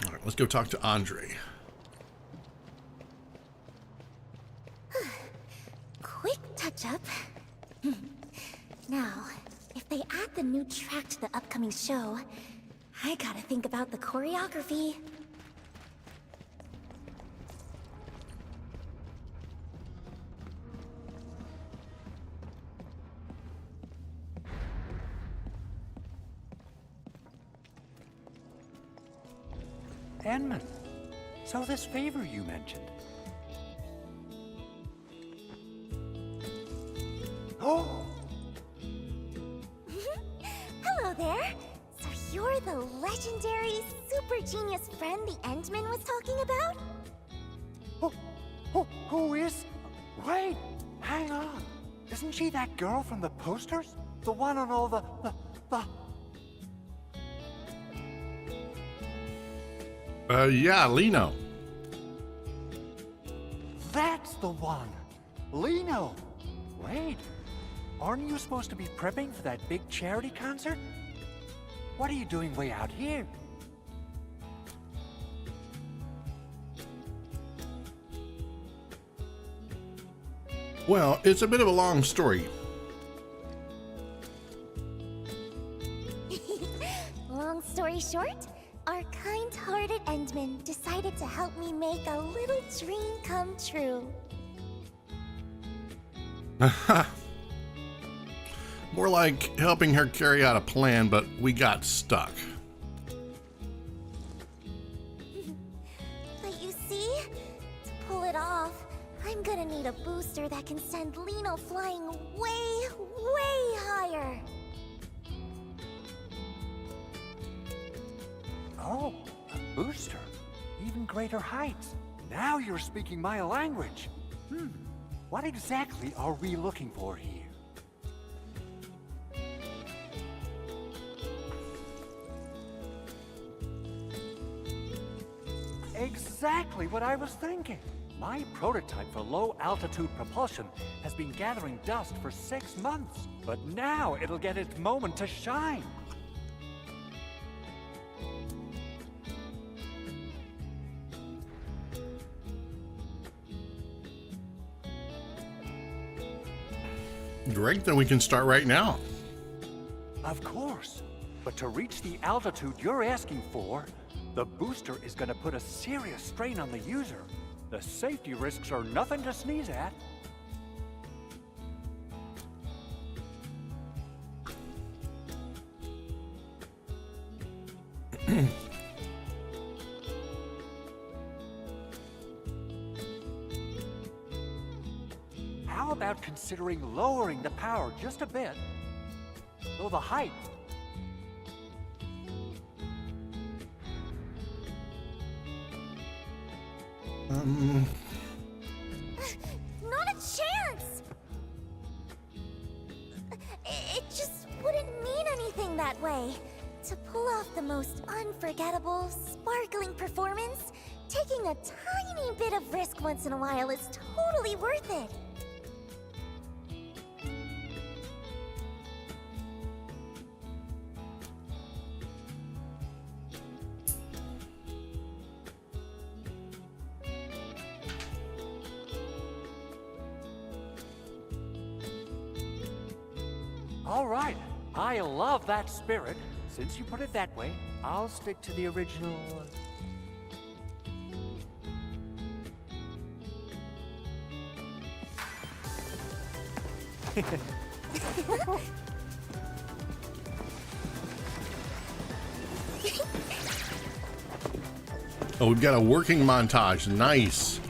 All right, let's go talk to Andre. Quick touch-up. Now, if they add the new track to the upcoming show, I gotta think about the choreography. Enman, so this favor you mentioned. Oh! Hello there. So you're the legendary super genius friend the Endman was talking about? Who is? Wait, hang on. Isn't she that girl from the posters? The one on all the... Yeah, Liino. That's the one. Liino. Wait, aren't you supposed to be prepping for that big charity concert? What are you doing way out here? Well, it's a bit of a long story. Long story short, our kind-hearted Endman decided to help me make a little dream come true. More like helping her carry out a plan, but we got stuck. But you see, to pull it off, I'm gonna need a booster that can send Liino flying way, way higher. Oh, a booster. Even greater heights. Now you're speaking my language. What exactly are we looking for here? Exactly what I was thinking. My prototype for low-altitude propulsion has been gathering dust for 6 months, but now it'll get its moment to shine. Great, then we can start right now. Of course, but to reach the altitude you're asking for, the booster is going to put a serious strain on the user. The safety risks are nothing to sneeze at. How about considering lowering the power just a bit? Though the height... Not a chance! It just wouldn't mean anything that way. To pull off the most unforgettable, sparkling performance, taking a tiny bit of risk once in a while is totally worth it. All right, I love that spirit. Since you put it that way, I'll stick to the original... Oh, we've got a working montage. Nice.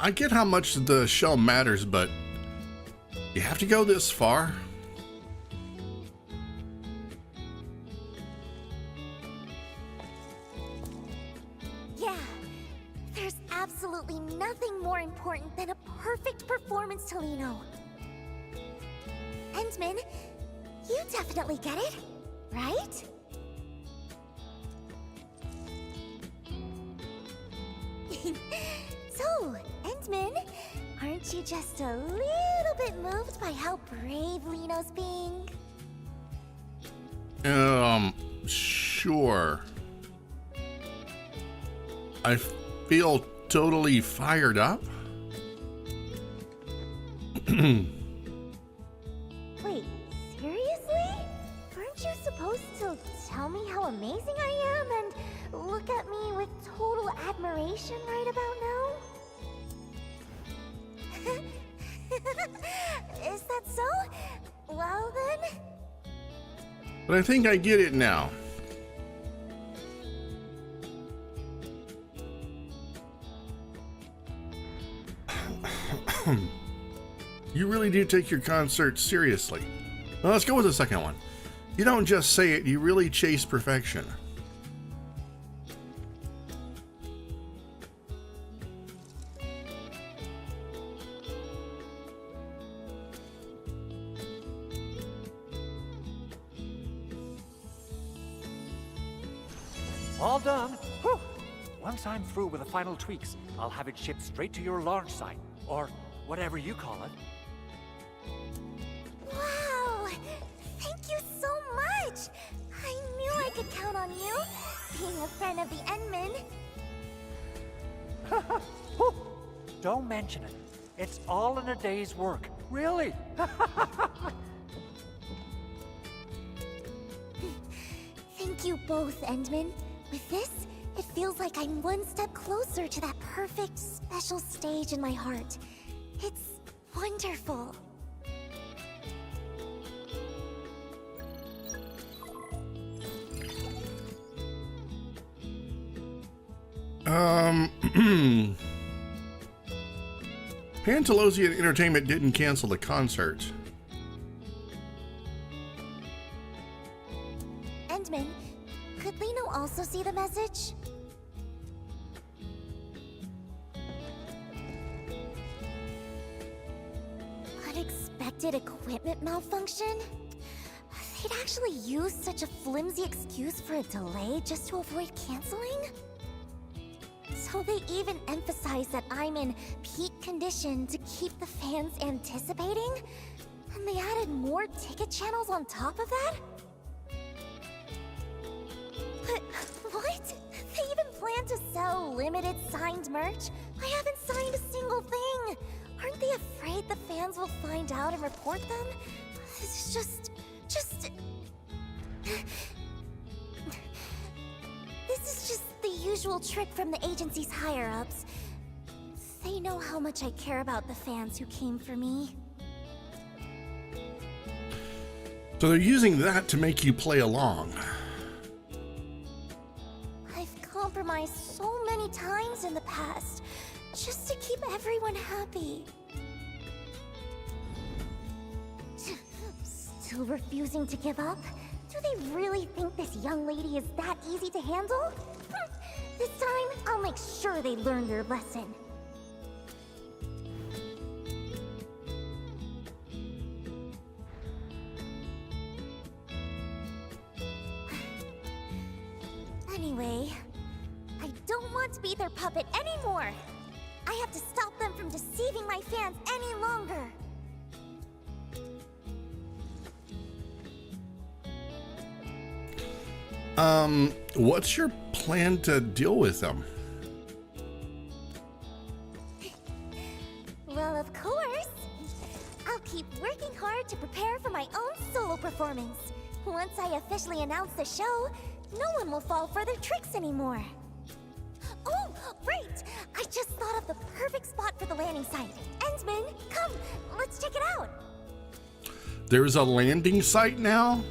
I get how much the shell matters, but you have to go this far? absolutely nothing more important than a perfect performance to Liino. Endman, you definitely get it, right? So, Endman, aren't you just a little bit moved by how brave Liino's being? Sure. I feel totally fired up. Wait, seriously? Aren't you supposed to tell me how amazing I am and look at me with total admiration right about now? Is that so? Well then... But I think I get it now. You really do take your concerts seriously. Well, let's go with the second one. You don't just say it, you really chase perfection. All done. Whew. Once I'm through with the final tweaks, I'll have it shipped straight to your launch site, or whatever you call it. Wow! Thank you so much! I knew I could count on you, being a friend of the Endman. Whew. Don't mention it. It's all in a day's work. Really? Thank you both, Endman. With this, it feels like I'm one step closer to that perfect, special stage in my heart. It's wonderful. Pantalosian Entertainment didn't cancel the concert. Endman, could Liino also see the message? Unexpected equipment malfunction? They'd actually use such a flimsy excuse for a delay just to avoid canceling? So they even emphasize that I'm in peak condition to keep the fans anticipating? And they added more ticket channels on top of that? But what? They even plan to sell limited signed merch? I haven't signed a single thing! Aren't they afraid the fans will find out and report them? This is just... This is just the usual trick from the agency's higher-ups. They know how much I care about the fans who came for me. So they're using that to make you play along. I've compromised so many times in the past, just to keep everyone happy. Still refusing to give up? Do they really think this young lady is that easy to handle? This time, I'll make sure they learn their lesson. Anyway, I don't want to be their puppet anymore. I have to stop them from deceiving my fans any longer. What's your plan to deal with them? Well, of course. I'll keep working hard to prepare for my own solo performance. Once I officially announce the show, no one will fall for their tricks anymore. Oh, right! I just thought of the perfect spot for the landing site. Endman, come, let's check it out. There's a landing site now?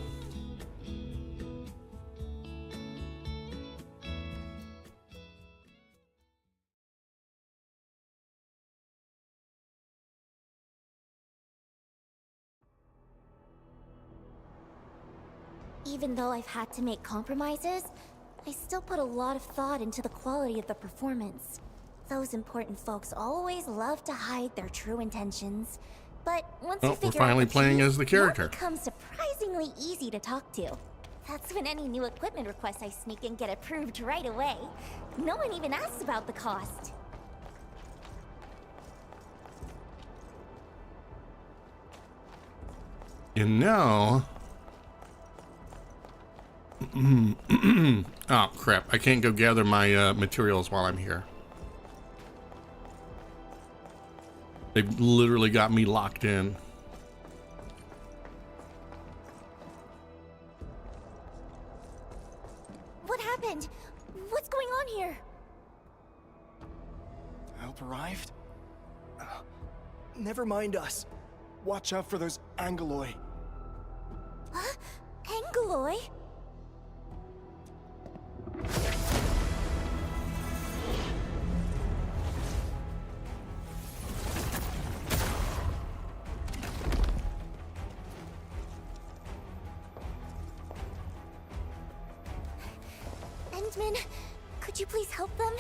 Even though I've had to make compromises, I still put a lot of thought into the quality of the performance. Those important folks always love to hide their true intentions. But once Oh, you we're figure out finally the playing truth, as the character. It becomes surprisingly easy to talk to. That's when any new equipment requests I sneak in get approved right away. No one even asks about the cost. And now... oh, crap. I can't go gather my materials while I'm here. They've literally got me locked in. What happened? What's going on here? Help arrived? Never mind us. Watch out for those Angeloi. Huh? Angeloi? Endman, could you please help them?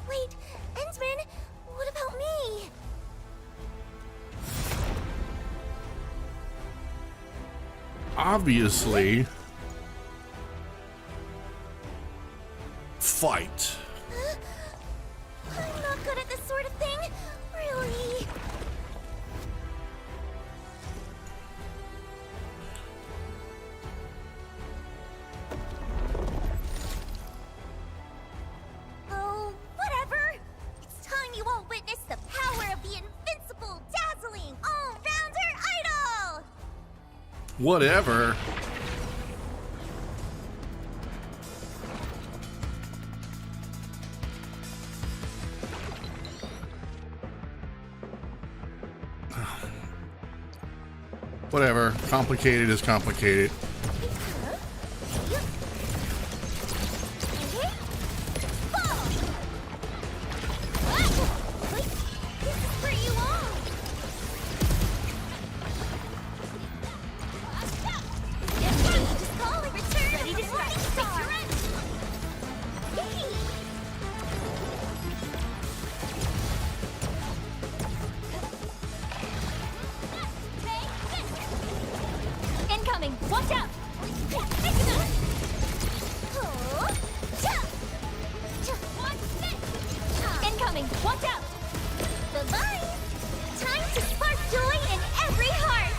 Wait, Endman, what about me? Obviously. Fight. I'm not good at this sort of thing, really. Oh, whatever. It's time you all witness the power of the invincible, dazzling, all-rounder idol! Whatever. Whatever. Complicated is complicated. Incoming! Watch out! Incoming! Watch out! Bye-bye! Time to spark joy in every heart!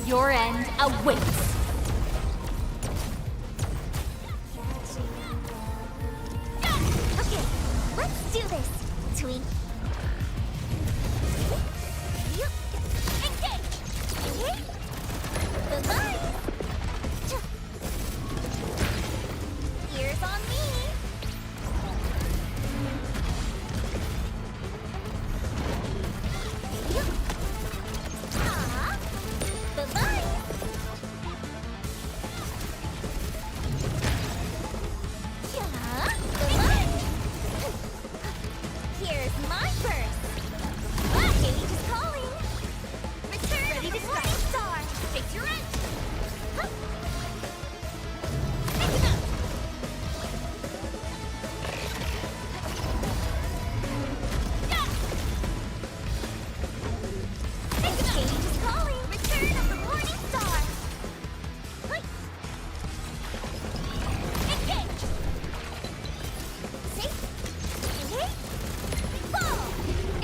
Your end awaits. Okay, let's do this, Twink. Engage! Bye-bye! Ears on me! Bye-bye! Here's my burst! Cage is calling! Return ready to Morning Star! Take your end! Huh. Take it up! Yeah. Take it up! Cage is calling! Return of the Morning Star! Huh. Engage! Safe! Engage! Fall!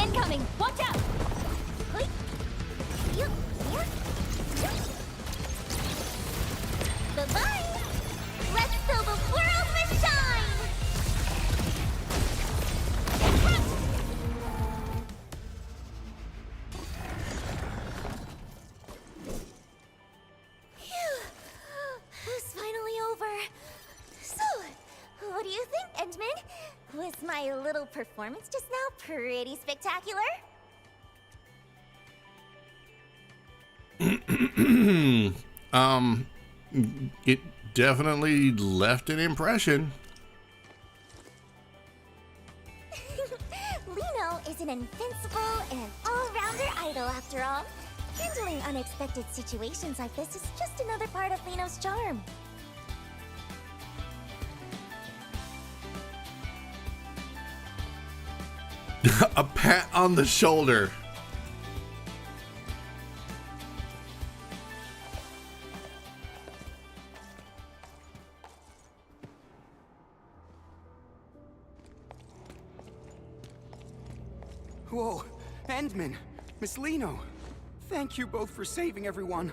Incoming! Watch out! Hoi! You! Here! Bye-bye! Let's fill the world with shine! Phew! It's finally over. So, what do you think, Endman? Was my little performance just now pretty spectacular? It definitely left an impression. Liino is an invincible and all-rounder idol after all. Handling unexpected situations like this is just another part of Liino's charm. A pat on the shoulder. Whoa, Endman, Miss Liino, thank you both for saving everyone.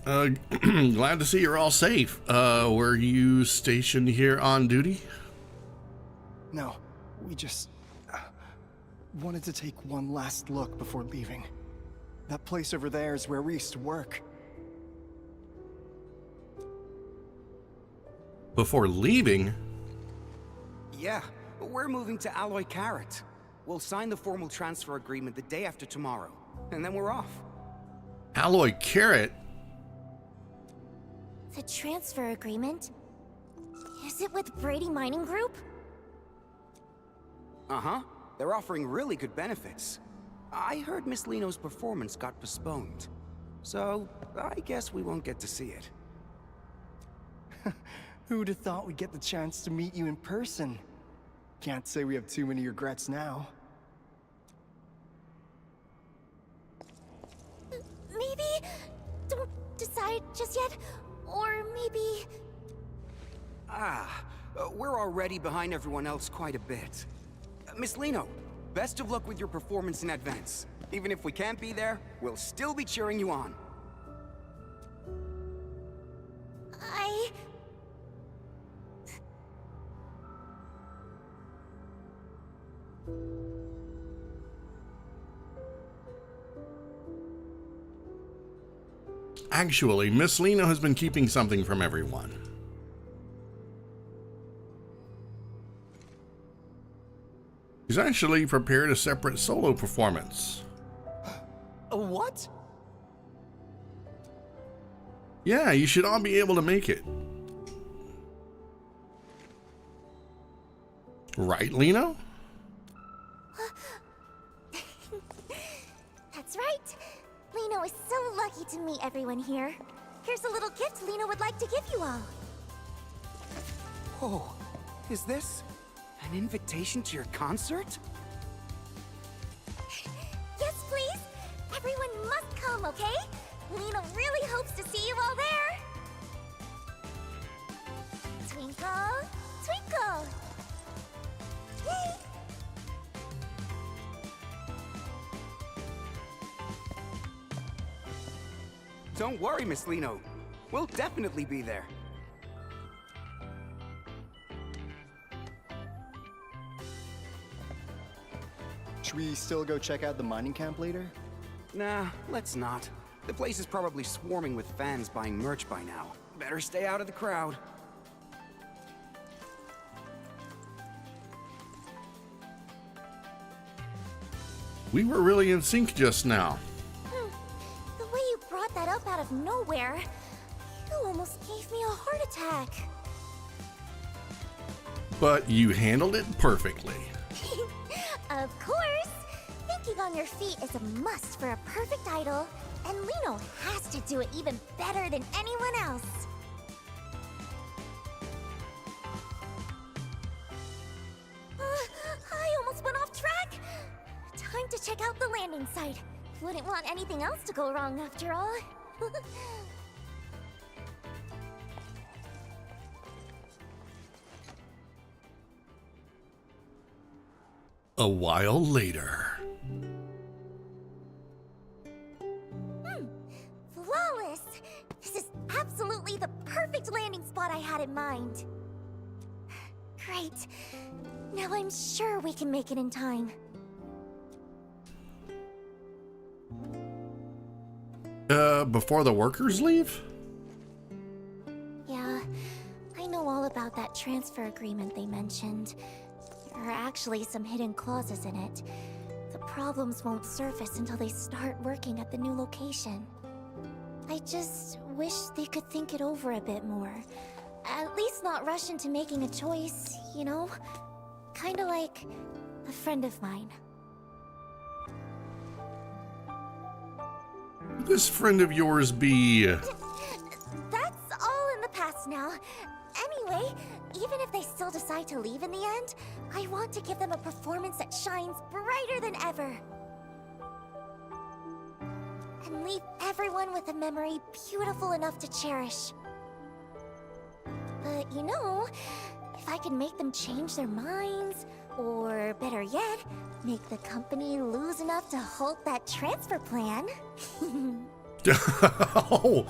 Glad to see you're all safe. Were you stationed here on duty? No, we just wanted to take one last look before leaving. That place over there is where we used to work. Before leaving? Yeah, we're moving to Alloy Carrot. We'll sign the formal transfer agreement the day after tomorrow, and then we're off. Alloy Carrot? The transfer agreement? Is it with Brady Mining Group? Uh-huh. They're offering really good benefits. I heard Miss Liino's performance got postponed. So, I guess we won't get to see it. Who'd have thought we'd get the chance to meet you in person? Can't say we have too many regrets now. Maybe... Don't decide just yet. Or maybe... We're already behind everyone else quite a bit. Miss Liino, best of luck with your performance in advance. Even if we can't be there, we'll still be cheering you on. Actually, Miss Liino has been keeping something from everyone. She's actually prepared a separate solo performance. What? Yeah, you should all be able to make it. Right, Liino? That's right. Liino is so lucky to meet everyone here. Here's a little gift Liino would like to give you all. Oh, is this an invitation to your concert? Yes, please. Everyone must come, okay? Liino really hopes to see you all there. Twinkle, twinkle. Yay! Don't worry, Miss Liino. We'll definitely be there. Should we still go check out the mining camp later? Nah, let's not. The place is probably swarming with fans buying merch by now. Better stay out of the crowd. We were really in sync just now. The way you brought that up out of nowhere, you almost gave me a heart attack. But you handled it perfectly. Of course! Thinking on your feet is a must for a perfect idol, and Liino has to do it even better than anyone else. I almost went off track! Time to check out the landing site. Wouldn't want anything else to go wrong after all. A while later. Flawless! This is absolutely the perfect landing spot I had in mind. Great. Now I'm sure we can make it in time. Before the workers leave? Yeah, I know all about that transfer agreement they mentioned. There are actually some hidden clauses in it. The problems won't surface until they start working at the new location. I just wish they could think it over a bit more. At least not rush into making a choice, you know? Kinda like a friend of mine. would this friend of yours be? That's all in the past now. Anyway, even if they still decide to leave in the end, I want to give them a performance that shines brighter than ever. And leave everyone with a memory beautiful enough to cherish. But you know, if I can make them change their minds, or better yet, make the company lose enough to halt that transfer plan. Oh,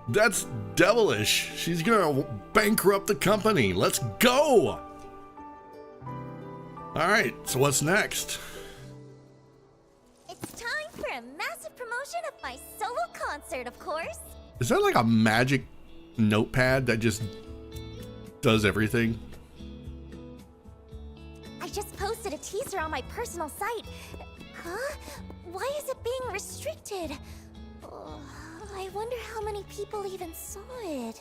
that's devilish. She's gonna bankrupt the company. Let's go. All right, so what's next? It's time for a massive promotion of my solo concert, of course. Is that like a magic notepad that just does everything? I just posted a teaser on my personal site. Huh? Why is it being restricted? Oh, I wonder how many people even saw it.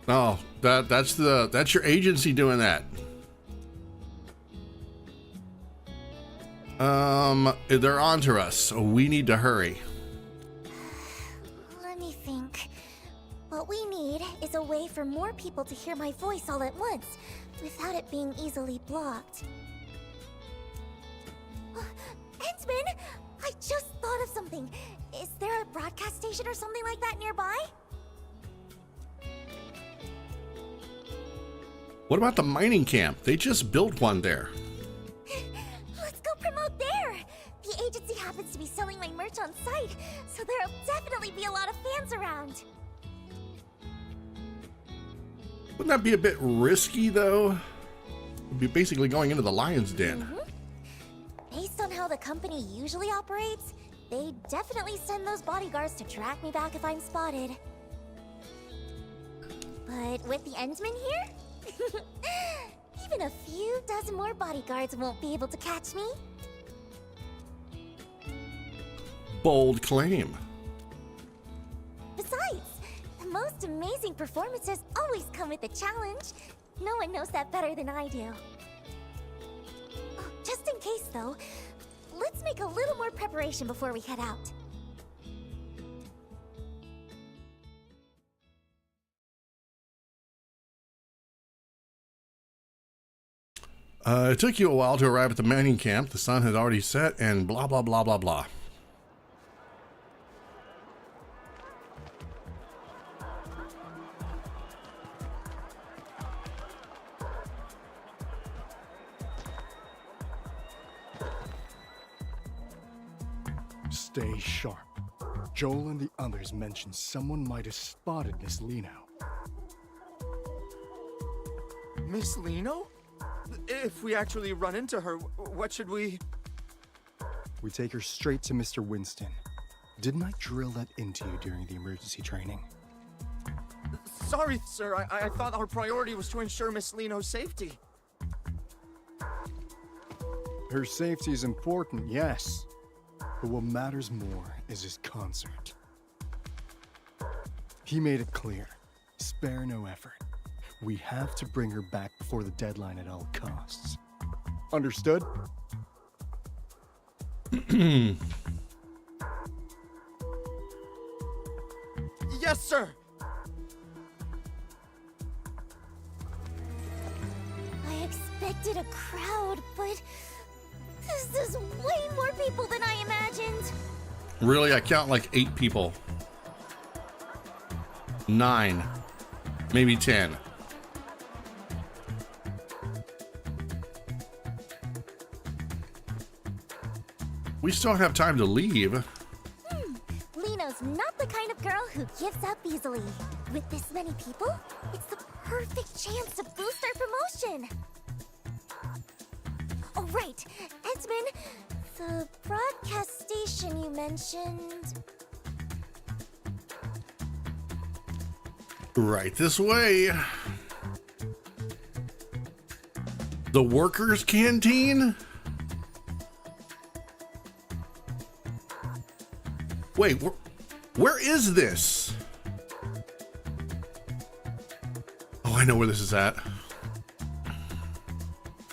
Oh, that's your agency doing that. They're on to us, so we need to hurry. Let me think. What we need is a way for more people to hear my voice all at once, without it being easily blocked. Entman! I just thought of something. Is there a broadcast station or something like that nearby? What about the mining camp? They just built one there. Let's go promote there! The agency happens to be selling my merch on site, so there'll definitely be a lot of fans around. Wouldn't that be a bit risky, though? We'd be basically going into the lion's den. Based on how the company usually operates, they definitely send those bodyguards to track me back if I'm spotted. But with the Endman here, even a few dozen more bodyguards won't be able to catch me. Bold claim. Besides, the most amazing performances always come with a challenge. No one knows that better than I do. Oh, just in case, though, let's make a little more preparation before we head out. It took you a while to arrive at the mining camp. The sun had already set and blah, blah, blah, blah, blah. Stay sharp. Joel and the others mentioned someone might have spotted Miss Liino. Miss Liino? If we actually run into her, what should we... We take her straight to Mr. Winston. Didn't I drill that into you during the emergency training? Sorry, sir. I thought our priority was to ensure Miss Liino's safety. Her safety is important, yes. But what matters more is his concert. He made it clear. Spare no effort. We have to bring her back before the deadline at all costs. Understood? Yes, sir! I expected a crowd, but this is way more people than I imagined. Really, I count like 8 people. 9. Maybe 10. We still have time to leave. Lino's not the kind of girl who gives up easily. With this many people, it's the perfect chance to boost our promotion. Oh, right. Edmund, the broadcast station you mentioned... Right this way. The workers' canteen? Wait, where is this? Oh, I know where this is at.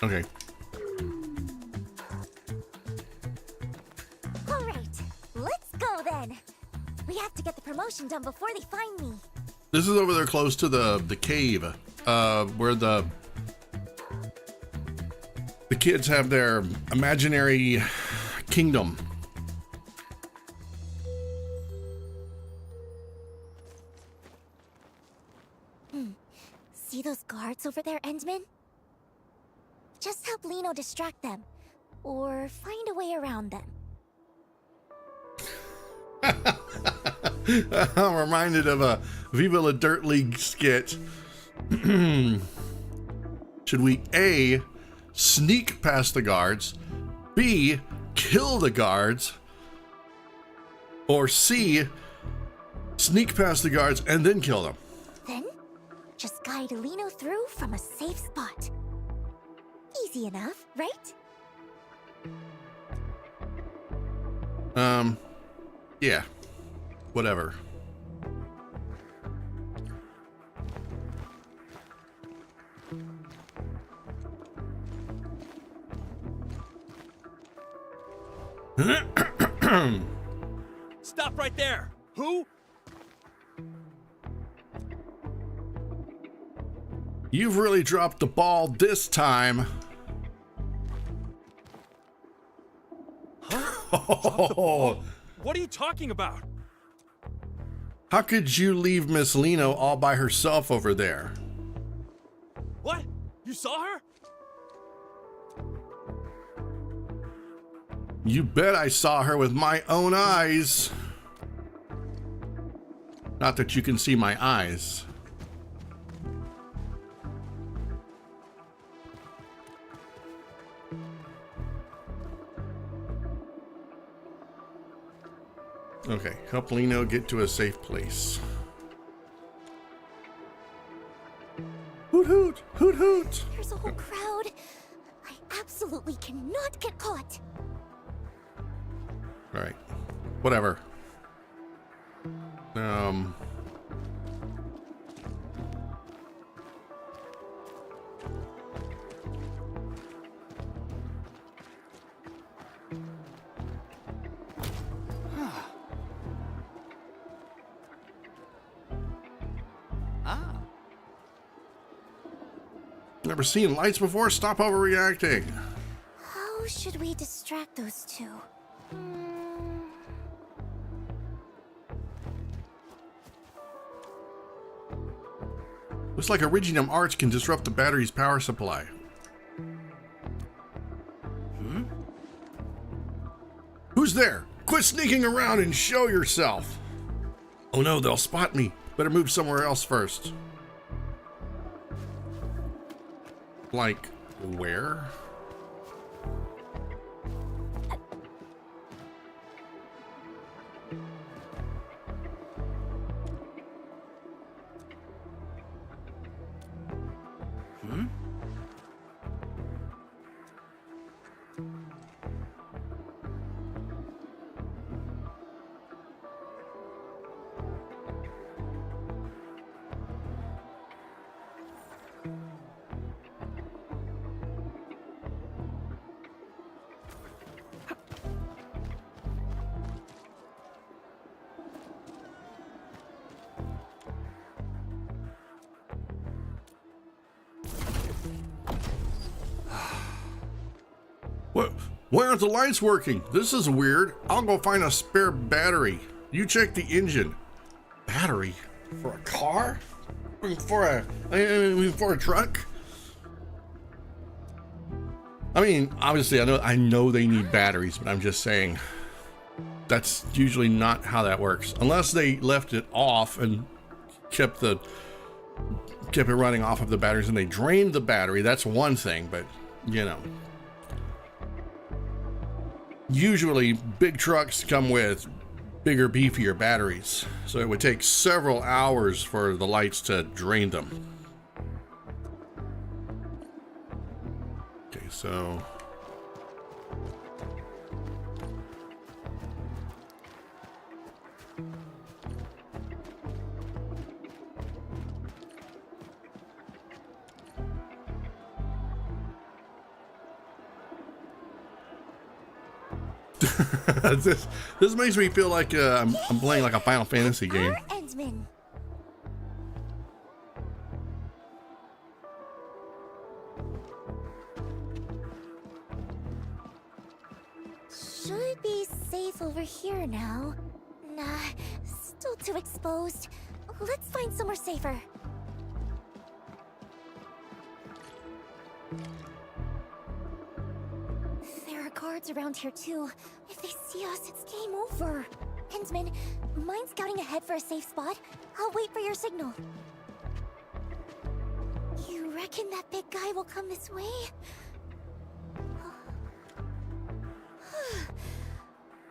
Okay. All right, let's go. Now then, we have to get the promotion done before they find me. This is over there close to the cave, where the kids have their imaginary kingdom. See those guards over there, Endman? Just help Liino distract them, or find a way around them. I'm reminded of a Viva La Dirt League skit. Should we A, sneak past the guards, B, kill the guards, or C, sneak past the guards and then kill them? Then, just guide Liino through from a safe spot. Easy enough, right? Yeah. Whatever. Stop right there! Who? You've really dropped the ball this time. Oh, What are you talking about? how could you leave Miss Liino all by herself over there? What? You saw her? You bet I saw her with my own eyes. Not that you can see my eyes. Okay, help Liino get to a safe place. Hoot hoot! Hoot hoot! There's a whole crowd. I absolutely cannot get caught. Alright. Whatever. Never seen lights before? Stop overreacting. How should we distract those two? Looks like Iridium Arts can disrupt the battery's power supply. Who's there? Quit sneaking around and show yourself. Oh no, they'll spot me. Better move somewhere else first. Like, where? Why aren't the lights working? This is weird. I'll go find a spare battery. You check the engine. Battery? For a car? For a truck? I mean, obviously, I know they need batteries, but I'm just saying that's usually not how that works. Unless they left it off and kept it running off of the batteries and they drained the battery. That's one thing, but you know. Usually big trucks come with bigger, beefier batteries, so it would take several hours for the lights to drain them. Okay, so this makes me feel like I'm playing like a Final Fantasy game. Endman. Should be safe over here now. Nah, still too exposed. Let's find somewhere safer. There are guards around here too. If they see us, it's game over. Endman, mind scouting ahead for a safe spot? I'll wait for your signal. You reckon that big guy will come this way?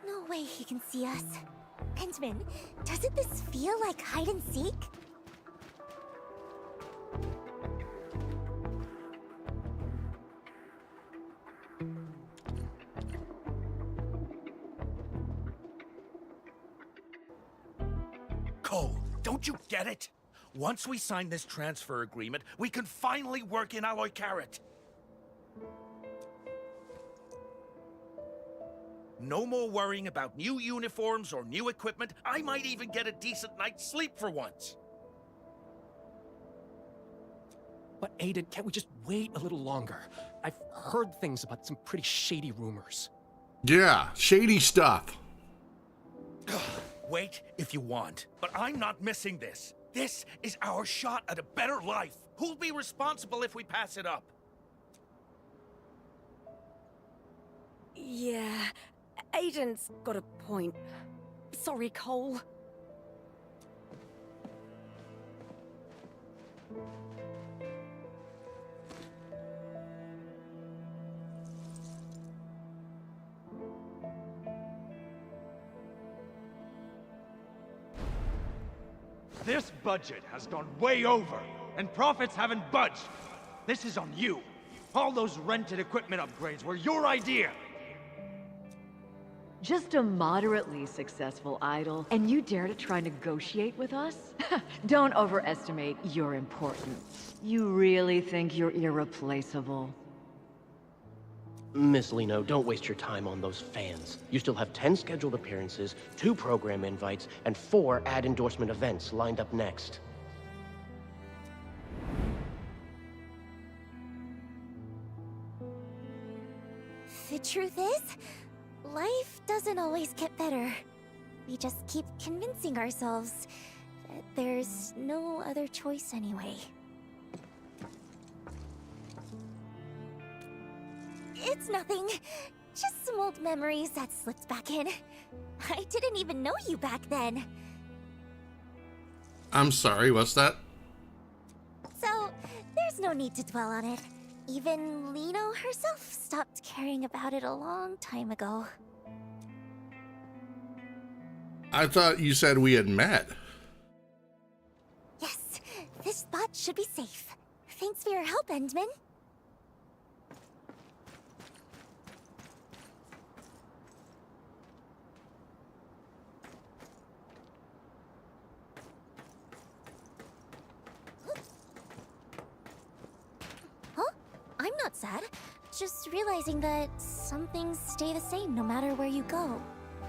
No way he can see us. Endman, doesn't this feel like hide and seek? Cole, don't you get it? Once we sign this transfer agreement, we can finally work in Alloy Carrot. No more worrying about new uniforms or new equipment. I might even get a decent night's sleep for once. But Aiden, can't we just wait a little longer? I've heard things about some pretty shady rumors. Yeah, shady stuff. Wait if you want, but I'm not missing this. This is our shot at a better life. Who'll be responsible if we pass it up? Yeah, Aiden's got a point. Sorry, Cole. This budget has gone way over, and profits haven't budged. This is on you. All those rented equipment upgrades were your idea. Just a moderately successful idol, and you dare to try negotiate with us? Don't overestimate your importance. You really think you're irreplaceable? Miss Liino, don't waste your time on those fans. You still have 10 scheduled appearances, 2 program invites, and 4 ad endorsement events lined up next. The truth is, life doesn't always get better. We just keep convincing ourselves that there's no other choice anyway. It's nothing. Just some old memories that slipped back in. I didn't even know you back then. I'm sorry, what's that? So, there's no need to dwell on it. Even Liino herself stopped caring about it a long time ago. I thought you said we had met. Yes, this spot should be safe. Thanks for your help, Endman. I'm not sad. Just realizing that some things stay the same no matter where you go.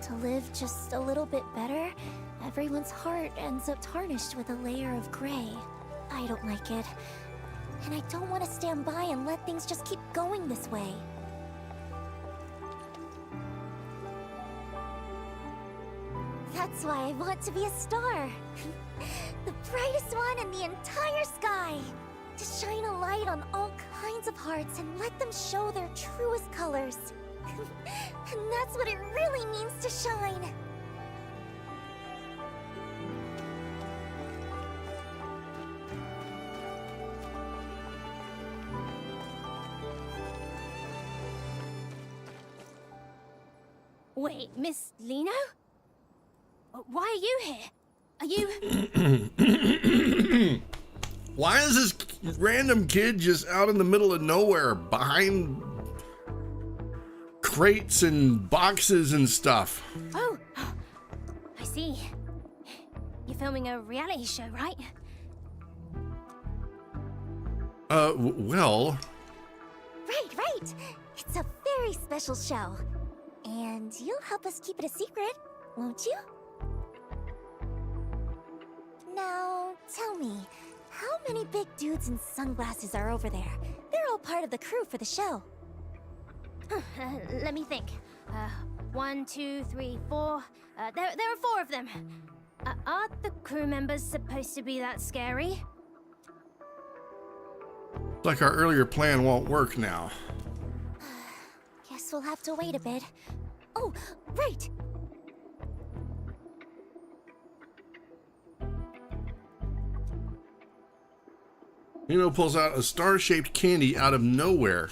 To live just a little bit better, everyone's heart ends up tarnished with a layer of gray. I don't like it. And I don't want to stand by and let things just keep going this way. That's why I want to be a star. The brightest one in the entire sky. To shine a light on all kinds of hearts and let them show their truest colors. And that's what it really means to shine. Wait, Miss Liino? Why are you here? Are you... Why is this random kid just out in the middle of nowhere behind crates and boxes and stuff? Oh, I see. You're filming a reality show, right? Well... Right. It's a very special show. And you'll help us keep it a secret, won't you? Now, tell me, how many big dudes in sunglasses are over there? They're all part of the crew for the show. Let me think. 1, 2, 3, 4. There are 4 of them. Aren't the crew members supposed to be that scary? Looks like our earlier plan won't work now. Guess we'll have to wait a bit. Oh, right! Liino pulls out a star-shaped candy out of nowhere.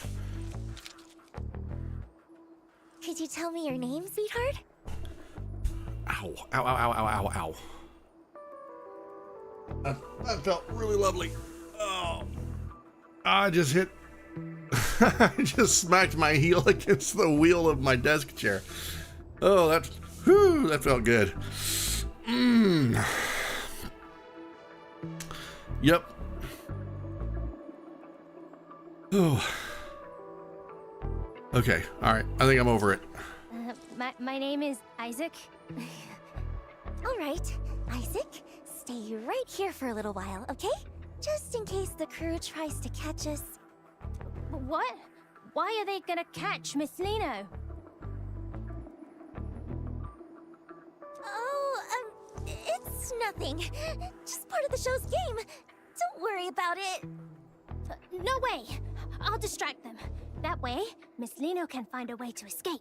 Could you tell me your name, sweetheart? Ow, ow, ow, ow, ow, ow, ow. That felt really lovely. Oh, I just hit, I just smacked my heel against the wheel of my desk chair. Oh, that felt good. Yep. Oh. Okay, all right. I think I'm over it. My name is Isaac. All right, Isaac, stay right here for a little while, okay? Just in case the crew tries to catch us. What? Why are they gonna catch Miss Liino? Oh, it's nothing. Just part of the show's game. Don't worry about it. No way! I'll distract them. That way, Miss Liino can find a way to escape.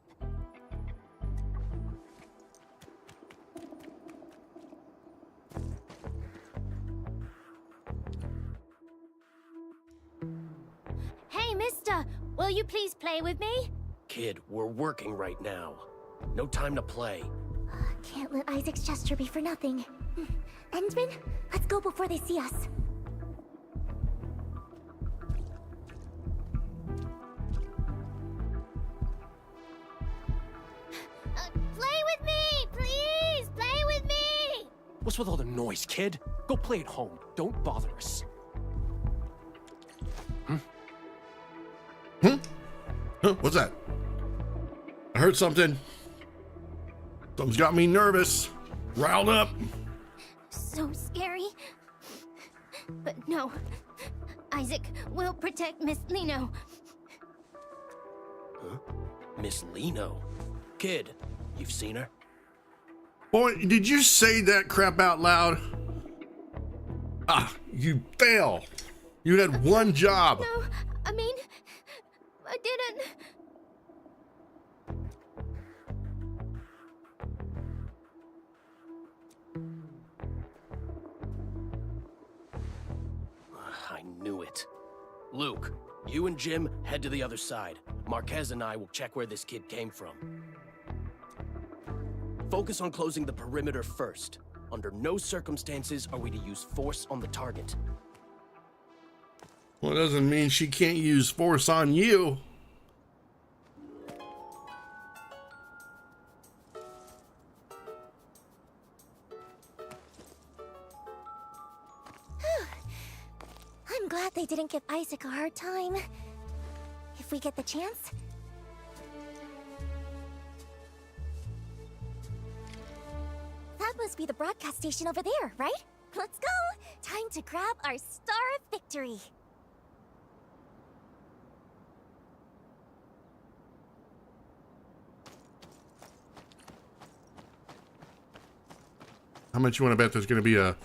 Hey, mister! Will you please play with me? Kid, we're working right now. No time to play. Can't let Isaac's gesture be for nothing. Endman, let's go before they see us. Play with me! Please! Play with me! What's with all the noise, kid? Go play at home. Don't bother us. Huh, what's that? I heard something. Something's got me nervous, riled up. So scary. But no. Isaac will protect Miss Liino. Huh? Miss Liino? Kid, you've seen her? Boy, did you say that crap out loud? Ah, you fail. You had one job. No, I mean, I didn't. I knew it. Luke, you and Jim head to the other side. Marquez and I will check where this kid came from. Focus on closing the perimeter first. Under no circumstances are we to use force on the target. Well, it doesn't mean she can't use force on you. I'm glad they didn't give Isaac a hard time. If we get the chance. That must be the broadcast station over there, right? Let's go! Time to grab our Star of Victory. How much you want to bet there's going to be a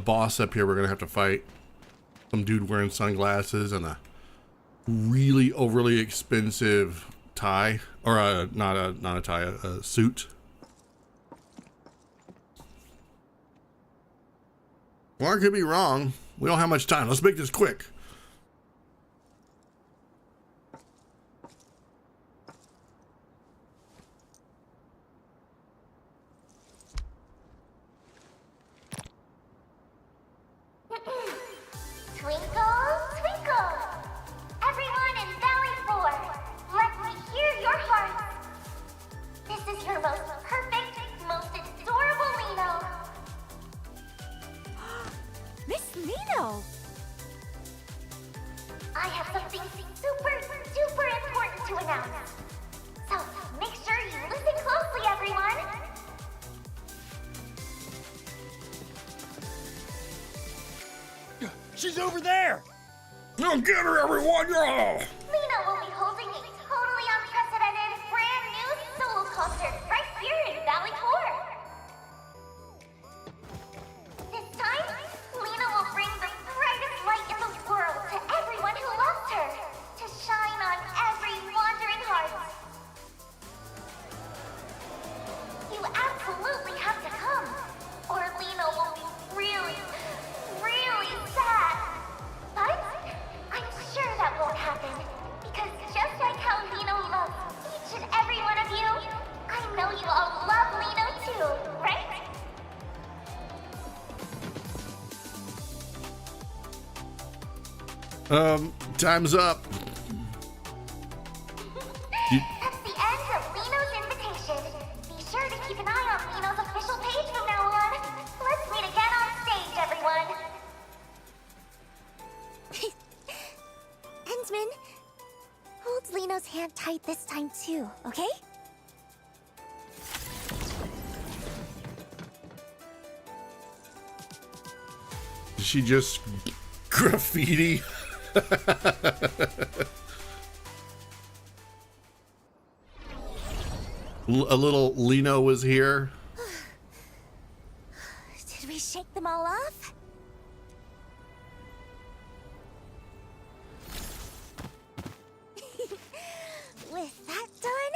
boss up here we're going to have to fight? Some dude wearing sunglasses and a really overly expensive tie, or not a tie, a suit. Well, I could be wrong. We don't have much time. Let's make this quick. Twinkle, twinkle! Everyone in Valley 4, let me hear your hearts! This is your most perfect, most adorable Liino! Miss Liino! She's over there! Now get her, everyone! Oh. Liino will be holding a totally unprecedented, brand new solo concert right here in Valley Core. This time, Liino will bring the brightest light in the world to everyone who loves her, to shine on every wandering heart. You absolutely have to come, or Liino will be really, really sad. But I'm sure that won't happen, because just like how Liino loves each and every one of you, I know you all love Liino too, right? Time's up. That's the end of Liino's invitation. Be sure to keep an eye on Liino's official page from now on. Let's meet again on stage, everyone. Endman, hold Liino's hand tight this time too, okay? Did she just graffiti? A little Liino was here. Did we shake them all off? With that done,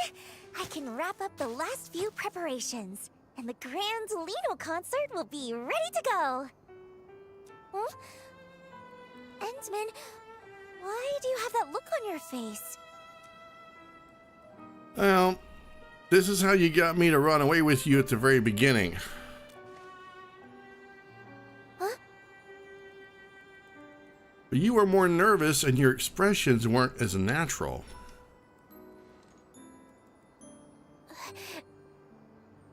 I can wrap up the last few preparations, and the grand Liino concert will be ready to go. Huh? Endman, why do you have that look on your face? Well, this is how you got me to run away with you at the very beginning. Huh? But you were more nervous and your expressions weren't as natural.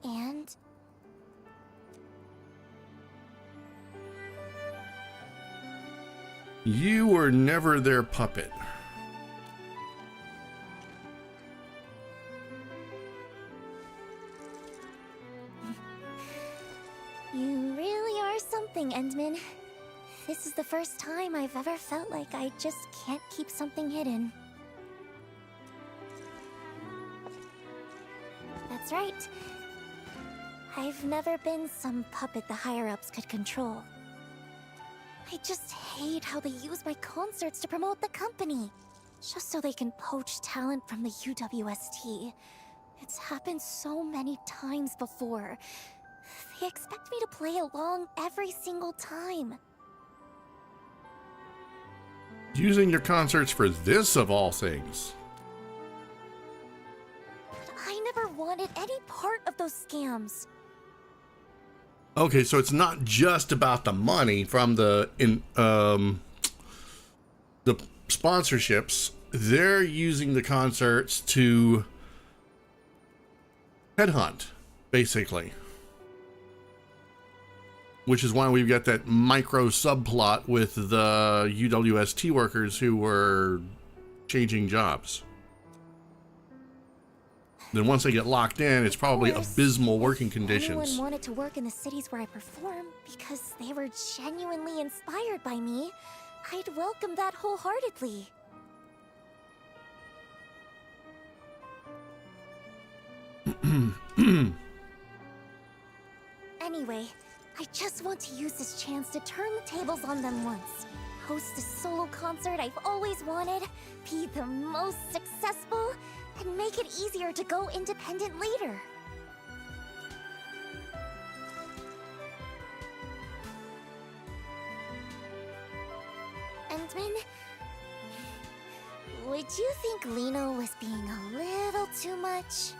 And? You were never their puppet. You really are something, Endman. This is the first time I've ever felt like I just can't keep something hidden. That's right. I've never been some puppet the higher-ups could control. I just hate how they use my concerts to promote the company, just so they can poach talent from the UWST. It's happened so many times before. They expect me to play along every single time. Using your concerts for this of all things. But I never wanted any part of those scams. Okay, so it's not just about the money from the sponsorships. They're using the concerts to headhunt, basically. Which is why we've got that micro subplot with the UWST workers who were changing jobs. Then once they get locked in, it's probably abysmal working conditions. Anyone wanted to work in the cities where I perform because they were genuinely inspired by me, I'd welcome that wholeheartedly. Anyway, I just want to use this chance to turn the tables on them once. Host a solo concert I've always wanted, be the most successful, and make it easier to go independent later. Endman, would you think Liino was being a little too much?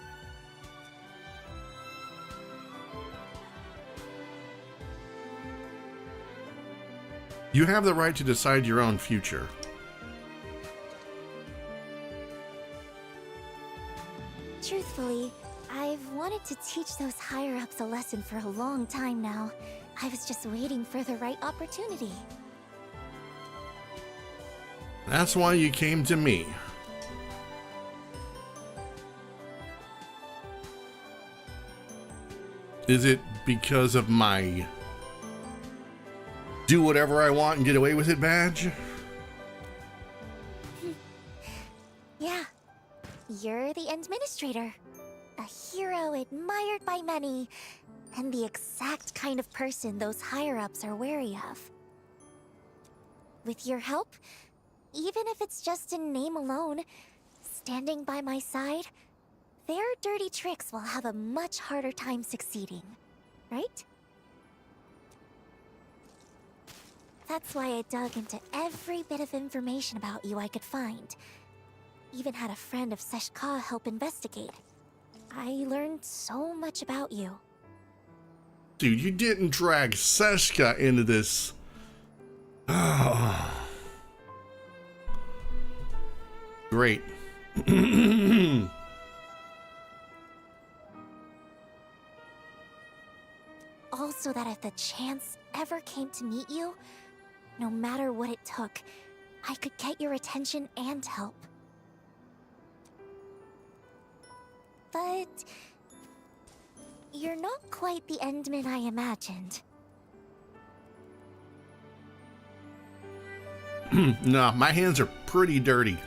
You have the right to decide your own future. Truthfully, I've wanted to teach those higher-ups a lesson for a long time now. I was just waiting for the right opportunity. That's why you came to me. Is it because of my do whatever I want and get away with it badge? Yeah. You're the administrator. A hero admired by many, and the exact kind of person those higher-ups are wary of. With your help, even if it's just in name alone, standing by my side, their dirty tricks will have a much harder time succeeding, right? That's why I dug into every bit of information about you I could find. Even had a friend of Seshka help investigate. I learned so much about you. Dude, you didn't drag Seshka into this. Great. Also that if the chance ever came to meet you, no matter what it took, I could get your attention and help. But you're not quite the Endman I imagined. Nah, my hands are pretty dirty.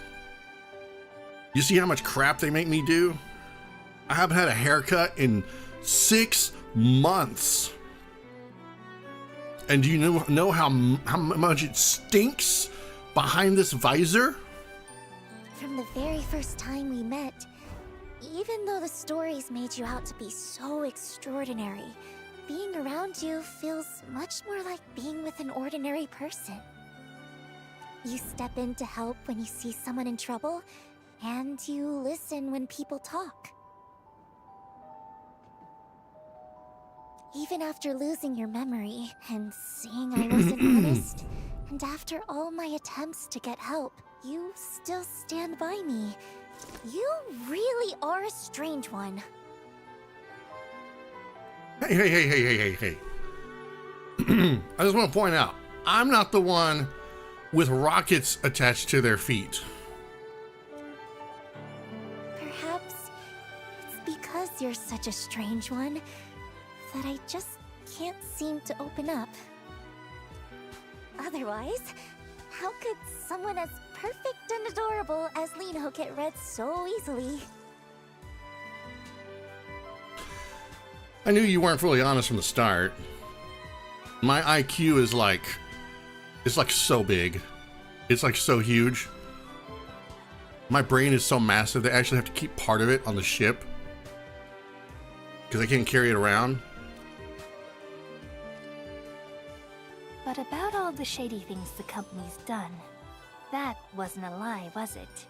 You see how much crap they make me do? I haven't had a haircut in 6 months. And do you know how much it stinks behind this visor? From the very first time we met, even though the stories made you out to be so extraordinary, being around you feels much more like being with an ordinary person. You step in to help when you see someone in trouble, and you listen when people talk. Even after losing your memory and seeing I wasn't honest, and after all my attempts to get help, you still stand by me. You really are a strange one. Hey. I just want to point out, I'm not the one with rockets attached to their feet. Perhaps it's because you're such a strange one that I just can't seem to open up. Otherwise, how could someone as perfect and adorable as Liino get read so easily? I knew you weren't fully honest from the start. My IQ is like, it's like so big. It's like so huge. My brain is so massive they actually have to keep part of it on the ship because I can't carry it around. But about all the shady things the company's done, that wasn't a lie, was it?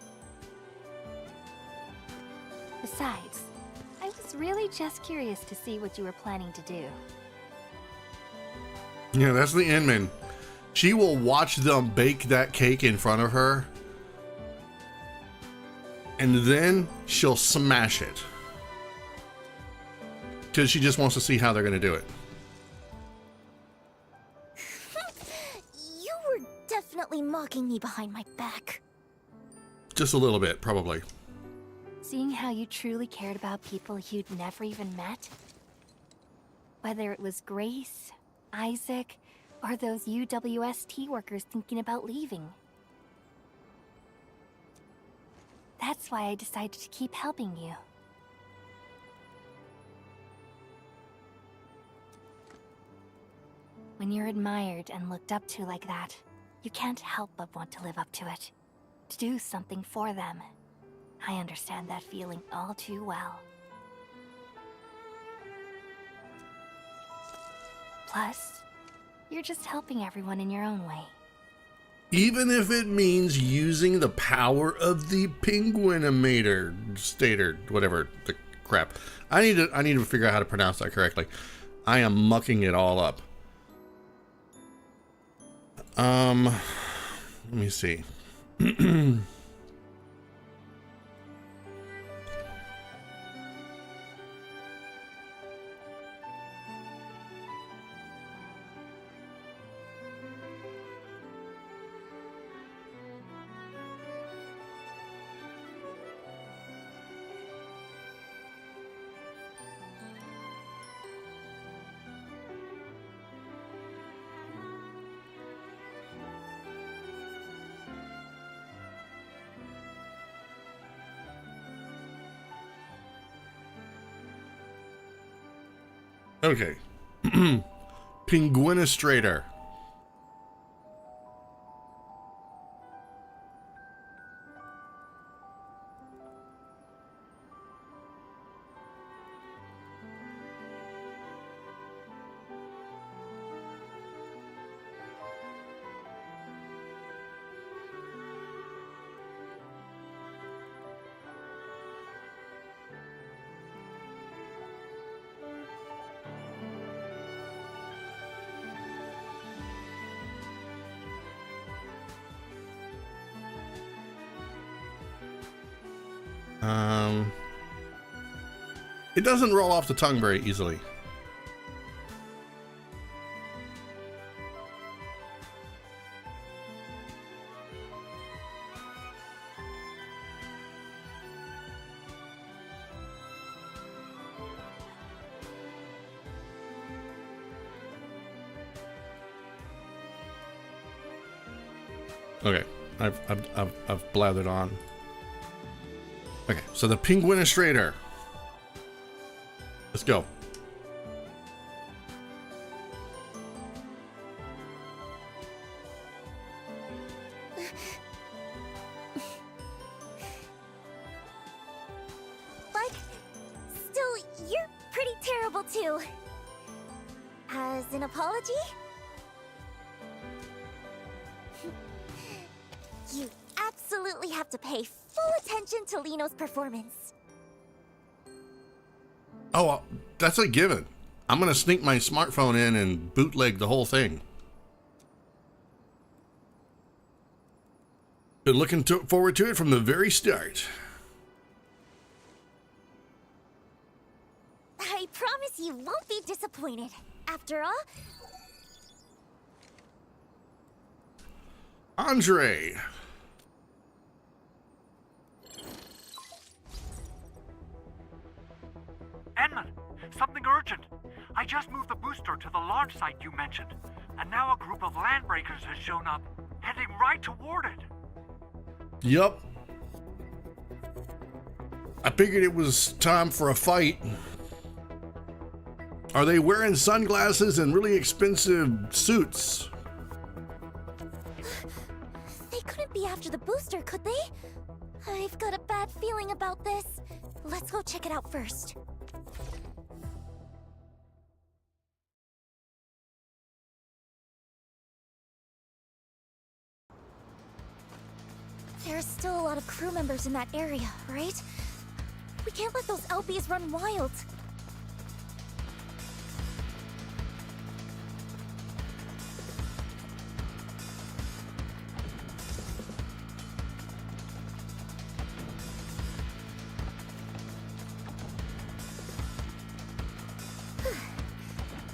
Besides, I was really just curious to see what you were planning to do. Yeah, that's the Inman. She will watch them bake that cake in front of her, and then she'll smash it. Because she just wants to see how they're going to do it. You were definitely mocking me behind my back. Just a little bit, probably. Seeing how you truly cared about people you'd never even met? Whether it was Grace, Isaac, or those UWST workers thinking about leaving. That's why I decided to keep helping you. When you're admired and looked up to like that, you can't help but want to live up to it. To do something for them. I understand that feeling all too well. Plus, you're just helping everyone in your own way. Even if it means using the power of the penguinimator, stator, whatever the crap. I need to figure out how to pronounce that correctly. I am mucking it all up. Let me see. Okay. Penguinistrator. It doesn't roll off the tongue very easily. Okay, I've blathered on. Okay, so the Penguinistrator. Let's go. But still, you're pretty terrible too. As an apology? You absolutely have to pay full attention to Liino's performance. Oh, that's a given. I'm gonna sneak my smartphone in and bootleg the whole thing. Been looking forward to it from the very start. I promise you won't be disappointed. After all, Andre. Enman, something urgent. I just moved the booster to the launch site you mentioned, and now a group of landbreakers has shown up, heading right toward it. Yup. I figured it was time for a fight. Are they wearing sunglasses and really expensive suits? they couldn't be after the booster, could they? I've got a bad feeling about this. Let's go check it out first. There's still a lot of crew members in that area, right? We can't let those LBs run wild.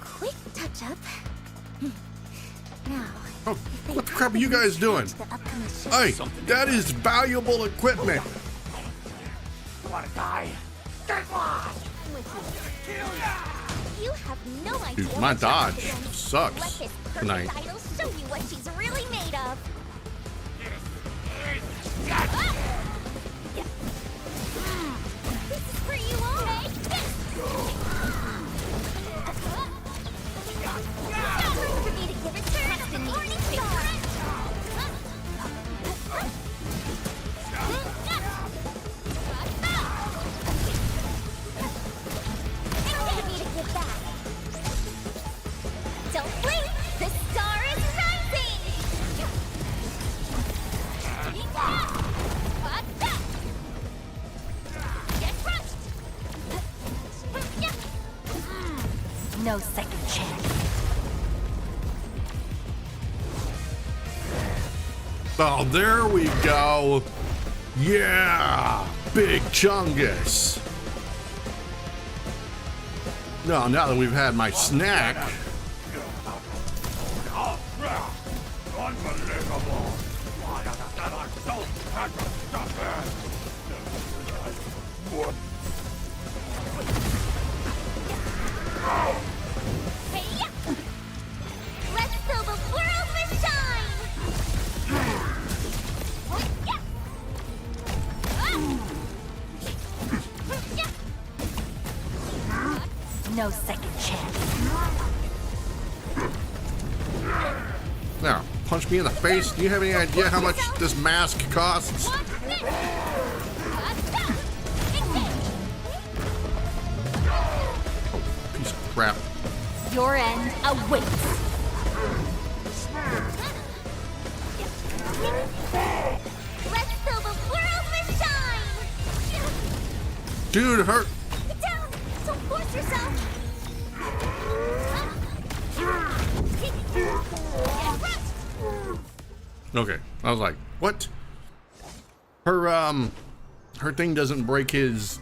Quick touch-up. Now, Oh, what the crap are you guys doing? Hey, that is valuable equipment. Wanna die? Get lost! You have no idea. Dude, my what you're dodge doing. sucks Let this tonight. perfect idol show you what she's really made of. This is for you all. Time for me to give it trust in Morning Star. Time for me to give back. Don't blink! The star is rising! Get crushed! No second chance. Oh, there we go. Yeah, Big Chungus. No, now that we've had my snack. Unbelievable! Let's fill the world with shine! no second chance. Now, punch me in the face. Do you have any idea how much this mask costs? Piece of crap. Your end awaits. Let's fill the world with shine! Dude, hurt. Get down! Don't force yourself! Okay, I was like, what? Her thing doesn't break his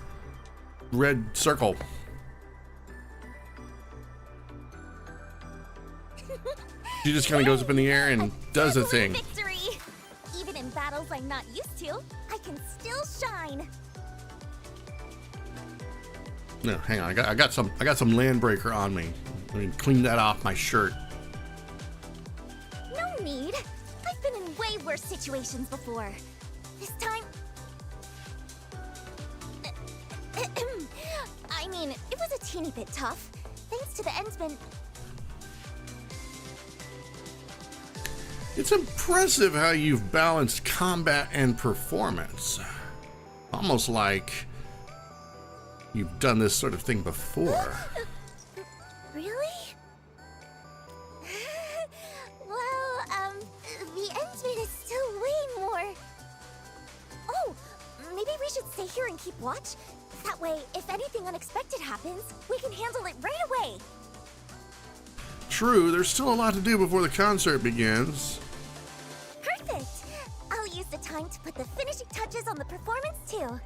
red circle. She just kind of goes up in the air and does a thing. Victory! Even in battles I'm not used to, I can still shine. No, hang on. I got some Landbreaker on me. Let me clean that off my shirt. No need. I've been in way worse situations before. This time... I mean, it was a teeny bit tough. Thanks to the Endsman... It's impressive how you've balanced combat and performance. Almost like you've done this sort of thing before. Really? Well, the Endsman is still way more... Oh, maybe we should stay here and keep watch? That way, if anything unexpected happens, we can handle it right away. True, there's still a lot to do before the concert begins. Perfect! I'll use the time to put the finishing touches on the performance, too.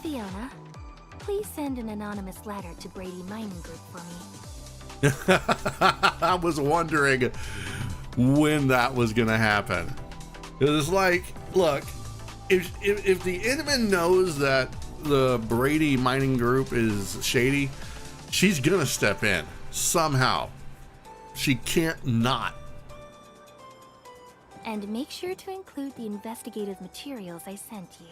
Fiona, please send an anonymous letter to Brady Mining Group for me. I was wondering when that was gonna happen. It was like, look, if the Enderman knows that the Brady Mining Group is shady, she's gonna step in somehow. She can't not. And make sure to include the investigative materials I sent you.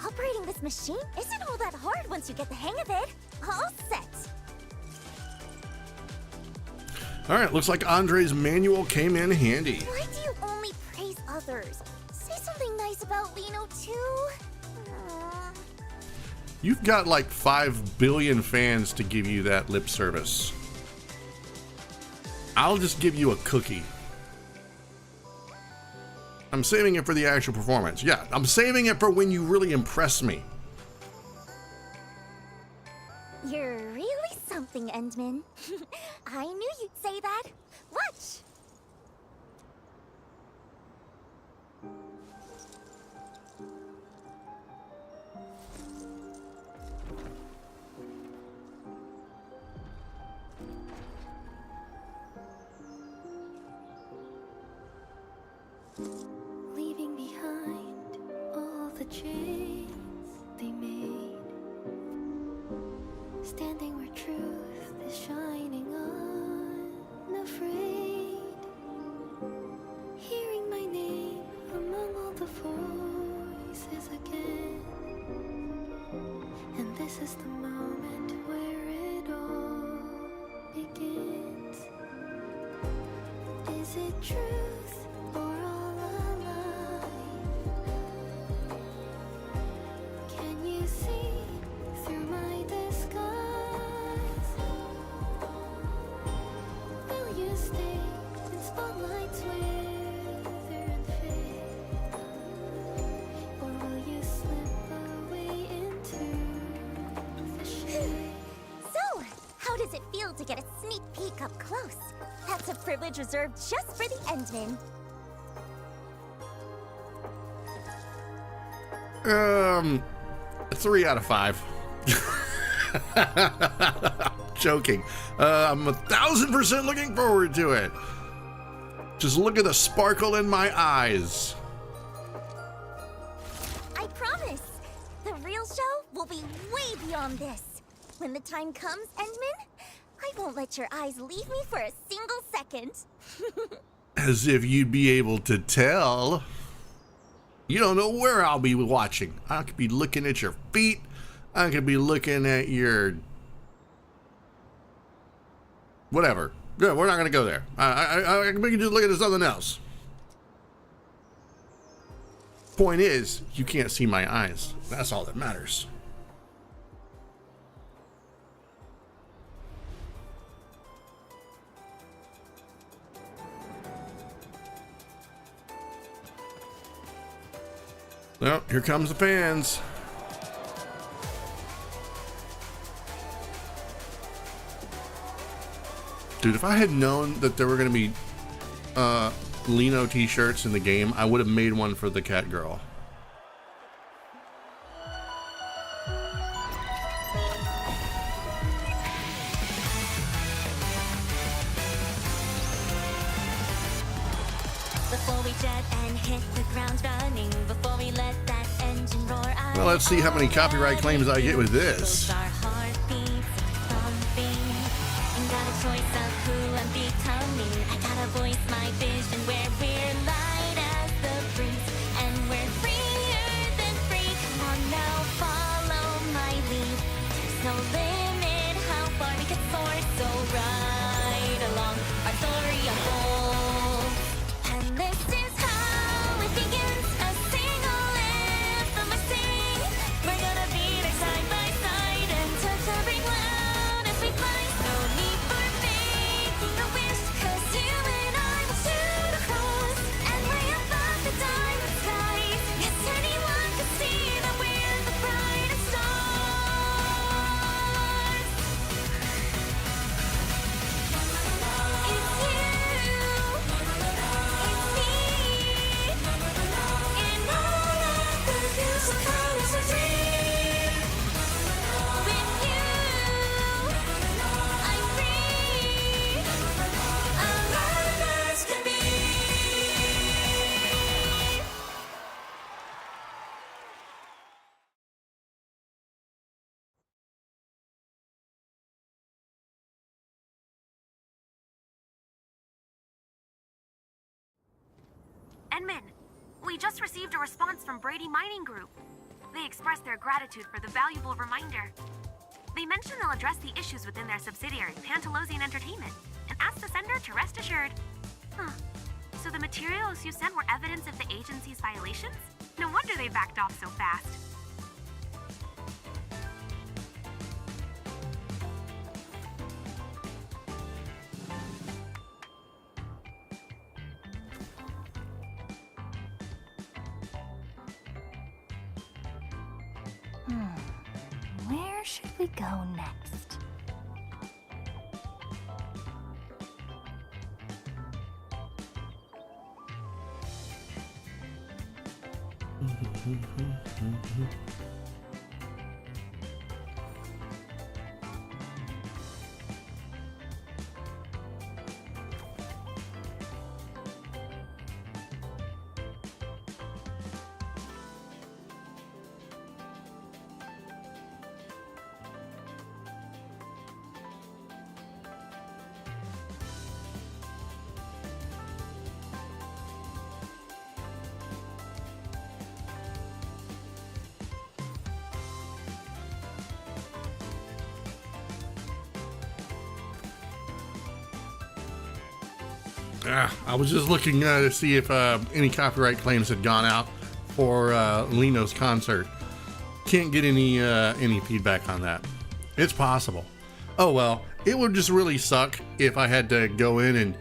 Operating this machine isn't all that hard once you get the hang of it. All set. All right, looks like Andre's manual came in handy. Why do you only praise others? Say something nice about Liino, too. You've got like 5 billion fans to give you that lip service. I'll just give you a cookie. I'm saving it for the actual performance. Yeah, I'm saving it for when you really impress me. You're really something, Endman. I knew you'd say that. Watch! Leaving behind all the chains they made, standing where truth is shining unafraid, hearing my name among all the voices again, and this is the moment where it all begins. Is it truth or all a lie? Can you see through my disguise? Will you stay in spotlights wither and fade? Or will you slip away into the shade? So, how does it feel to get a sneak peek up close? That's a privilege reserved just for the Endman. 3 out of 5. joking. I'm 1,000% looking forward to it. Just look at the sparkle in my eyes. I promise. The real show will be way beyond this. When the time comes, Endman, I won't let your eyes leave me for a single second. As if you'd be able to tell. You don't know where I'll be watching. I could be looking at your feet. I could be looking at your... whatever. Yeah, we're not going to go there. We can just look at something else. Point is, you can't see my eyes. That's all that matters. Well, here comes the fans. Dude, if I had known that there were going to be Liino t-shirts in the game, I would have made one for the catgirl. Before we jet and hit the ground running, before we let that engine roar out. Well, let's see how many copyright claims I get with this. Our heartbeats pumping. And got a choice of who I'm becoming. I gotta voice my vision where we're light as the breeze. And we're freer than free. Come on now, follow my lead. There's no limit how far we can soar. So ride along our story unfolds. And this is how it begins. A single anthem I sing. We're gonna be there side by side and touch every cloud as we fly. No need for making a wish, 'cause you and I will shoot across and way above the diamond skies. Yes, anyone can see that we're the brightest stars. It's you. Endman, we just received a response from Brady Mining Group. They expressed their gratitude for the valuable reminder. They mentioned they'll address the issues within their subsidiary, Pantalosian Entertainment, and asked the sender to rest assured. Huh. So the materials you sent were evidence of the agency's violations? No wonder they backed off so fast. Where should we go next? I was just looking to see if any copyright claims had gone out for Liino's concert. Can't get any feedback on that. It's possible. Oh well, it would just really suck if I had to go in and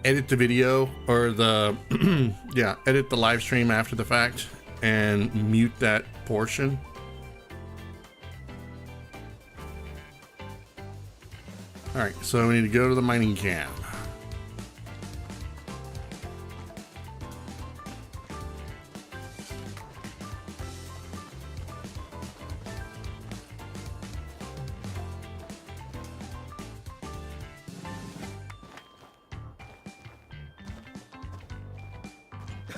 edit the video or the edit the live stream after the fact and mute that portion. All right, so we need to go to the mining camp.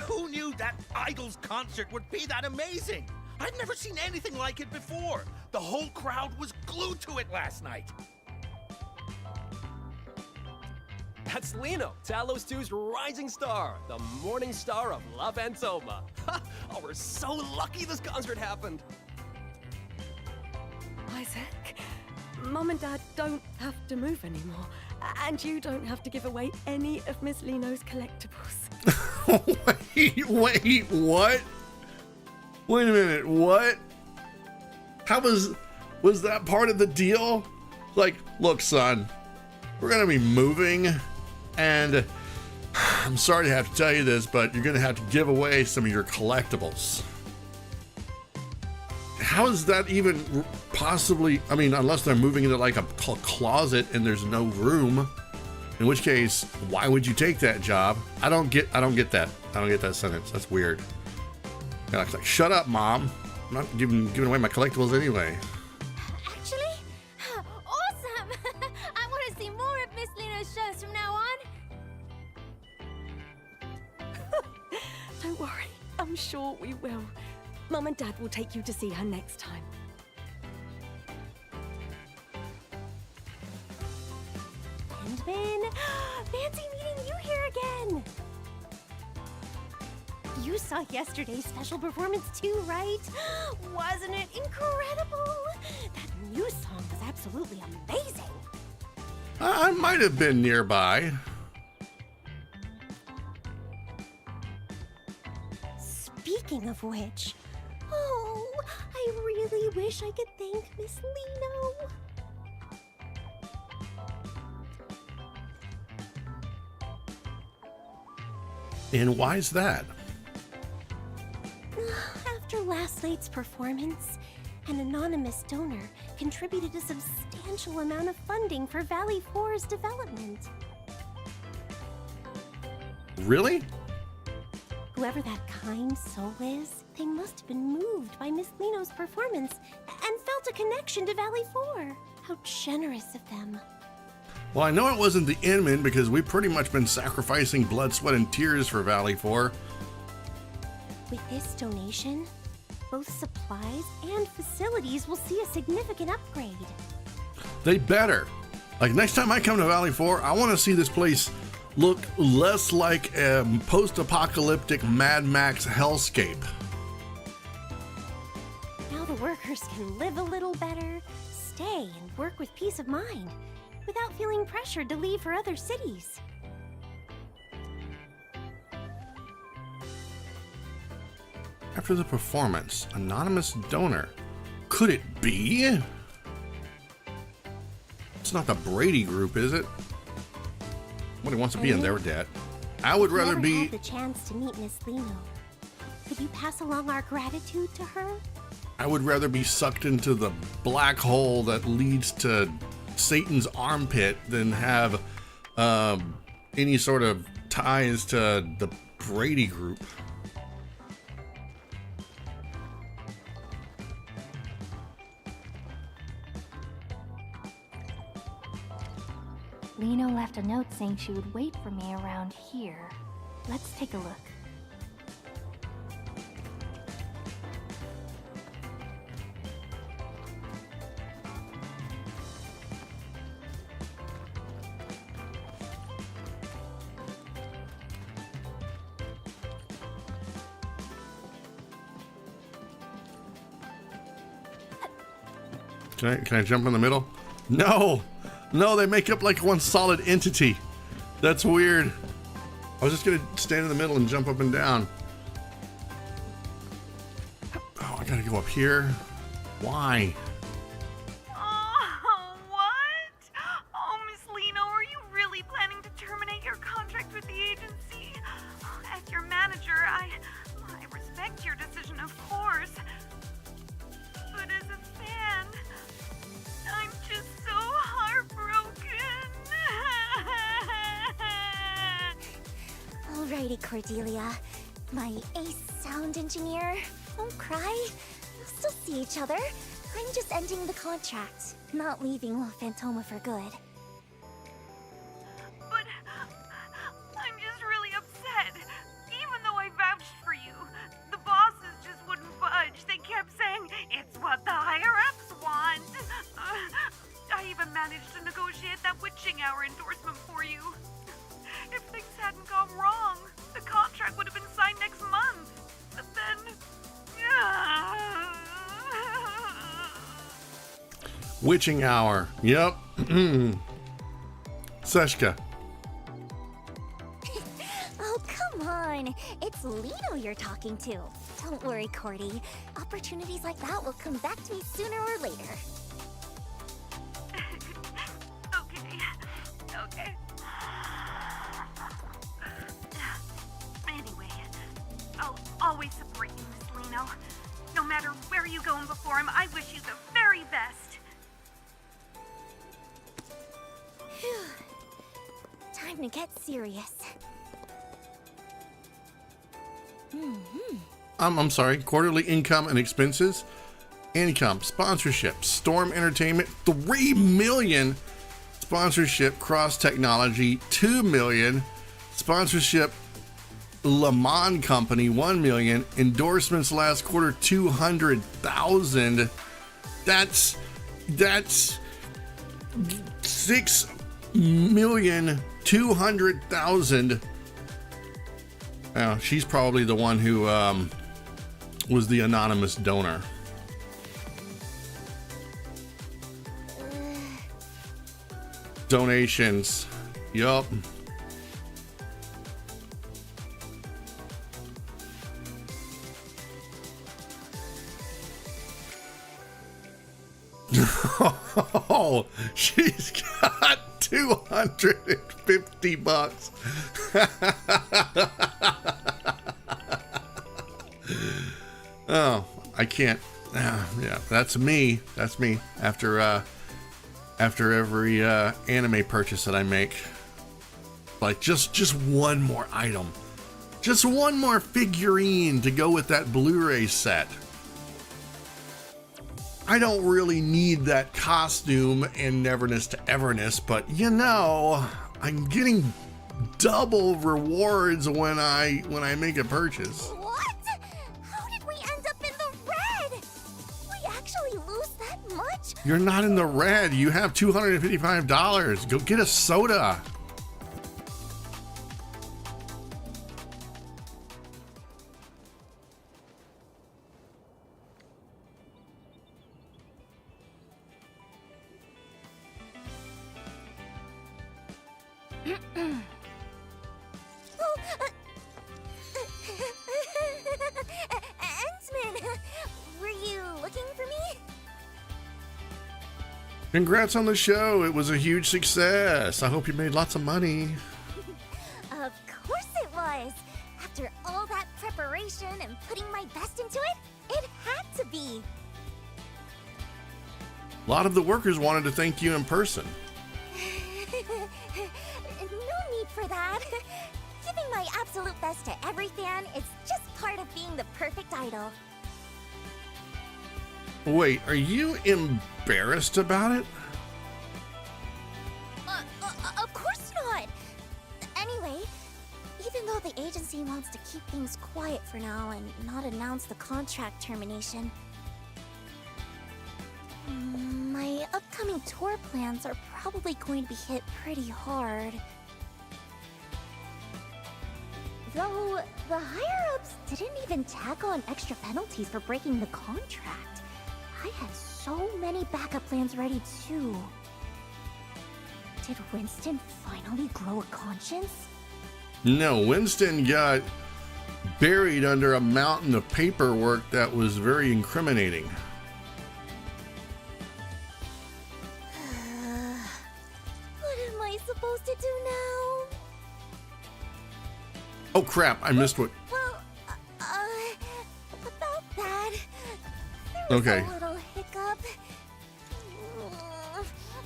Who knew that Idol's concert would be that amazing? I'd never seen anything like it before. The whole crowd was glued to it last night. That's Liino, Talos 2's rising star, the morning star of La Fantoma. Oh, we're so lucky this concert happened. Isaac, Mom and Dad don't have to move anymore, and you don't have to give away any of Miss Liino's collectibles. Wait, what? Wait a minute, what? How was that part of the deal? Like, look, son, we're gonna be moving, and I'm sorry to have to tell you this, but you're gonna have to give away some of your collectibles. How is that even possibly? I mean, unless they're moving into like a closet and there's no room, in which case, why would you take that job? I don't get that. I don't get that sentence. That's weird. And I was like, shut up, Mom. I'm not giving away my collectibles anyway. Actually, awesome! I want to see more of Miss Liino's shows from now on. Don't worry, I'm sure we will. Mom and Dad will take you to see her next time. Endman, fancy meeting you here again. You saw yesterday's special performance too, right? Wasn't it incredible? That new song was absolutely amazing. I might have been nearby. Speaking of which, oh, I really wish I could thank Miss Liino. And why's that? After last night's performance, an anonymous donor contributed a substantial amount of funding for Valley 4's development. Really? Whoever that kind soul is, they must have been moved by Miss Liino's performance and felt a connection to Valley 4. How generous of them. Well, I know it wasn't the Inman because we've pretty much been sacrificing blood, sweat, and tears for Valley 4. With this donation, both supplies and facilities will see a significant upgrade. They better. Like, next time I come to Valley 4, I want to see this place look less like a post-apocalyptic Mad Max hellscape. Now the workers can live a little better, stay and work with peace of mind, without feeling pressured to leave for other cities. After the performance, anonymous donor. Could it be? It's not the Brady group, is it? Nobody wants to be in their debt. I would rather be... Had the chance to meet Miss Liino. Could you pass along our gratitude to her? I would rather be sucked into the black hole that leads to Satan's armpit than have any sort of ties to the Brady group. Liino left a note saying she would wait for me around here. Let's take a look. Can I jump in the middle? No! No, they make up like one solid entity. That's weird. I was just gonna stand in the middle and jump up and down. Oh, I gotta go up here. Why? Oh, what? Oh, Miss Liino, are you really planning to terminate your contract with the agency? As your manager, I respect your decision, of course. But as a fan, I'm just so heartbroken. Alrighty, Cordelia. My ace sound engineer. Don't cry. We'll still see each other. I'm just ending the contract, not leaving La Fantoma for good. But I'm just really upset. Even though I value managed to negotiate that witching hour endorsement for you. If things hadn't gone wrong, the contract would have been signed next month. But then... Witching hour. Yep. Seshka. Oh, come on. It's Liino you're talking to. Don't worry, Cordy. Opportunities like that will come back to me sooner or later. Okay. Anyway, I'll always support you, Miss Liino. No matter where you go and perform, I wish you the very best. Time to get serious. I'm sorry. Quarterly income and expenses. Income, sponsorship, Storm Entertainment, 3 million. Sponsorship, Cross Technology, 2 million. Sponsorship, Le Mans Company, 1 million. Endorsements last quarter, 200,000. That's 6,200,000. She's probably the one who was the anonymous donor. Donations. Yup. Oh, she's got $250. Oh, I can't. Yeah, that's me. That's me. After every anime purchase that I make, like just one more item, just one more figurine to go with that Blu-ray set. I don't really need that costume in Neverness to Everness, but you know, I'm getting double rewards when I make a purchase. What? How did we end up in the red? We actually lose that much? You're not in the red. You have $255. Go get a soda. Endsman, were you looking for me? Congrats on the show. It was a huge success. I hope you made lots of money. Of course it was. After all that preparation and putting my best into it, it had to be. A lot of the workers wanted to thank you in person. No need for that. Giving my absolute best to every fan is just part of being the perfect idol. Wait, are you embarrassed about it? Of course not. Anyway, even though the agency wants to keep things quiet for now and not announce the contract termination, my upcoming tour plans are probably going to be hit pretty hard. Though the higher-ups didn't even tack on extra penalties for breaking the contract. I had so many backup plans ready too. Did Winston finally grow a conscience? No, Winston got buried under a mountain of paperwork that was very incriminating. What am I supposed to do now? Oh crap, I missed what... Well, about that. Okay. A little hiccup.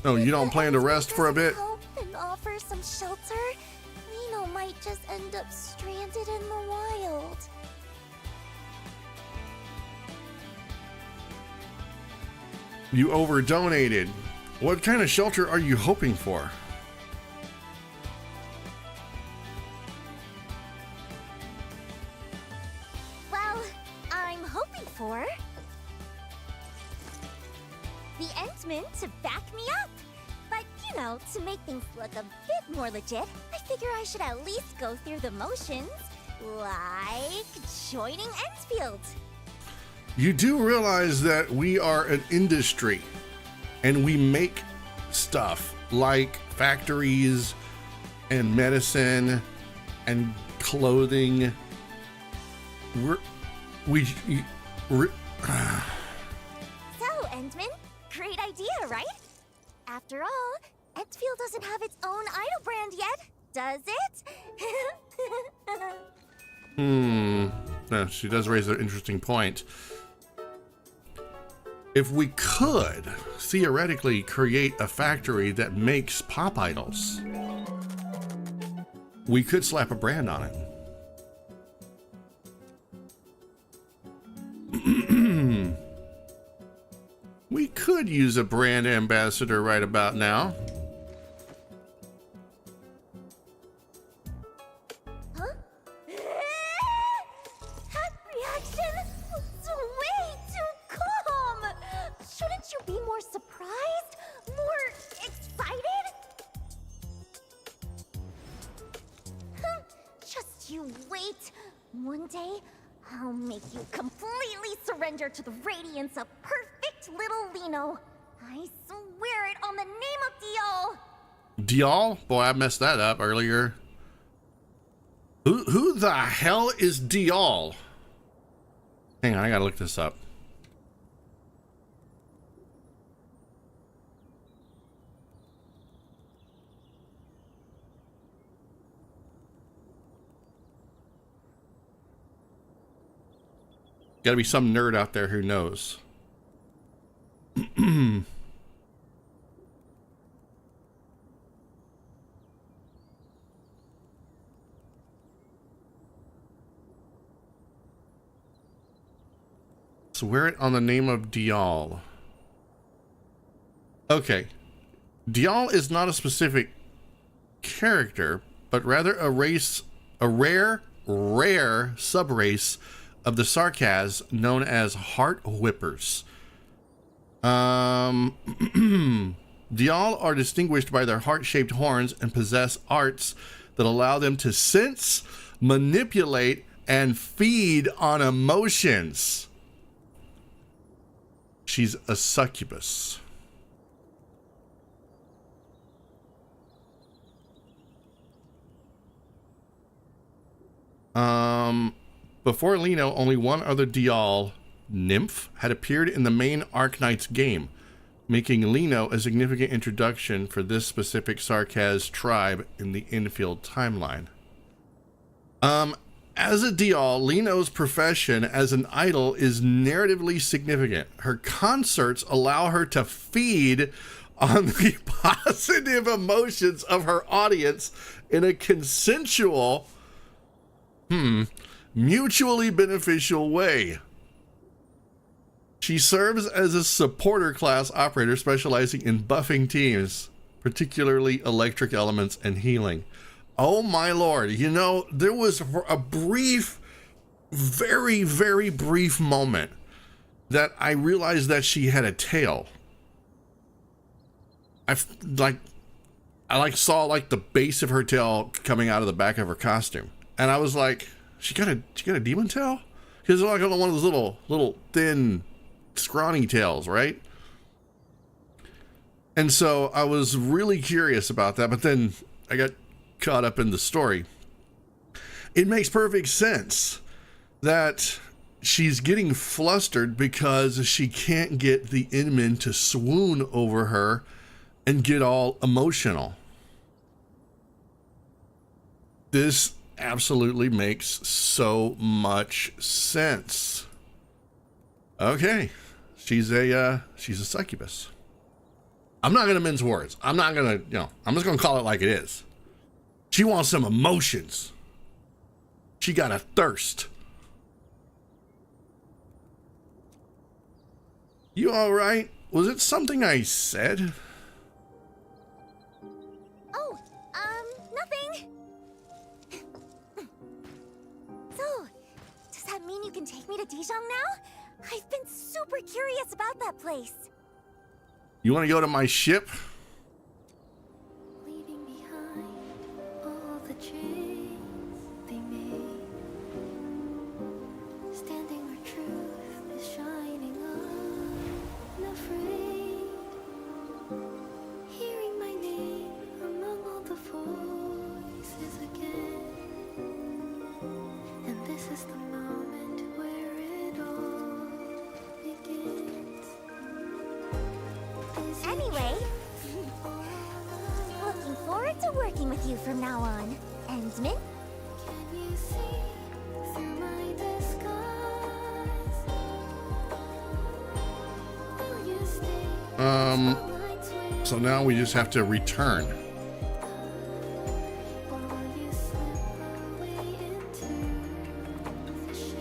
No, you don't plan to rest for a bit? Help and offer some shelter. Liino might just end up stranded in the wild. You over-donated. What kind of shelter are you hoping for? Well, I'm hoping for the Endsman to back me up. You know, to make things look a bit more legit, I figure I should at least go through the motions, like joining Endfield. You do realize that we are an industry and we make stuff like factories and medicine and clothing. So, Endman, great idea, right? After all, Endfield doesn't have its own idol brand yet, does it? No, she does raise an interesting point. If we could theoretically create a factory that makes pop idols, we could slap a brand on it. We could use a brand ambassador right about now. Huh? That reaction was way too calm! Shouldn't you be more surprised? More excited? Just you wait. One day, I'll make you completely surrender to the radiance of perfect little Liino. I swear it on the name of Dial. Dial? Boy, I messed that up earlier. Who the hell is Dial? Hang on, I gotta look this up. Gotta be some nerd out there who knows. Swear it on the name of Dial. Okay. Dial is not a specific character, but rather a rare subrace of the Sarkaz known as Heart Whippers. Dial are distinguished by their heart-shaped horns and possess arts that allow them to sense, manipulate, and feed on emotions. She's a succubus. Before Liino, only one other Dial, Nymph, had appeared in the main Arknights game, making Liino a significant introduction for this specific Sarkaz tribe in the Endfield timeline. As a Dial, Liino's profession as an idol is narratively significant. Her concerts allow her to feed on the positive emotions of her audience in a consensual, mutually beneficial way. She serves as a supporter class operator specializing in buffing teams, particularly electric elements and healing. Oh my lord, you know, there was a brief, very, very brief moment that I realized that she had a tail. I saw like the base of her tail coming out of the back of her costume. And I was like, she got a demon tail? Because they're like one of those little thin, scrawny tails, right? And so I was really curious about that, but then I got caught up in the story. It makes perfect sense that she's getting flustered because she can't get the Inman to swoon over her and get all emotional. This absolutely makes so much sense. Okay, she's a succubus. I'm not gonna mince words. I'm not gonna, I'm just gonna call it like it is. She wants some emotions. She got a thirst. You all right? Was it something I said? Oh, nothing. So, does that mean you can take me to Dijon now? I've been super curious about that place. You want to go to my ship? you from now on. Endman? Can you see through my disguise? Will you stay? So now we just have to return. Or will you slip away into the shade?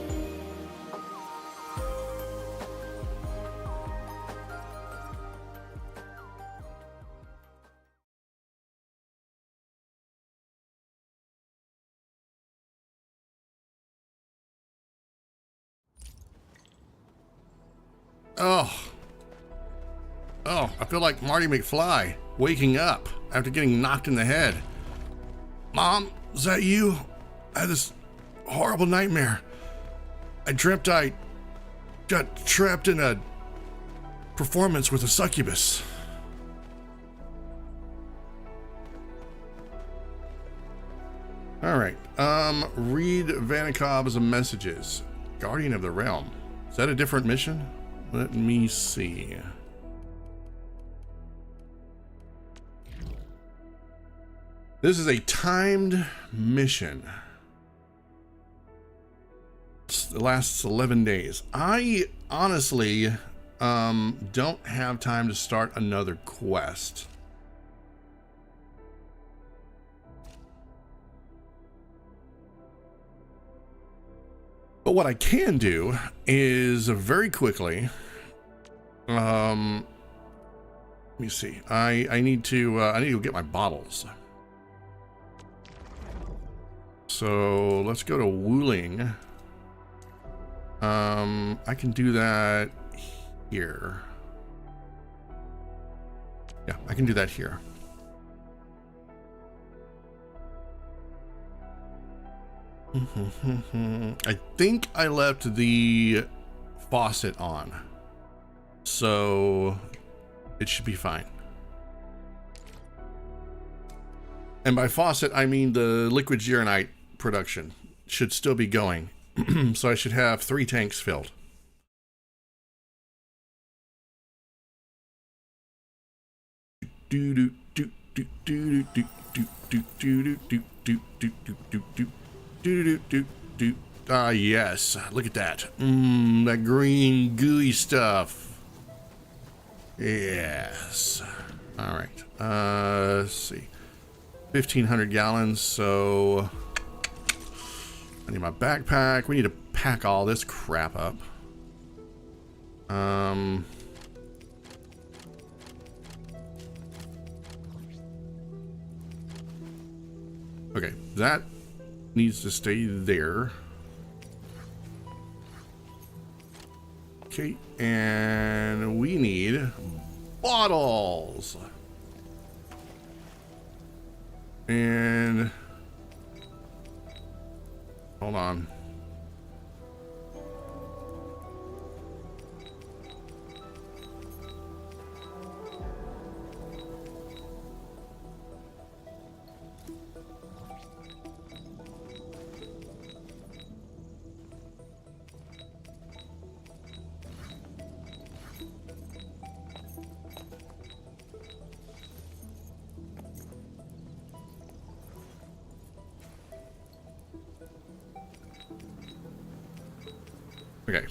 Oh, I feel like Marty McFly waking up after getting knocked in the head. Mom, is that you? I had this horrible nightmare. I dreamt I got trapped in a performance with a succubus. All right. Read Vanikov's messages. Guardian of the Realm. Is that a different mission? Let me see. This is a timed mission. It lasts 11 days. I honestly don't have time to start another quest. But what I can do is very quickly, let me see. I need to get my bottles. So let's go to Wuling. I can do that here. Yeah, I can do that here. I think I left the faucet on, so it should be fine. And by faucet, I mean the liquid Geronite production should still be going. So I should have 3 tanks filled. Ah, yes. Look at that. That green gooey stuff. Yes. All right. Let's see. 1,500 gallons, so I need my backpack. We need to pack all this crap up. Okay, that needs to stay there. Okay, and we need bottles. And hold on. Okay,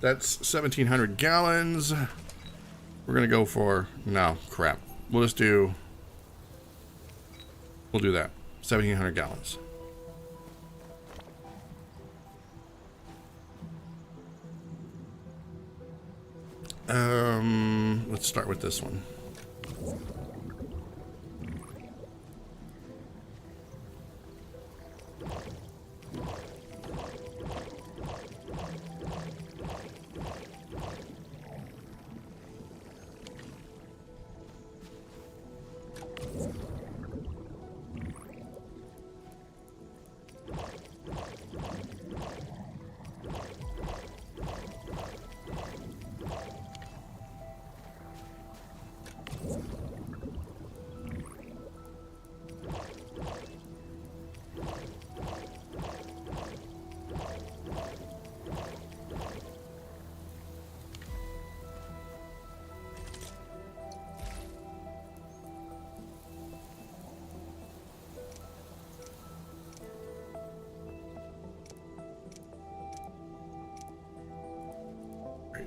that's 1,700 gallons. We're gonna go for, no, crap. We'll do that, 1,700 gallons. Let's start with this one.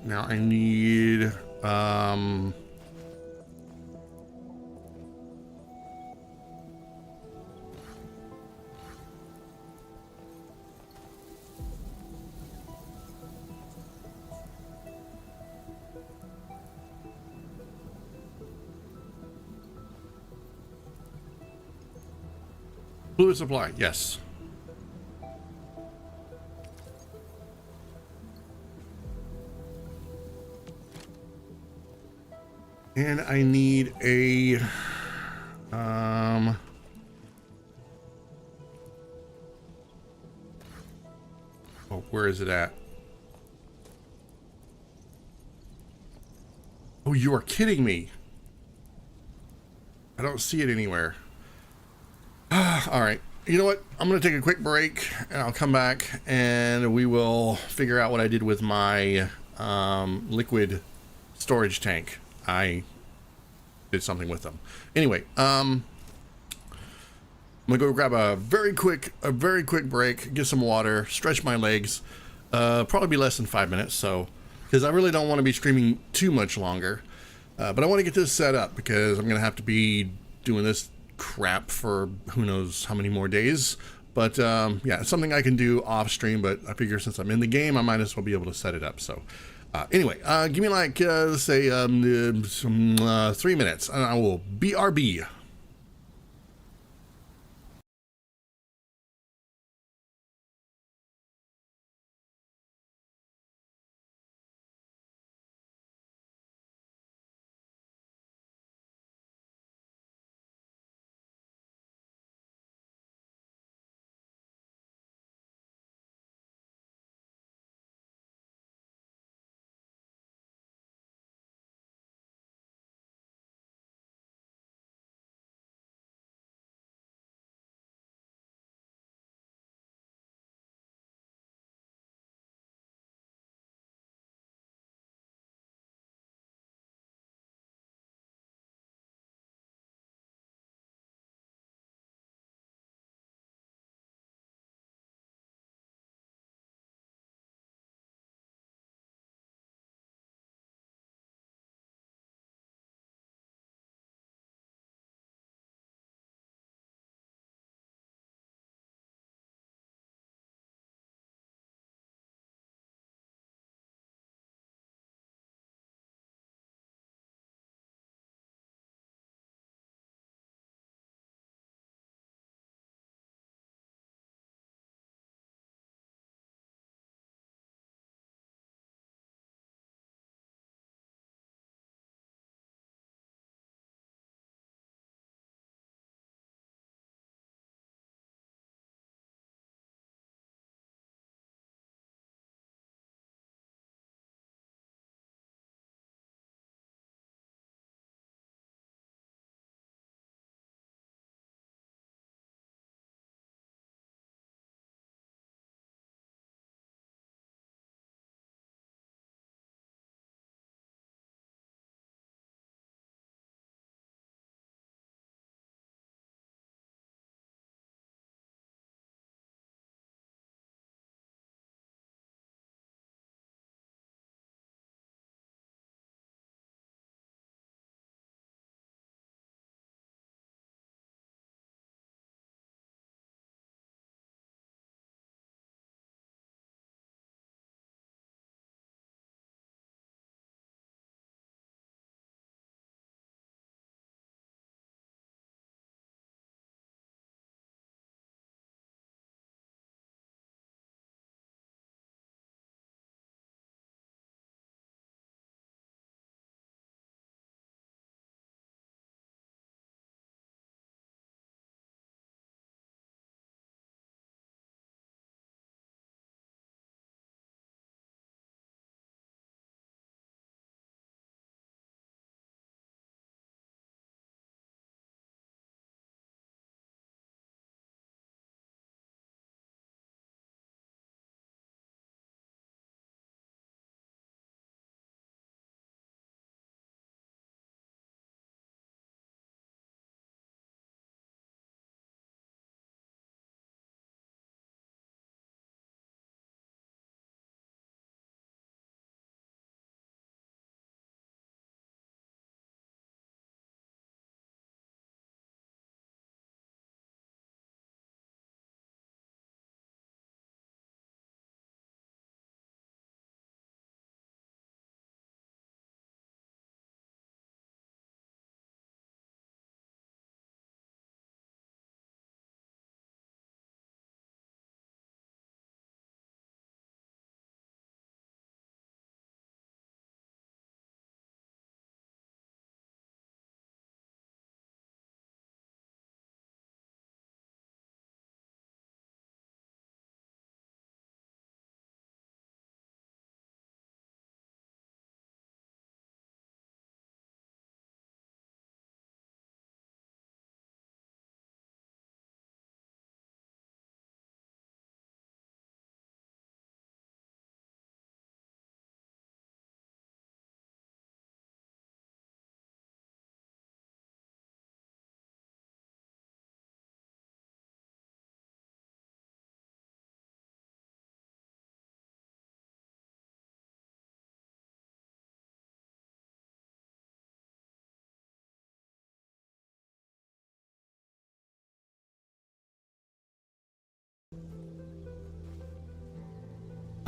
Now I need fluid supply, yes. And I need a oh, where is it at? Oh, you are kidding me. I don't see it anywhere. All right, you know what? I'm gonna take a quick break and I'll come back and we will figure out what I did with my liquid storage tank. I did something with them. Anyway, I'm gonna go grab a very quick break, get some water, stretch my legs. Probably be less than 5 minutes, so because I really don't want to be streaming too much longer. But I want to get this set up because I'm gonna have to be doing this crap for who knows how many more days. But yeah, it's something I can do off stream, but I figure since I'm in the game I might as well be able to set it up. So anyway, give me like let's say 3 minutes and I will BRB.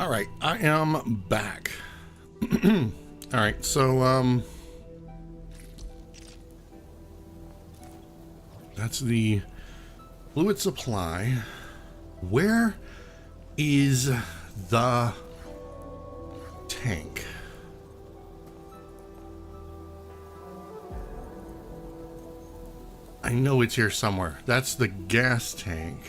All right, I am back. All right, so that's the fluid supply. Where is the tank? I know it's here somewhere. That's the gas tank.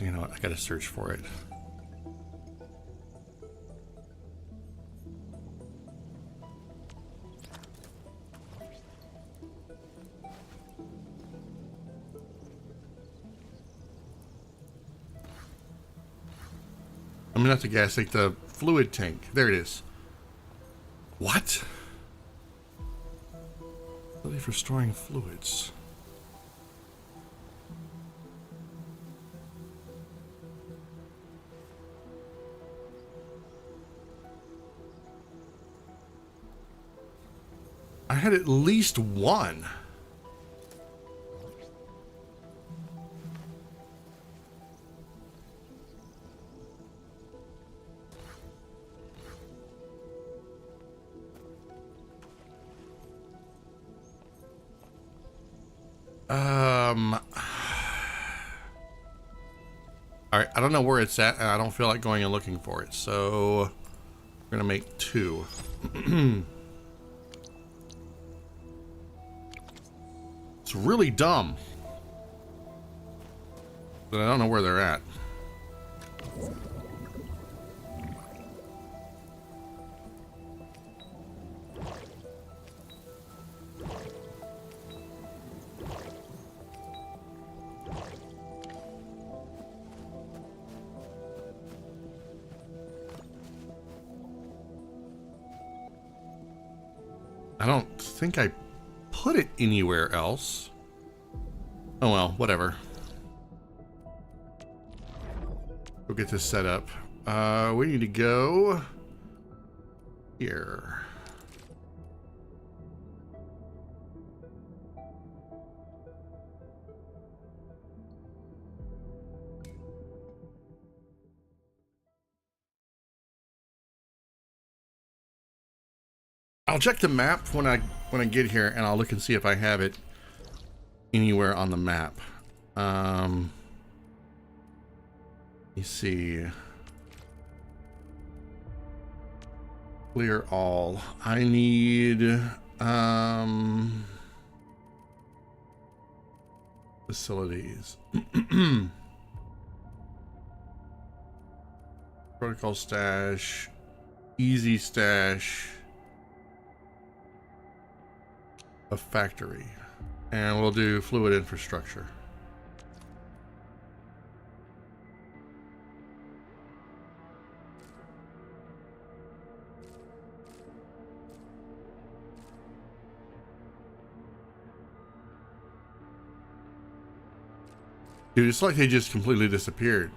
You know what? I gotta search for it. I'm not the gas tank, the fluid tank. There it is. What? Ability for storing fluids. I had at least one. All right, I don't know where it's at, and I don't feel like going and looking for it, so we're gonna make 2. It's really dumb that I don't know where they're at. I don't think I put it anywhere else. Oh well, whatever. We'll get this set up. We need to go here. I'll check the map when I get here, and I'll look and see if I have it anywhere on the map. Let me see. Clear all. I need facilities. Protocol stash, easy stash, a factory, and we'll do fluid infrastructure. Dude, it's like they just completely disappeared.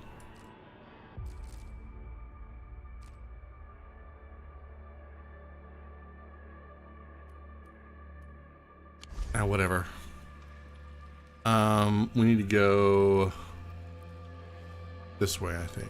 Ah, whatever. We need to go this way, I think.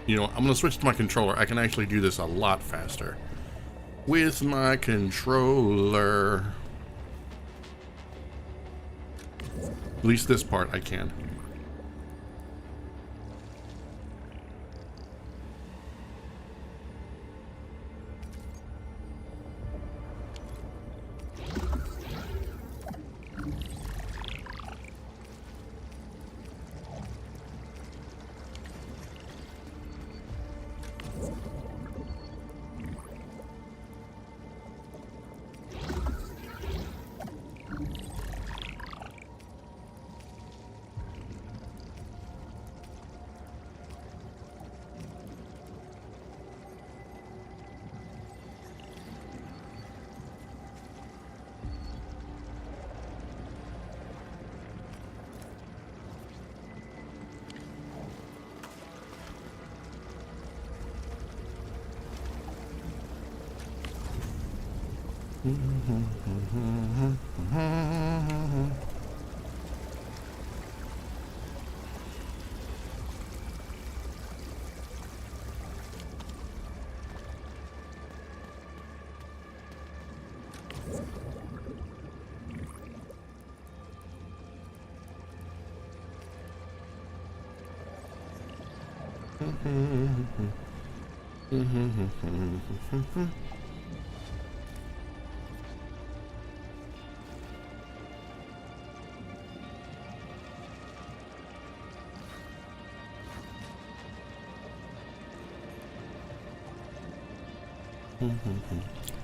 You know, I'm going to switch to my controller. I can actually do this a lot faster with my controller. At least this part I can.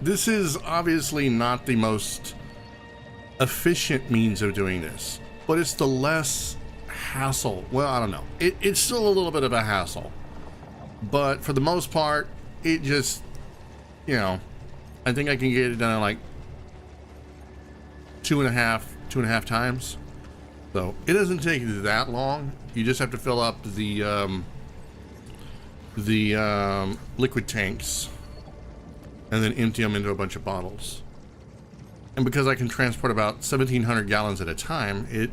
This is obviously not the most efficient means of doing this, but it's the less hassle. Well, I don't know. It's still a little bit of a hassle, but for the most part, it just, you know, I think I can get it done in like two and a half times. So it doesn't take that long. You just have to fill up the liquid tanks and then empty them into a bunch of bottles. And because I can transport about 1,700 gallons at a time, it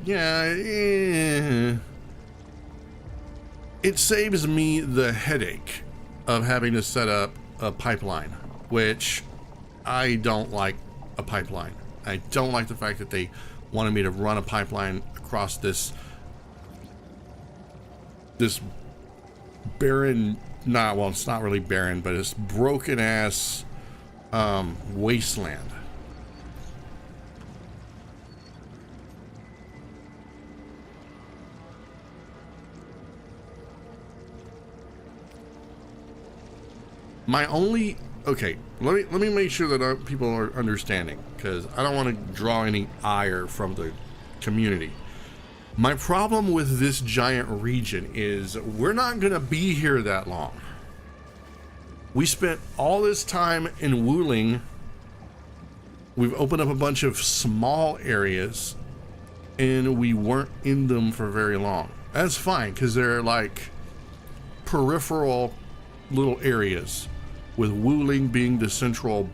saves me the headache of having to set up a pipeline, which I don't like a pipeline. I don't like the fact that they wanted me to run a pipeline across this barren, well, it's not really barren, but it's broken ass wasteland. My only, okay, let me make sure that people are understanding, because I don't want to draw any ire from the community. My problem with this giant region is we're not going to be here that long. We spent all this time in Wuling. We've opened up a bunch of small areas, and we weren't in them for very long. That's fine, because they're like peripheral little areas, with Wuling being the central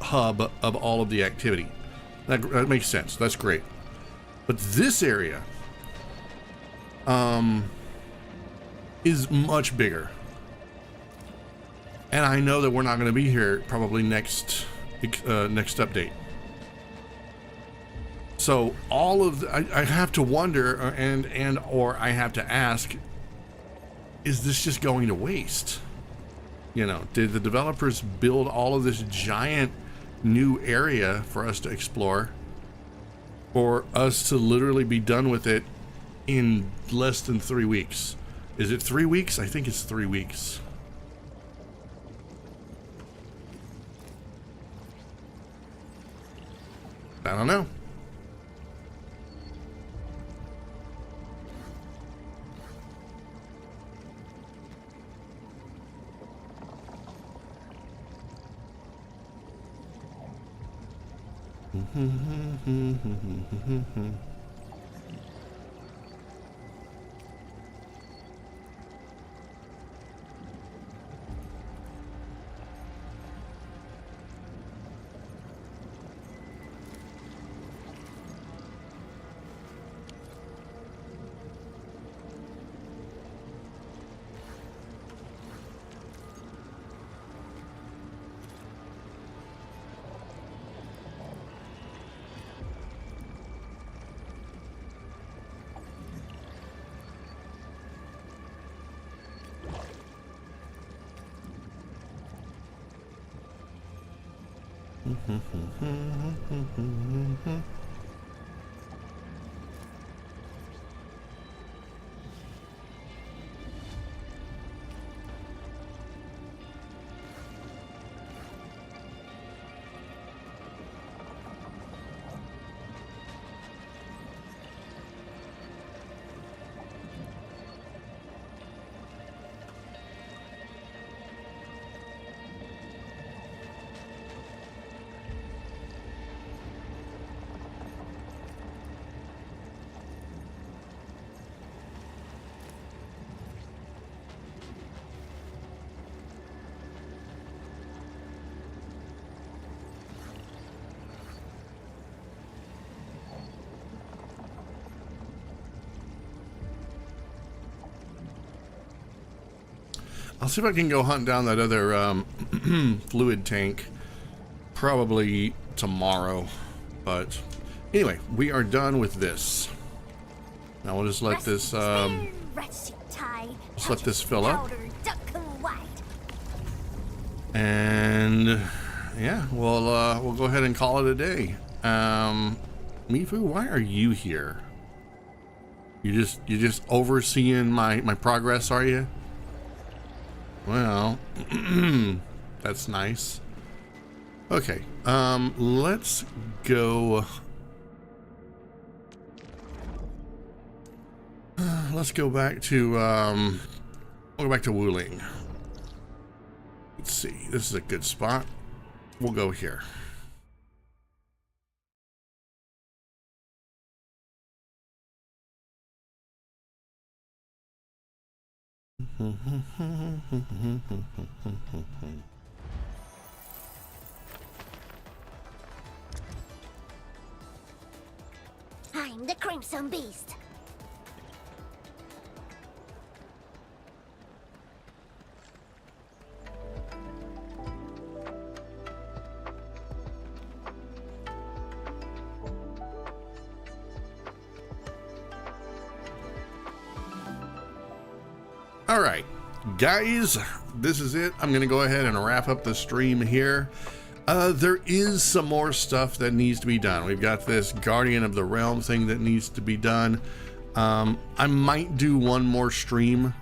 hub of all of the activity. That makes sense. That's great. But this area is much bigger. And I know that we're not going to be here probably next update. So all of I have to wonder, or I have to ask, is this just going to waste? You know, did the developers build all of this giant new area for us to explore, or us to literally be done with it in less than 3 weeks? Is it 3 weeks? I think it's 3 weeks. I don't know. I'll see if I can go hunt down that other fluid tank probably tomorrow. But anyway, we are done with this. Now we'll just let this just let this fill up. And yeah, we'll go ahead and call it a day. Mifu, why are you you just overseeing my progress, are you? Well, that's nice. Okay, let's go. Let's go back to we'll go back to Wuling. Let's see. This is a good spot. We'll go here. I'm the Crimson Beast. All right, guys, this is it. I'm gonna go ahead and wrap up the stream here. There is some more stuff that needs to be done. We've got this Guardian of the Realm thing that needs to be done. I might do one more stream.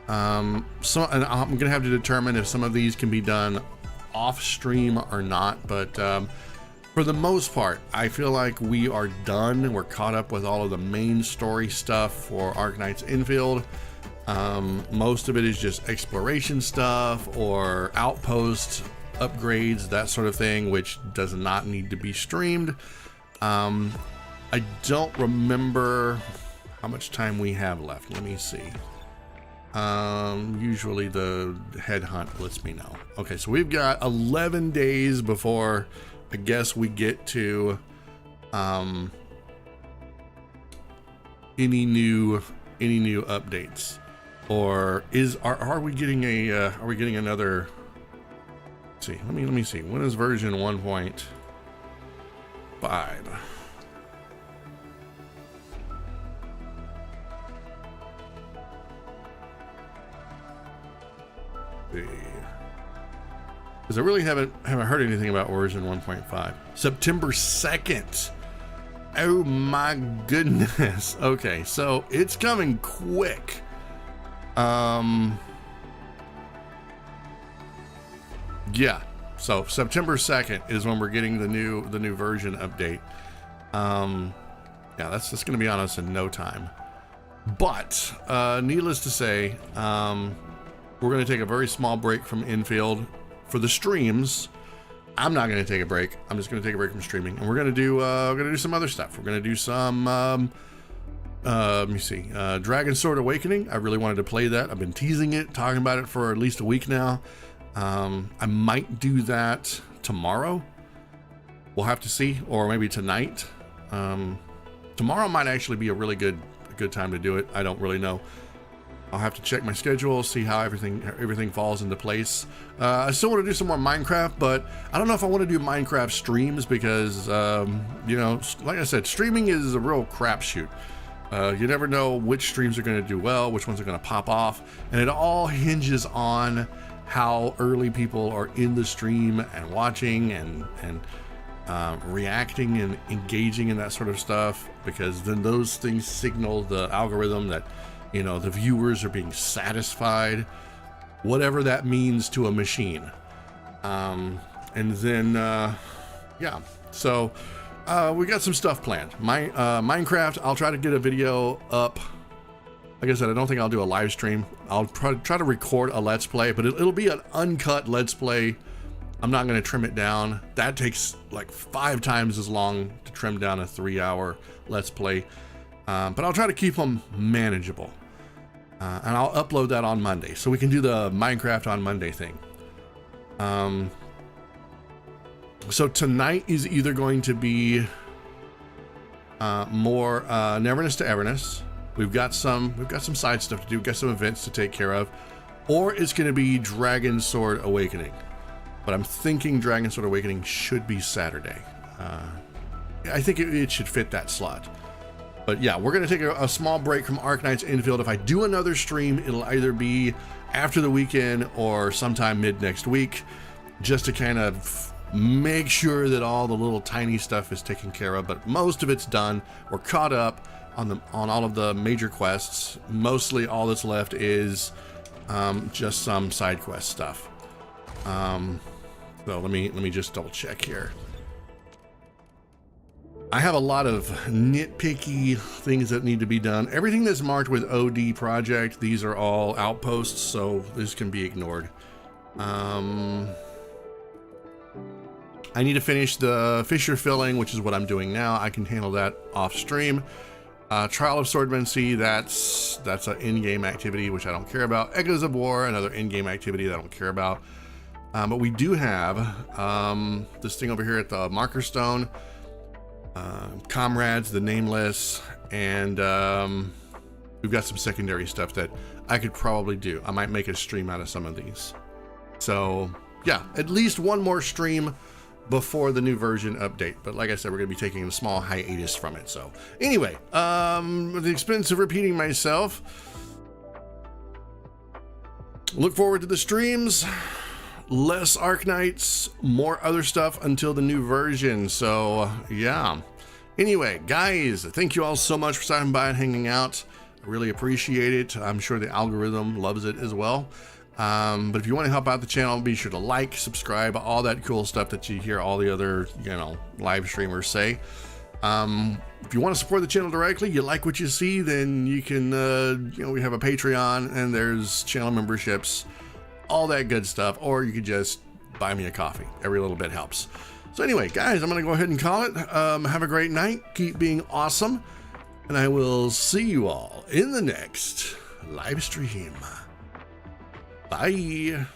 And I'm gonna have to determine if some of these can be done off stream or not, but for the most part, I feel like we are done. We're caught up with all of the main story stuff for Arknights Endfield. Most of it is just exploration stuff or outpost upgrades, that sort of thing, which does not need to be streamed. I don't remember how much time we have left. Let me see. Usually the headhunt lets me know. Okay, so we've got 11 days before I guess we get to any new updates. Or are we getting another? Let's see. Let me see. When is version 1.5? Because I really haven't heard anything about version 1.5. September 2nd. Oh my goodness. Okay, so it's coming quick. Yeah, so September 2nd is when we're getting the new version update. Yeah, that's just gonna be on us in no time. But needless to say, we're gonna take a very small break from Endfield for the streams. I'm not gonna take a break. I'm just gonna take a break from streaming, and we're gonna do some other stuff. We're gonna do some let me see. Dragon Sword Awakening. I really wanted to play that. I've been teasing it, talking about it for at least a week now. I might do that tomorrow. We'll have to see, or maybe tonight. Tomorrow might actually be a really good time to do it. I don't really know. I'll have to check my schedule, see how everything falls into place. I still want to do some more Minecraft, but I don't know if I want to do Minecraft streams because, you know, like I said, streaming is a real crapshoot. You never know which streams are going to do well, which ones are going to pop off, and it all hinges on how early people are in the stream and watching and reacting and engaging in that sort of stuff, because then those things signal the algorithm that, you know, the viewers are being satisfied, whatever that means to a machine. And then yeah, so we got some stuff planned. Minecraft, I'll try to get a video up. Like I said, I don't think I'll do a live stream. I'll try to record a Let's Play, but it'll be an uncut Let's Play. I'm not going to trim it down. That takes like 5 times as long to trim down a 3-hour Let's Play. But I'll try to keep them manageable. And I'll upload that on Monday, so we can do the Minecraft on Monday thing. So tonight is either going to be more Neverness to Everness. We've got some side stuff to do, we've got some events to take care of, or it's going to be Dragon Sword Awakening. But I'm thinking Dragon Sword Awakening should be Saturday. I think it should fit that slot. But yeah, we're going to take a small break from Arknights Endfield. If I do another stream, it'll either be after the weekend or sometime mid next week, just to kind of make sure that all the little tiny stuff is taken care of. But most of it's done. We're caught up on all of the major quests. Mostly all that's left is just some side quest stuff. So let me just double check here. I have a lot of nitpicky things that need to be done. Everything that's marked with OD project, these are all outposts, so this can be ignored. I need to finish the fissure filling, which is what I'm doing now. I can handle that off stream. Trial of Swordman Sea, that's an in-game activity, which I don't care about. Echoes of War, another in-game activity that I don't care about. But we do have this thing over here at the Marker Stone, Comrades, the Nameless, and we've got some secondary stuff that I could probably do. I might make a stream out of some of these. So yeah, at least one more stream before the new version update. But like I said, we're going to be taking a small hiatus from it. So anyway, at the expense of repeating myself, look forward to the streams. Less Arknights, more other stuff until the new version. So yeah. Anyway, guys, thank you all so much for stopping by and hanging out. I really appreciate it. I'm sure the algorithm loves it as well. But if you want to help out the channel, be sure to like, subscribe, all that cool stuff that you hear all the other, live streamers say. If you want to support the channel directly, you like what you see, then you can, we have a Patreon and there's channel memberships, all that good stuff, or you could just buy me a coffee. Every little bit helps. So anyway, guys, I'm going to go ahead and call it. Have a great night. Keep being awesome. And I will see you all in the next live stream. Bye.